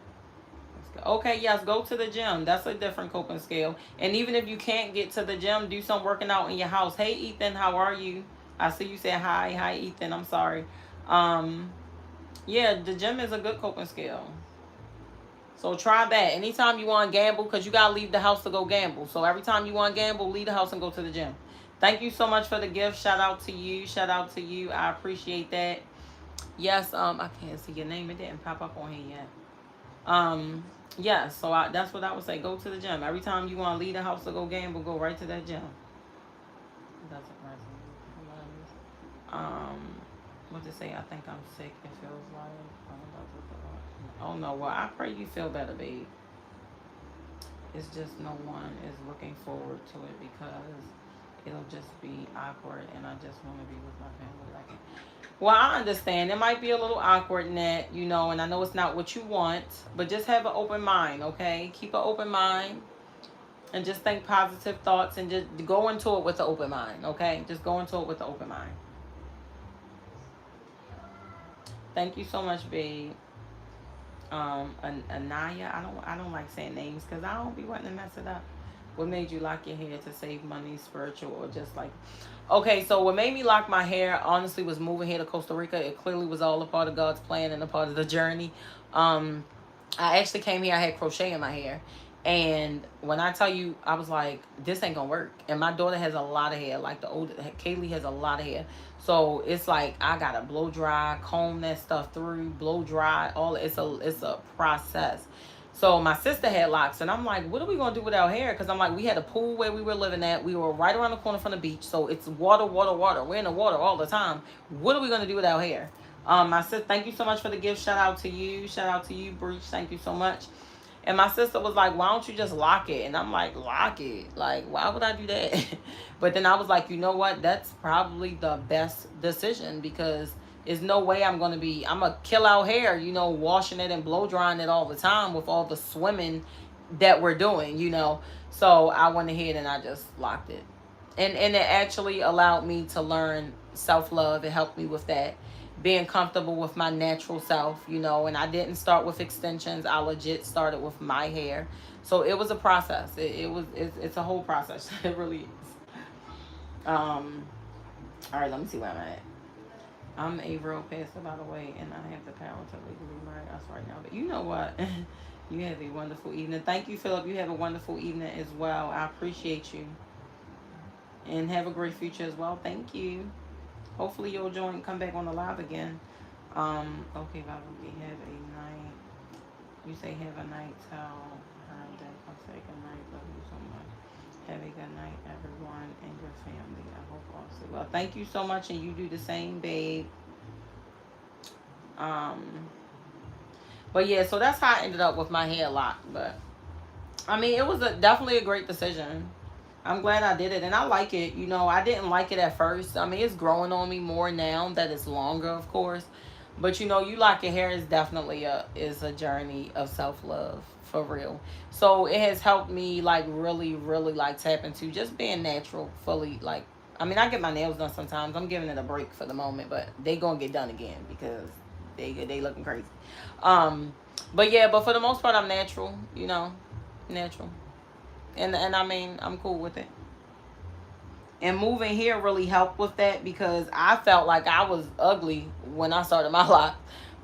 Okay, yes, go to the gym. That's a different coping skill. And even if you can't get to the gym, do some working out in your house. Hey, Ethan, how are you? I see you said hi. Hi, Ethan. I'm sorry. Yeah, the gym is a good coping skill. So try that. Anytime you want to gamble, because you got to leave the house to go gamble. So every time you want to gamble, leave the house and go to the gym. Thank you so much for the gift. Shout out to you. I appreciate that. Yes, I can't see your name. It didn't pop up on here yet. Yeah, so that's what I would say. Go to the gym. Every time you want to leave the house to go gamble, go right to that gym. That's surprising. What to say? I think I'm sick. It feels like. Oh no, well, I pray you feel better, babe. It's just no one is looking forward to it because it'll just be awkward, and I just want to be with my family. Like, well, I understand. It might be a little awkward, Nat, and I know it's not what you want, but just have an open mind, okay? Keep an open mind and just think positive thoughts and just go into it with an open mind, okay? Just go into it with an open mind. Thank you so much, babe. Anaya, I don't like saying names because I don't be wanting to mess it up. What made you lock your hair to save money, spiritual, or just like... Okay, so what made me lock my hair, honestly, was moving here to Costa Rica. It clearly was all a part of God's plan and a part of the journey. I actually came here, I had crochet in my hair. And when I tell you, I was like, this ain't gonna work. And my daughter has a lot of hair. Like Kaylee has a lot of hair. So it's like I gotta blow dry, comb that stuff through, blow dry, it's a process. So my sister had locks, and I'm like, what are we gonna do with our hair? Because I'm like, we had a pool where we were living at. We were right around the corner from the beach, so it's water. We're in the water all the time. What are we gonna do with our hair? My sister, thank you so much for the gift. Shout out to you, Breach. Thank you so much. And my sister was like, why don't you just lock it? And I'm like, lock it? Like, why would I do that? But then I was like, you know what? That's probably the best decision because there's no way I'm going to kill out hair, washing it and blow drying it all the time with all the swimming that we're doing, So I went ahead and I just locked it. And it actually allowed me to learn self-love. It helped me with that. Being comfortable with my natural self, and I didn't start with extensions. I legit started with my hair. So it was a process. It's a whole process. It really is. All right, let me see where I'm at. I'm a real pastor, by the way, and I have the power to legally marry us right now. But you know what? You have a wonderful evening. Thank you, Philip. You have a wonderful evening as well. I appreciate you. And have a great future as well. Thank you. Hopefully you'll join, come back on the live again. Okay, Bobby, we have a night. You say have a night towel. Her that I'll say good night. Love you so much. Have a good night, everyone, and your family. I hope all is well. Thank you so much, and you do the same, babe. Um, but yeah, so that's how I ended up with my hair lock. But I mean, it was definitely a great decision. I'm glad I did it, and I like it. You know, I didn't like it at first. I mean, it's growing on me more now that it's longer, of course. But you know, you like your hair is definitely a journey of self love for real. So it has helped me like really like tap into just being natural, fully like. I mean, I get my nails done sometimes. I'm giving it a break for the moment, but they gonna get done again because they looking crazy. Um, but yeah, but for the most part, I'm natural. You know, natural, and I mean, I'm cool with it. And moving here really helped with that because I felt like I was ugly when I started my life.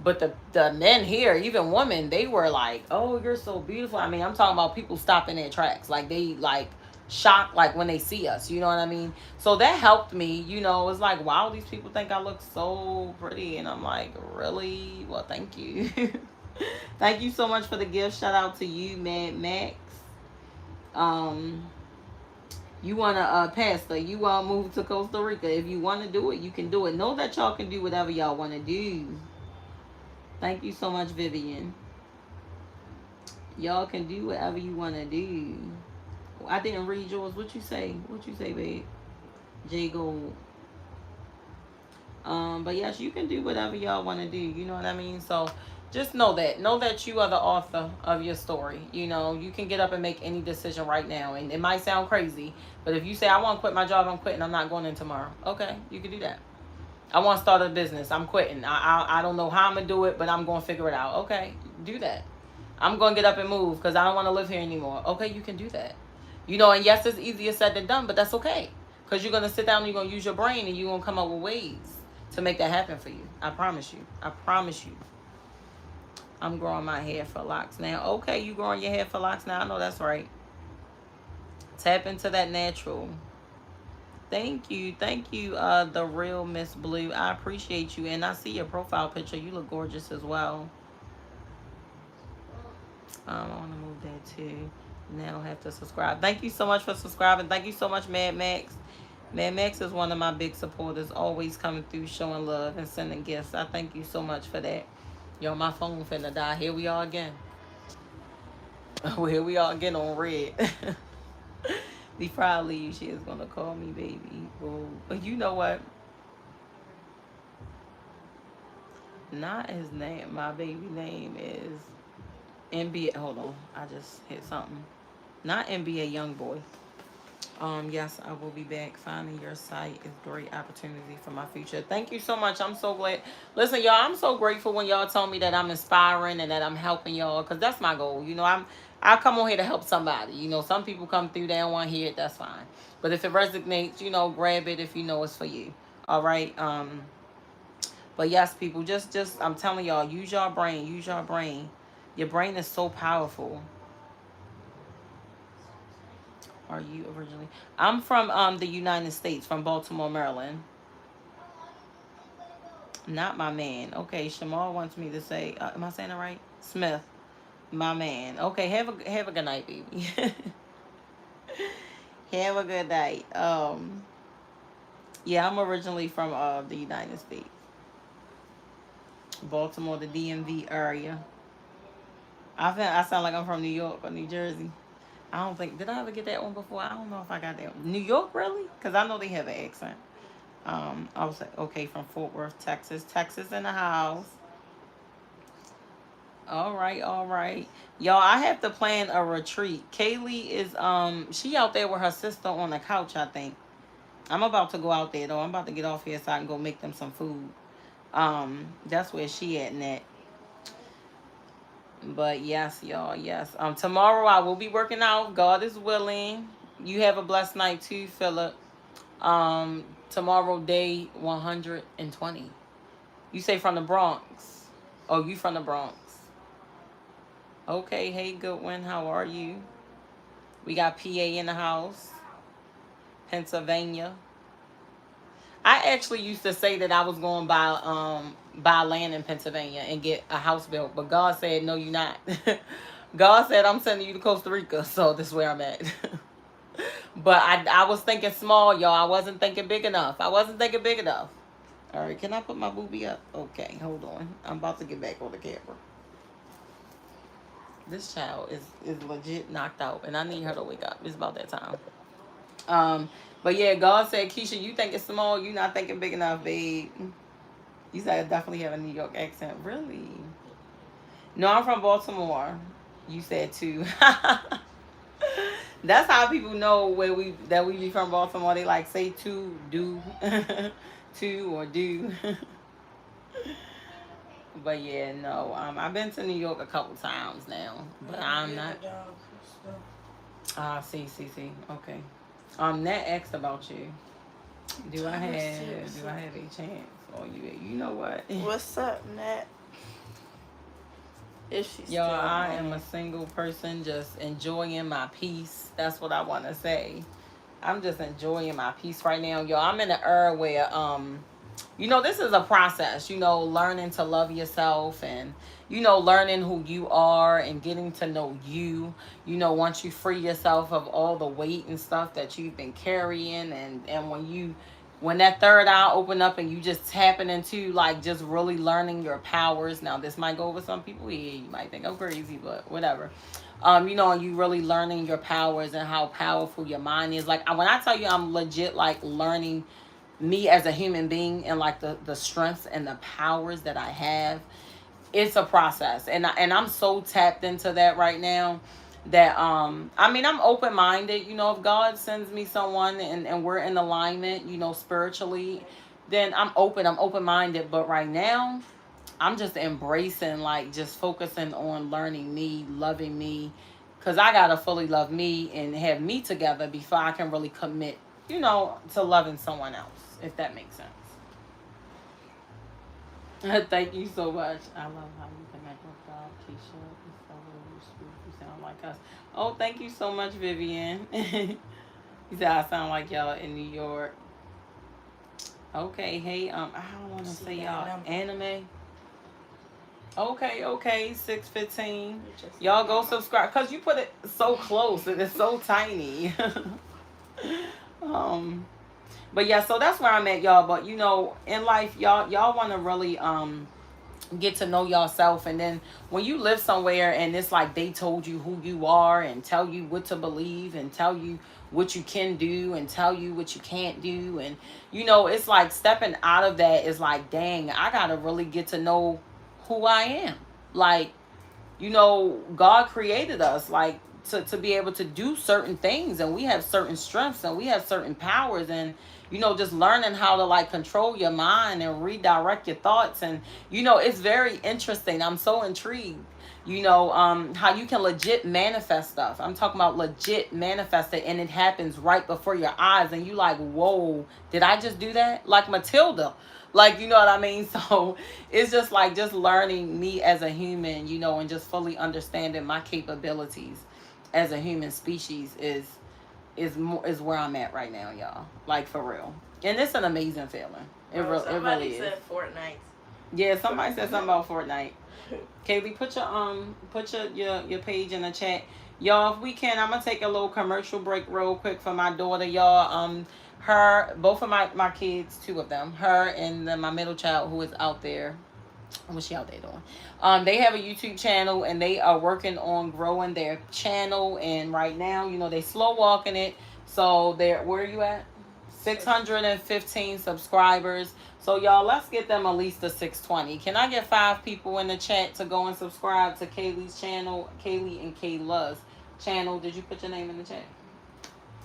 But the men here, even women, they were like, "Oh, you're so beautiful." I mean, I'm talking about people stopping their tracks, like they like shocked, like when they see us. You know what I mean? So that helped me. You know, it's like, wow, these people think I look so pretty, and I'm like, really? Well, thank you, thank you so much for the gift. Shout out to you, Mad Max. Um, you wanna pastor, you wanna move to Costa Rica. If you wanna do it, you can do it. Know that y'all can do whatever y'all wanna do. Thank you so much, Vivian. Y'all can do whatever you wanna do. I didn't read yours. What you say? What you say, babe? J Gold. But yes, you can do whatever y'all want to do. You know what I mean? So just know that. Know that you are the author of your story. You know, you can get up and make any decision right now. And it might sound crazy, but if you say, I want to quit my job, I'm quitting, I'm not going in tomorrow. Okay, you can do that. I want to start a business, I'm quitting. I don't know how I'm going to do it, but I'm going to figure it out. Okay, do that. I'm going to get up and move because I don't want to live here anymore. Okay, you can do that. You know, and yes, it's easier said than done, but that's okay. Because you're going to sit down and you're going to use your brain and you're going to come up with ways to make that happen for you. I promise you. I promise you. I'm growing my hair for locks now. Okay, you growing your hair for locks now? I know that's right. Tap into that natural. Thank you. Thank you, the real Miss Blue. I appreciate you. And I see your profile picture. You look gorgeous as well. I want to move that too. Now I have to subscribe. Thank you so much for subscribing. Thank you so much, Mad Max. Mad Max is one of my big supporters, always coming through, showing love and sending gifts. I thank you so much for that. Yo, my phone finna die. Here we are again. Well, here we are again on red. Before I leave, she is gonna call me baby. Well, but you know what? Not his name. My baby name is NBA. Hold on, I just hit something. Not NBA Young Boy. Yes, I will be back. Finding your site is a great opportunity for my future. Thank you so much. I'm so glad. Listen, y'all, I'm so grateful when y'all tell me that I'm inspiring and that I'm helping y'all, because that's my goal. You know, I come on here to help somebody. You know, some people come through, they don't want to hear it, that's fine. But if it resonates, you know, grab it if you know it's for you. All right. But yes, people, just I'm telling y'all, use your brain. Use your brain. Your brain is so powerful. Are you originally? I'm from the United States, from Baltimore, Maryland. Not my man. Okay, Shamal wants me to say. Am I saying it right? Smith, my man. Okay, have a good night, baby. Have a good night. Yeah, I'm originally from the United States, Baltimore, the DMV area. I sound like I'm from New York or New Jersey. I don't think, did I ever get that one before? I don't know if I got that one. New York, really? Because I know they have an accent. I was like, okay, from Fort Worth, Texas. Texas in the house. All right, all right. Y'all, I have to plan a retreat. Kaylee is she out there with her sister on the couch, I think. I'm about to go out there though. I'm about to get off here so I can go make them some food. That's where she at net. But yes, y'all, yes. Tomorrow I will be working out. God is willing. You have a blessed night too, Philip. Tomorrow day 120. You say from the Bronx. Oh, you from the Bronx. Okay, hey Goodwin, how are you? We got PA in the house. Pennsylvania. I actually used to say that I was going to buy land in Pennsylvania and get a house built, but God said no, you're not. God said I'm sending you to Costa Rica, so this is where I'm at. But I was thinking small, y'all. I wasn't thinking big enough. I wasn't thinking big enough. All right, can I put my boobie up? Okay, hold on. I'm about to get back on the camera. This child is legit knocked out, and I need her to wake up. It's about that time. But yeah, God said, Keisha, you think it's small. You not thinking big enough, babe. You said I definitely have a New York accent. Really? No, I'm from Baltimore. You said too. That's how people know where we be from Baltimore. They like say to, do, to or do. But yeah, no. I've been to New York a couple times now, but I'm not. See. Okay. Nat asked about you. Do I have a chance? Or you know what? What's up, Nat? If she's Y'all, I am a single person just enjoying my peace. That's what I want to say. I'm just enjoying my peace right now. Y'all, I'm in an era where, this is a process, learning to love yourself and, learning who you are and getting to know you, once you free yourself of all the weight and stuff that you've been carrying. And when that third eye open up and you just tapping into like just really learning your powers. Now this might go over some people here. You might think I'm crazy, but whatever. And you really learning your powers and how powerful your mind is. Like when I tell you I'm legit like learning me as a human being and like the strengths and the powers that I have, it's a process. And I'm so tapped into that right now that I'm open-minded. If God sends me someone and we're in alignment, spiritually, then I'm open-minded. But right now I'm just embracing, like just focusing on learning me, loving me, because I gotta fully love me and have me together before I can really commit, to loving someone else, if that makes sense. Thank you so much. I love how you connect with God, Keisha. It's so really sweet. You sound like us. Oh, thank you so much, Vivian. You said I sound like y'all in New York. Okay, hey, I don't want to say y'all anime. Okay, 6:15. Y'all go subscribe because you put it so close and it's so tiny. But yeah, so that's where I'm at, y'all. But in life, y'all want to really get to know yourself, and then when you live somewhere and it's like they told you who you are and tell you what to believe and tell you what you can do and tell you what you can't do, and it's like stepping out of that is like, dang, I gotta really get to know who I am. Like, God created us like to be able to do certain things, and we have certain strengths and we have certain powers, and just learning how to like control your mind and redirect your thoughts. And it's very interesting. I'm so intrigued, how you can legit manifest stuff. I'm talking about legit manifest it, and it happens right before your eyes, and you like, whoa, did I just do that? Like Matilda. Like, you know what I mean? So it's just like just learning me as a human, and just fully understanding my capabilities as a human species is where I'm at right now, y'all. Like for real. And it's an amazing feeling. It really is. Somebody said Fortnite. Yeah, somebody said something about Fortnite. Kaylee, put your page in the chat. Y'all, if we can, I'm gonna take a little commercial break real quick for my daughter, y'all. Both of my kids, two of them, her and then my middle child who is out there. What's she out there doing? They have a YouTube channel and they are working on growing their channel. And right now, they slow walking it. So where are you at? 615 subscribers. So y'all, let's get them at least to 620. Can I get 5 people in the chat to go and subscribe to Kaylee's channel, Kaylee and Kayla's channel? Did you put your name in the chat?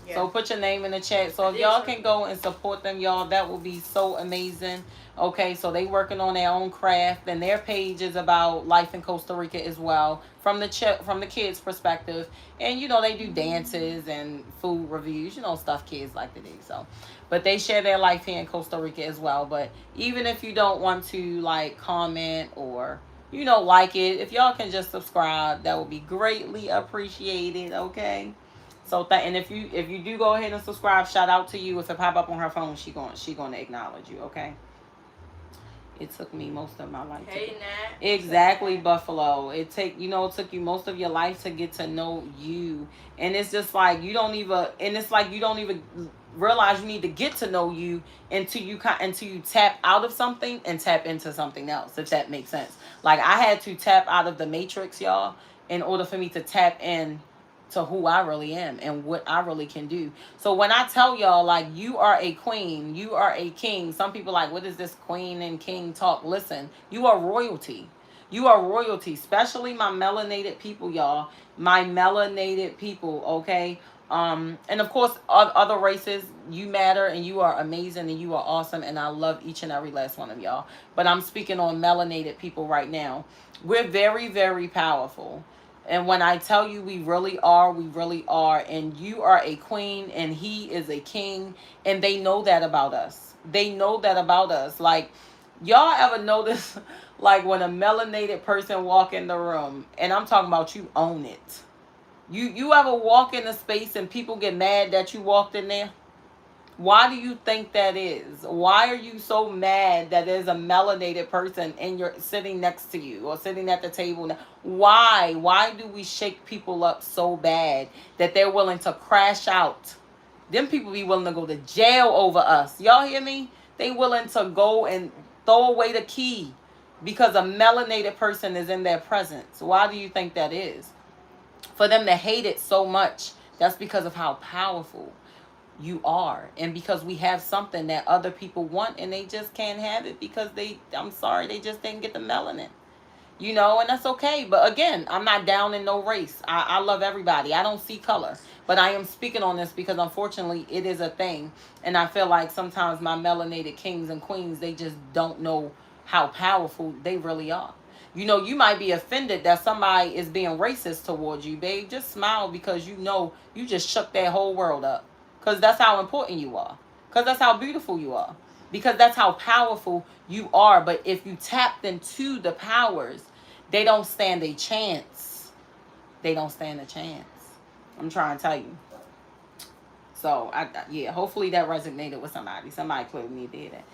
Yeah. So put your name in the chat. So if y'all can go and support them, y'all, that will be so amazing. Okay, so they working on their own craft, and their page is about life in Costa Rica as well, from the kids' perspective. And they do dances and food reviews, stuff kids like to do. So, but they share their life here in Costa Rica as well. But even if you don't want to like comment or like it, if y'all can just subscribe, that would be greatly appreciated. Okay. So and if you do go ahead and subscribe, shout out to you. If it pop up on her phone, she gonna acknowledge you. Okay. It took me most of my life. Hey, Nat. Exactly, Buffalo. It took you most of your life to get to know you, and it's just like you don't even realize you need to get to know you until you tap out of something and tap into something else. If that makes sense. Like I had to tap out of the matrix, y'all, in order for me to tap in to who I really am and what I really can do. So when I tell y'all, like, you are a queen, you are a king, some people like, what is this queen and king talk? Listen, you are royalty. You are royalty, especially my melanated people, y'all. My melanated people, okay? And of course, other races, you matter and you are amazing and you are awesome. And I love each and every last one of y'all. But I'm speaking on melanated people right now. We're very, very powerful. And when I tell you we really are, we really are. And you are a queen and he is a king. And they know that about us. They know that about us. Like, y'all ever notice, like, when a melanated person walk in the room, and I'm talking about you own it. You ever walk in a space and people get mad that you walked in there? Why do you think that is? Why are you so mad that there's a melanated person and you're sitting next to you or sitting at the table? Why? Why do we shake people up so bad that they're willing to crash out? Them people be willing to go to jail over us. Y'all hear me? They willing to go and throw away the key because a melanated person is in their presence. Why do you think that is? For them to hate it so much, that's because of how powerful you are, and because we have something that other people want and they just can't have it because I'm sorry, they just didn't get the melanin, and that's okay. But again, I'm not down in no race. I love everybody. I don't see color, but I am speaking on this because unfortunately it is a thing, and I feel like sometimes my melanated kings and queens, they just don't know how powerful they really are. You might be offended that somebody is being racist towards you, babe. Just smile because you just shook that whole world up. Because that's how important you are. Because that's how beautiful you are. Because that's how powerful you are. But if you tapped into the powers, they don't stand a chance. They don't stand a chance. I'm trying to tell you. So, hopefully that resonated with somebody. Somebody clearly did it.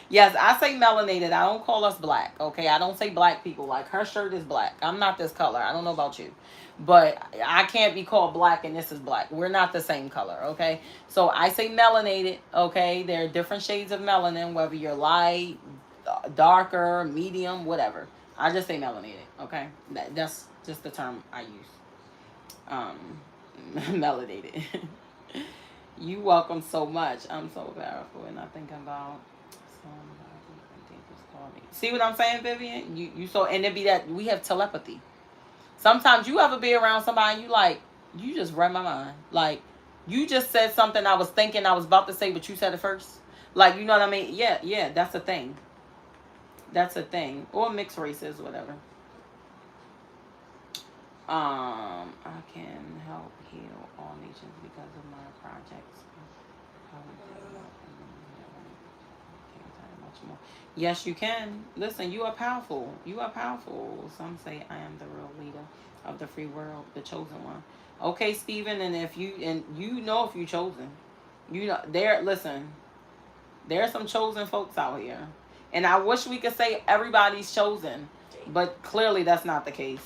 Yes, I say melanated. I don't call us black, okay? I don't say black people. Like, her shirt is black. I'm not this color. I don't know about you. But I can't be called black and this is black. We're not the same color, okay? So I say melanated, okay? There are different shades of melanin, whether you're light, darker, medium, whatever. I just say melanated, okay? That's just the term I use. Melanated. You welcome so much. I'm so powerful, and I think about see what I'm saying, Vivian? And it be that we have telepathy. Sometimes you ever be around somebody and you just read my mind. Like, you just said something I was thinking I was about to say, but you said it first. Like, you know what I mean? Yeah, that's a thing. That's a thing. Or mixed races, whatever. I can help heal all nations because of my projects. Yes, you can. Listen, you are powerful. You are powerful. Some say I am the real leader of the free world, the chosen one. Okay, Stephen, and if you're chosen. Listen, there are some chosen folks out here. And I wish we could say everybody's chosen, but clearly that's not the case.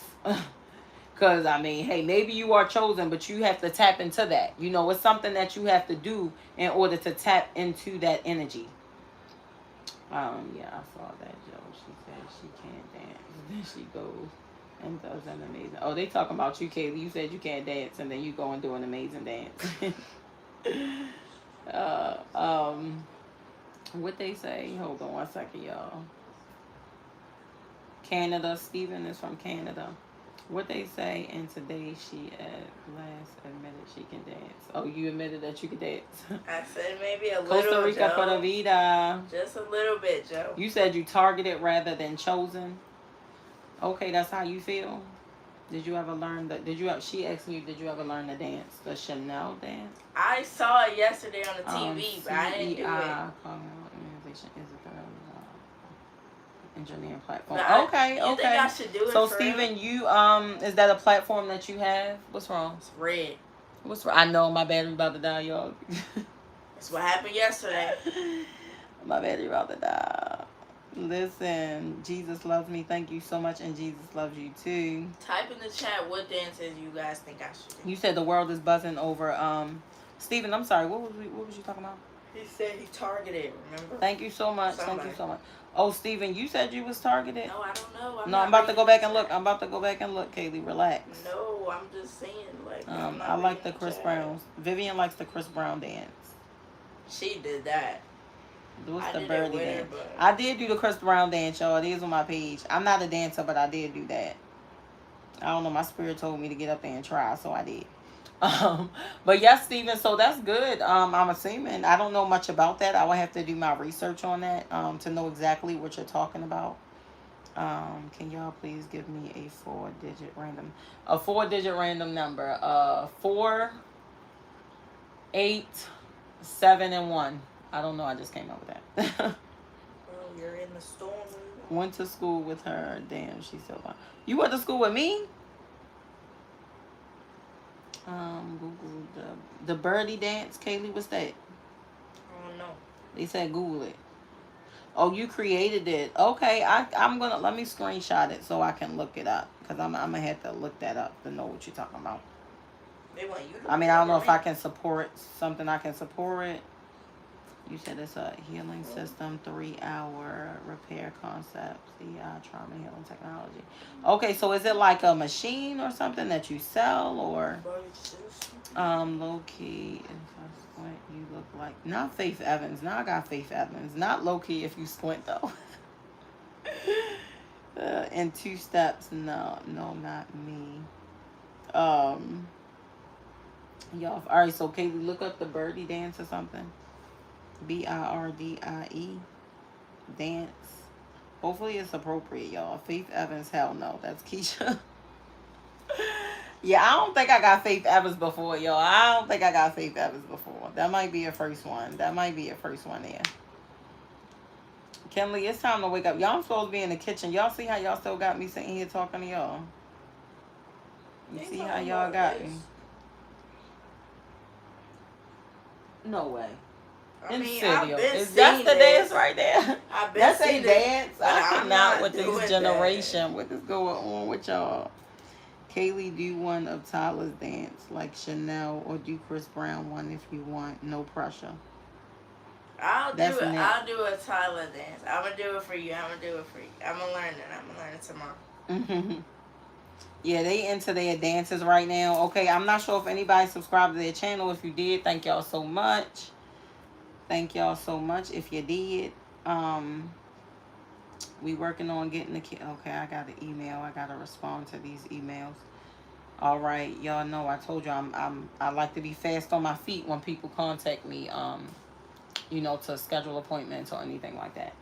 Because, hey, maybe you are chosen, but you have to tap into that. It's something that you have to do in order to tap into that energy. I saw that, Joe. She said she can't dance. Then she goes and does an amazing. Oh, they talking about you, Kaylee. You said you can't dance, and then you go and do an amazing dance. What they say? Hold on 1 second, y'all. Canada. Stephen is from Canada. What they say, and today she at last admitted she can dance. Oh, you admitted that you can dance. I said maybe a little, Costa Rica, Joe. Pura Vida. Just a little bit, Joe. You said you targeted rather than chosen. Okay, that's how you feel. Did you ever learn she asked you, did you ever learn the dance, the Chanel dance? I saw it yesterday on the TV, but I didn't do it. And engineering platform. But Okay, you think I should do it So for Steven, real? you is that a platform that you have? What's wrong? It's red. What's wrong? I know my battery about to die, y'all. That's what happened yesterday. My battery about to die. Listen, Jesus loves me. Thank you so much, and Jesus loves you too. Type in the chat what dances you guys think I should do. You said the world is buzzing over. Steven, I'm sorry. What was you talking about? He said he targeted. Remember? Thank you so much. Somebody. Thank you so much. Oh, Steven, you said you was targeted. No, I don't know. I'm about to go back and look. I'm about to go back and look. Kaylee, relax. No, I'm just saying. Like, I like the Chris Browns. Vivian likes the Chris Brown dance. She did that. What's the birdie dance? I did do the Chris Brown dance, y'all. It is on my page. I'm not a dancer, but I did do that. I don't know. My spirit told me to get up there and try, so I did. But yes, Steven, so that's good. I'm assuming. I don't know much about that. I will have to do my research on that to know exactly what you're talking about. Can y'all please give me a four-digit random number? 4, 8, 7, and 1. I don't know. I just came up with that. Well, you're in the storm. Went to school with her. Damn, she's so fun. You went to school with me? Google the birdie dance. Kaylee, what's that? I don't know. They said Google it. Oh, you created it. Okay, I'm gonna let me screenshot it so I can look it up because I'm gonna have to look that up to know what you're talking about. They want you to I mean, I don't know if I can support something. I can support it. You said it's a healing system, 3-hour repair concepts, trauma healing technology. Okay, so is it like a machine or something that you sell or low key? If I squint, you look like not Faith Evans. Now I got Faith Evans. Not low key if you squint though. In 2 steps, no, not me. Y'all. All right, so Kaylee, look up the birdie dance or something. BIRDIE dance. Hopefully it's appropriate, y'all. Faith Evans, hell no. That's Keisha. Yeah, I don't think I got Faith Evans before, y'all. I don't think I got Faith Evans before. That might be a first one. There. Kenley, it's time to wake up. Y'all, I'm supposed to be in the kitchen. Y'all see how y'all still got me sitting here talking to y'all? You see how y'all got me? No way. Is that the dance right there? That's a dance. I cannot with this generation. What is going on with y'all? Kaylee, do one of Tyler's dance like Chanel or do Chris Brown one if you want. No pressure. I'll do a Tyler dance. I'm gonna do it for you. I'm gonna learn it tomorrow. Yeah, they into their dances right now. Okay, I'm not sure if anybody subscribed to their channel. If you did, thank y'all so much. If you did. We working on getting the kid. Okay, I got an email. I gotta respond to these emails. All right, y'all know I told you I like to be fast on my feet when people contact me. To schedule appointments or anything like that.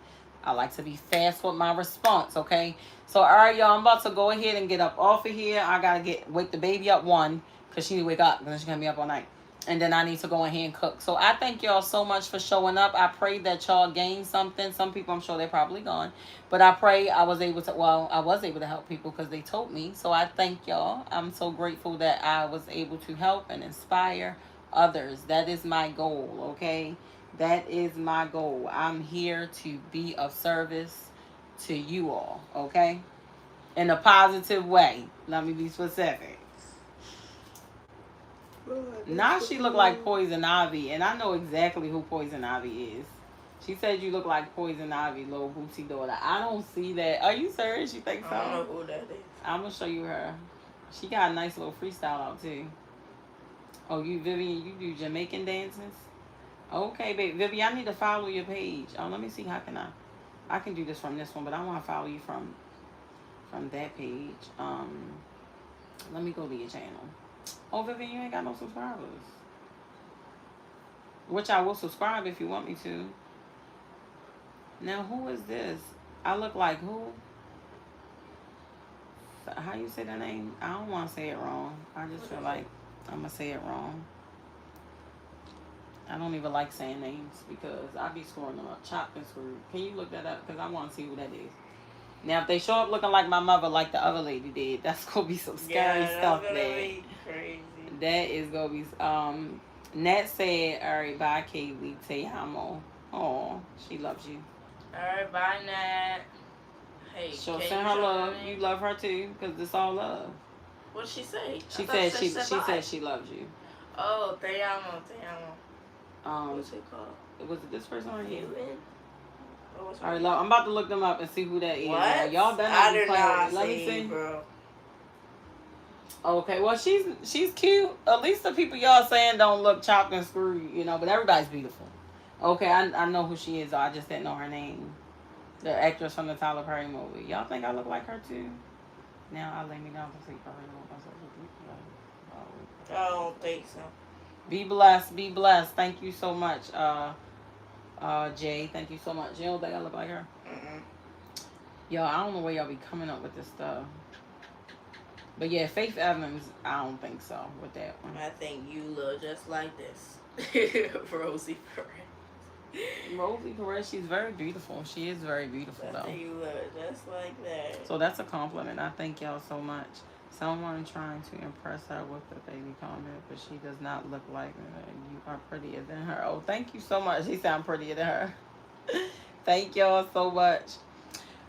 I like to be fast with my response. Okay, so all right, y'all. I'm about to go ahead and get up off of here. I gotta wake the baby up because she need to wake up because she's gonna be up all night. And then I need to go ahead and cook. So I thank y'all so much for showing up. I pray that y'all gained something. Some people, I'm sure they're probably gone. But I pray I was able to help people because they told me. So I thank y'all. I'm so grateful that I was able to help and inspire others. That is my goal, okay? That is my goal. I'm here to be of service to you all, okay? In a positive way. Let me be specific. Now she look like Poison Ivy, and I know exactly who Poison Ivy is. She said you look like Poison Ivy, little booty daughter. I don't see that. Are you serious? You think so? I don't know who that is. I'm gonna show you her. She got a nice little freestyle out too. Oh, Vivian, you do Jamaican dances? Okay, baby. Vivian, I need to follow your page. Oh, let me see. How can I can do this from this one, but I want to follow you from that page. Let me go to your channel. Oh, Vivian, you ain't got no subscribers. Which I will subscribe if you want me to. Now, who is this? I look like who? How you say that name? I don't want to say it wrong. I just feel like I'm going to say it wrong. I don't even like saying names because I be screwing them up. Chopped and screwed. Can you look that up? Because I want to see who that is. Now, if they show up looking like my mother, like the other lady did, that's gonna be some scary stuff, that's gonna man. be crazy. That is gonna be. Nat said, "All right, bye, Kaylee. Te amo." Oh, she loves you. Alright, bye, Nat. Hey, She'll can send you her show love. her name? You love her too, cause it's all love. What'd she say? She said she said she loves you. Oh, te amo, te amo. Um, What's it called? was it this person right here? All Alright, I'm about to look them up and see who that is. What? Y'all better I be did playing. not Let me see, see. bro. Okay, well she's cute. At least the people y'all saying don't look chopped and screwed, you know. But everybody's beautiful. Okay, I know who she is. Though. I just didn't know her name. The actress from the Tyler Perry movie. Y'all think I look like her too? Now I lay me down to sleep. I don't think so. Be blessed. Be blessed. Thank you so much, Jay. Thank you so much. You don't think I look like her? Yo, I don't know where y'all be coming up with this stuff. But yeah, Faith Evans, I don't think so with that one. I think you look just like this. Rosie Perez. Rosie Perez, she's very beautiful. She is very beautiful, though. I think you look just like that. So that's a compliment. I thank y'all so much. Someone trying to impress her with the baby comment, but she does not look like her. You are prettier than her. Oh, thank you so much. She sound prettier than her. Thank y'all so much.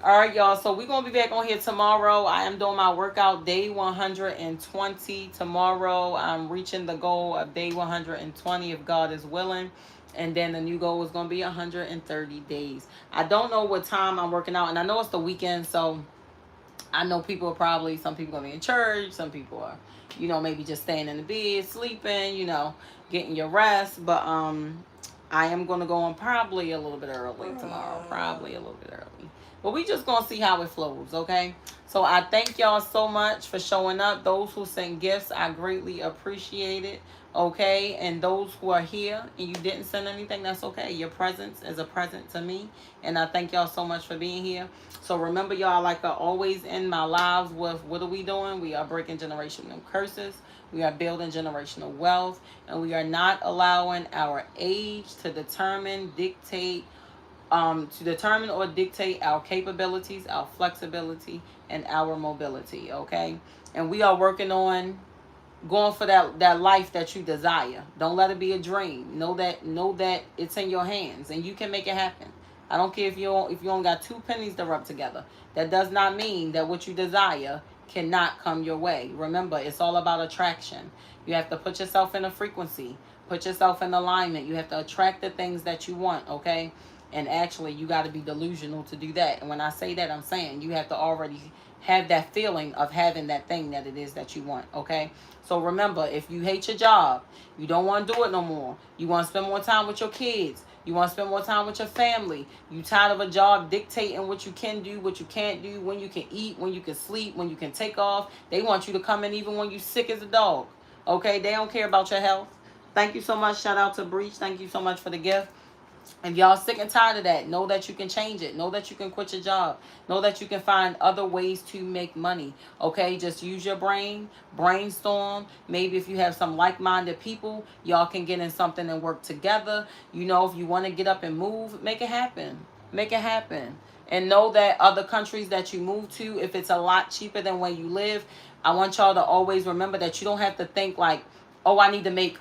All right, y'all. So we're going to be back on here tomorrow. I am doing my workout day 120 tomorrow. I'm reaching the goal of day 120 if God is willing. And then the new goal is going to be 130 days. I don't know what time I'm working out. And I know it's the weekend. So I know people are probably, some people going to be in church. Some people are, you know, maybe just staying in the bed, sleeping, you know, getting your rest. But I am going to go on probably a little bit early tomorrow. Probably a little bit early. But we just going to see how it flows, okay? So I thank y'all so much for showing up. Those who sent gifts, I greatly appreciate it, okay? And those who are here and you didn't send anything, that's okay. Your presence is a present to me. And I thank y'all so much for being here. So remember, y'all, like I always end my lives with, what are we doing? We are breaking generational curses. We are building generational wealth. And we are not allowing our age to determine or dictate our capabilities, our flexibility, and our mobility, okay? And we are working on going for that life that you desire. Don't let it be a dream. Know that it's in your hands and you can make it happen. I don't care if you only got 2 pennies to rub together. That does not mean that what you desire cannot come your way. Remember, it's all about attraction. You have to put yourself in a frequency, put yourself in alignment. You have to attract the things that you want, okay? And actually, you got to be delusional to do that. And when I say that, I'm saying you have to already have that feeling of having that thing that it is that you want, okay? So remember, if you hate your job, you don't want to do it no more. You want to spend more time with your kids. You want to spend more time with your family. You tired of a job dictating what you can do, what you can't do, when you can eat, when you can sleep, when you can take off. They want you to come in even when you're sick as a dog, okay? They don't care about your health. Thank you so much. Shout out to Breach. Thank you so much for the gift. If y'all sick and tired of that, know that you can change it. Know that you can quit your job. Know that you can find other ways to make money. Okay, just use your brain, brainstorm. Maybe if you have some like-minded people, y'all can get in something and work together. You know, if you want to get up and move, make it happen. Make it happen. And know that other countries that you move to, if it's a lot cheaper than where you live, I want y'all to always remember that you don't have to think like, oh, I need to make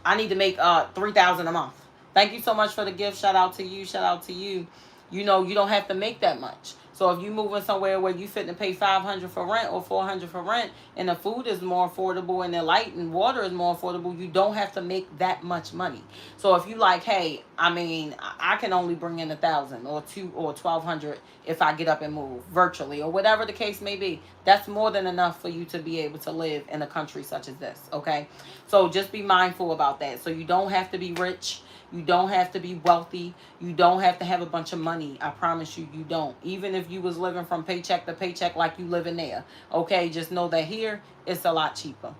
$3,000 a month. Thank you so much for the gift. Shout out to you. Shout out to you. You know, you don't have to make that much. So if you moving somewhere where you fit to pay $500 for rent or $400 for rent, and the food is more affordable and the light and water is more affordable, you don't have to make that much money. So if you like, hey, I mean, I can only bring in $1,000 or $200 or $1,200 if I get up and move virtually or whatever the case may be. That's more than enough for you to be able to live in a country such as this. Okay, so just be mindful about that. So you don't have to be rich. You don't have to be wealthy. You don't have to have a bunch of money. I promise you, you don't. Even if you was living from paycheck to paycheck like you living there. Okay, just know that here, it's a lot cheaper.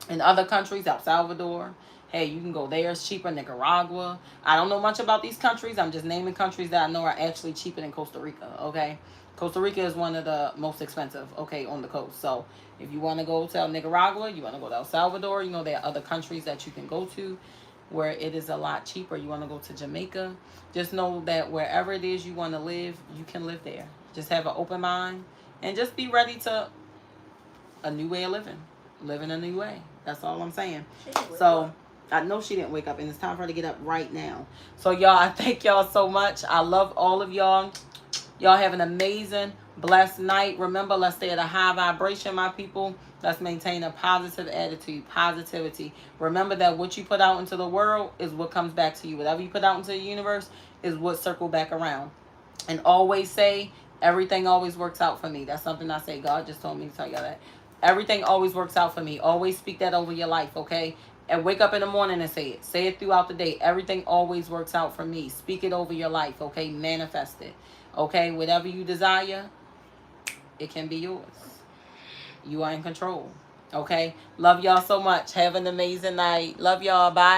In other countries, El Salvador, hey, you can go there. It's cheaper. Nicaragua. I don't know much about these countries. I'm just naming countries that I know are actually cheaper than Costa Rica, okay? Costa Rica is one of the most expensive, okay, on the coast. So if you want to go to Nicaragua, you want to go to El Salvador, you know, there are other countries that you can go to where it is a lot cheaper. You want to go to Jamaica, just know that wherever it is you want to live, you can live there. Just have an open mind and just be ready to a new way of living a new way. That's all I'm saying. So I know she didn't wake up, and it's time for her to get up right now. So y'all, I thank y'all so much. I love all of y'all. Y'all have an amazing, blessed night. Remember, let's stay at a high vibration, my people. Let's maintain a positive attitude, positivity. Remember that what you put out into the world is what comes back to you. Whatever you put out into the universe is what circle back around. And always say, everything always works out for me. That's something I say. God just told me to tell y'all that. Everything always works out for me. Always speak that over your life, okay? And wake up in the morning and say it. Say it throughout the day. Everything always works out for me. Speak it over your life, okay? Manifest it. Okay? Whatever you desire, it can be yours. You are in control. Okay? Love y'all so much. Have an amazing night. Love y'all. Bye.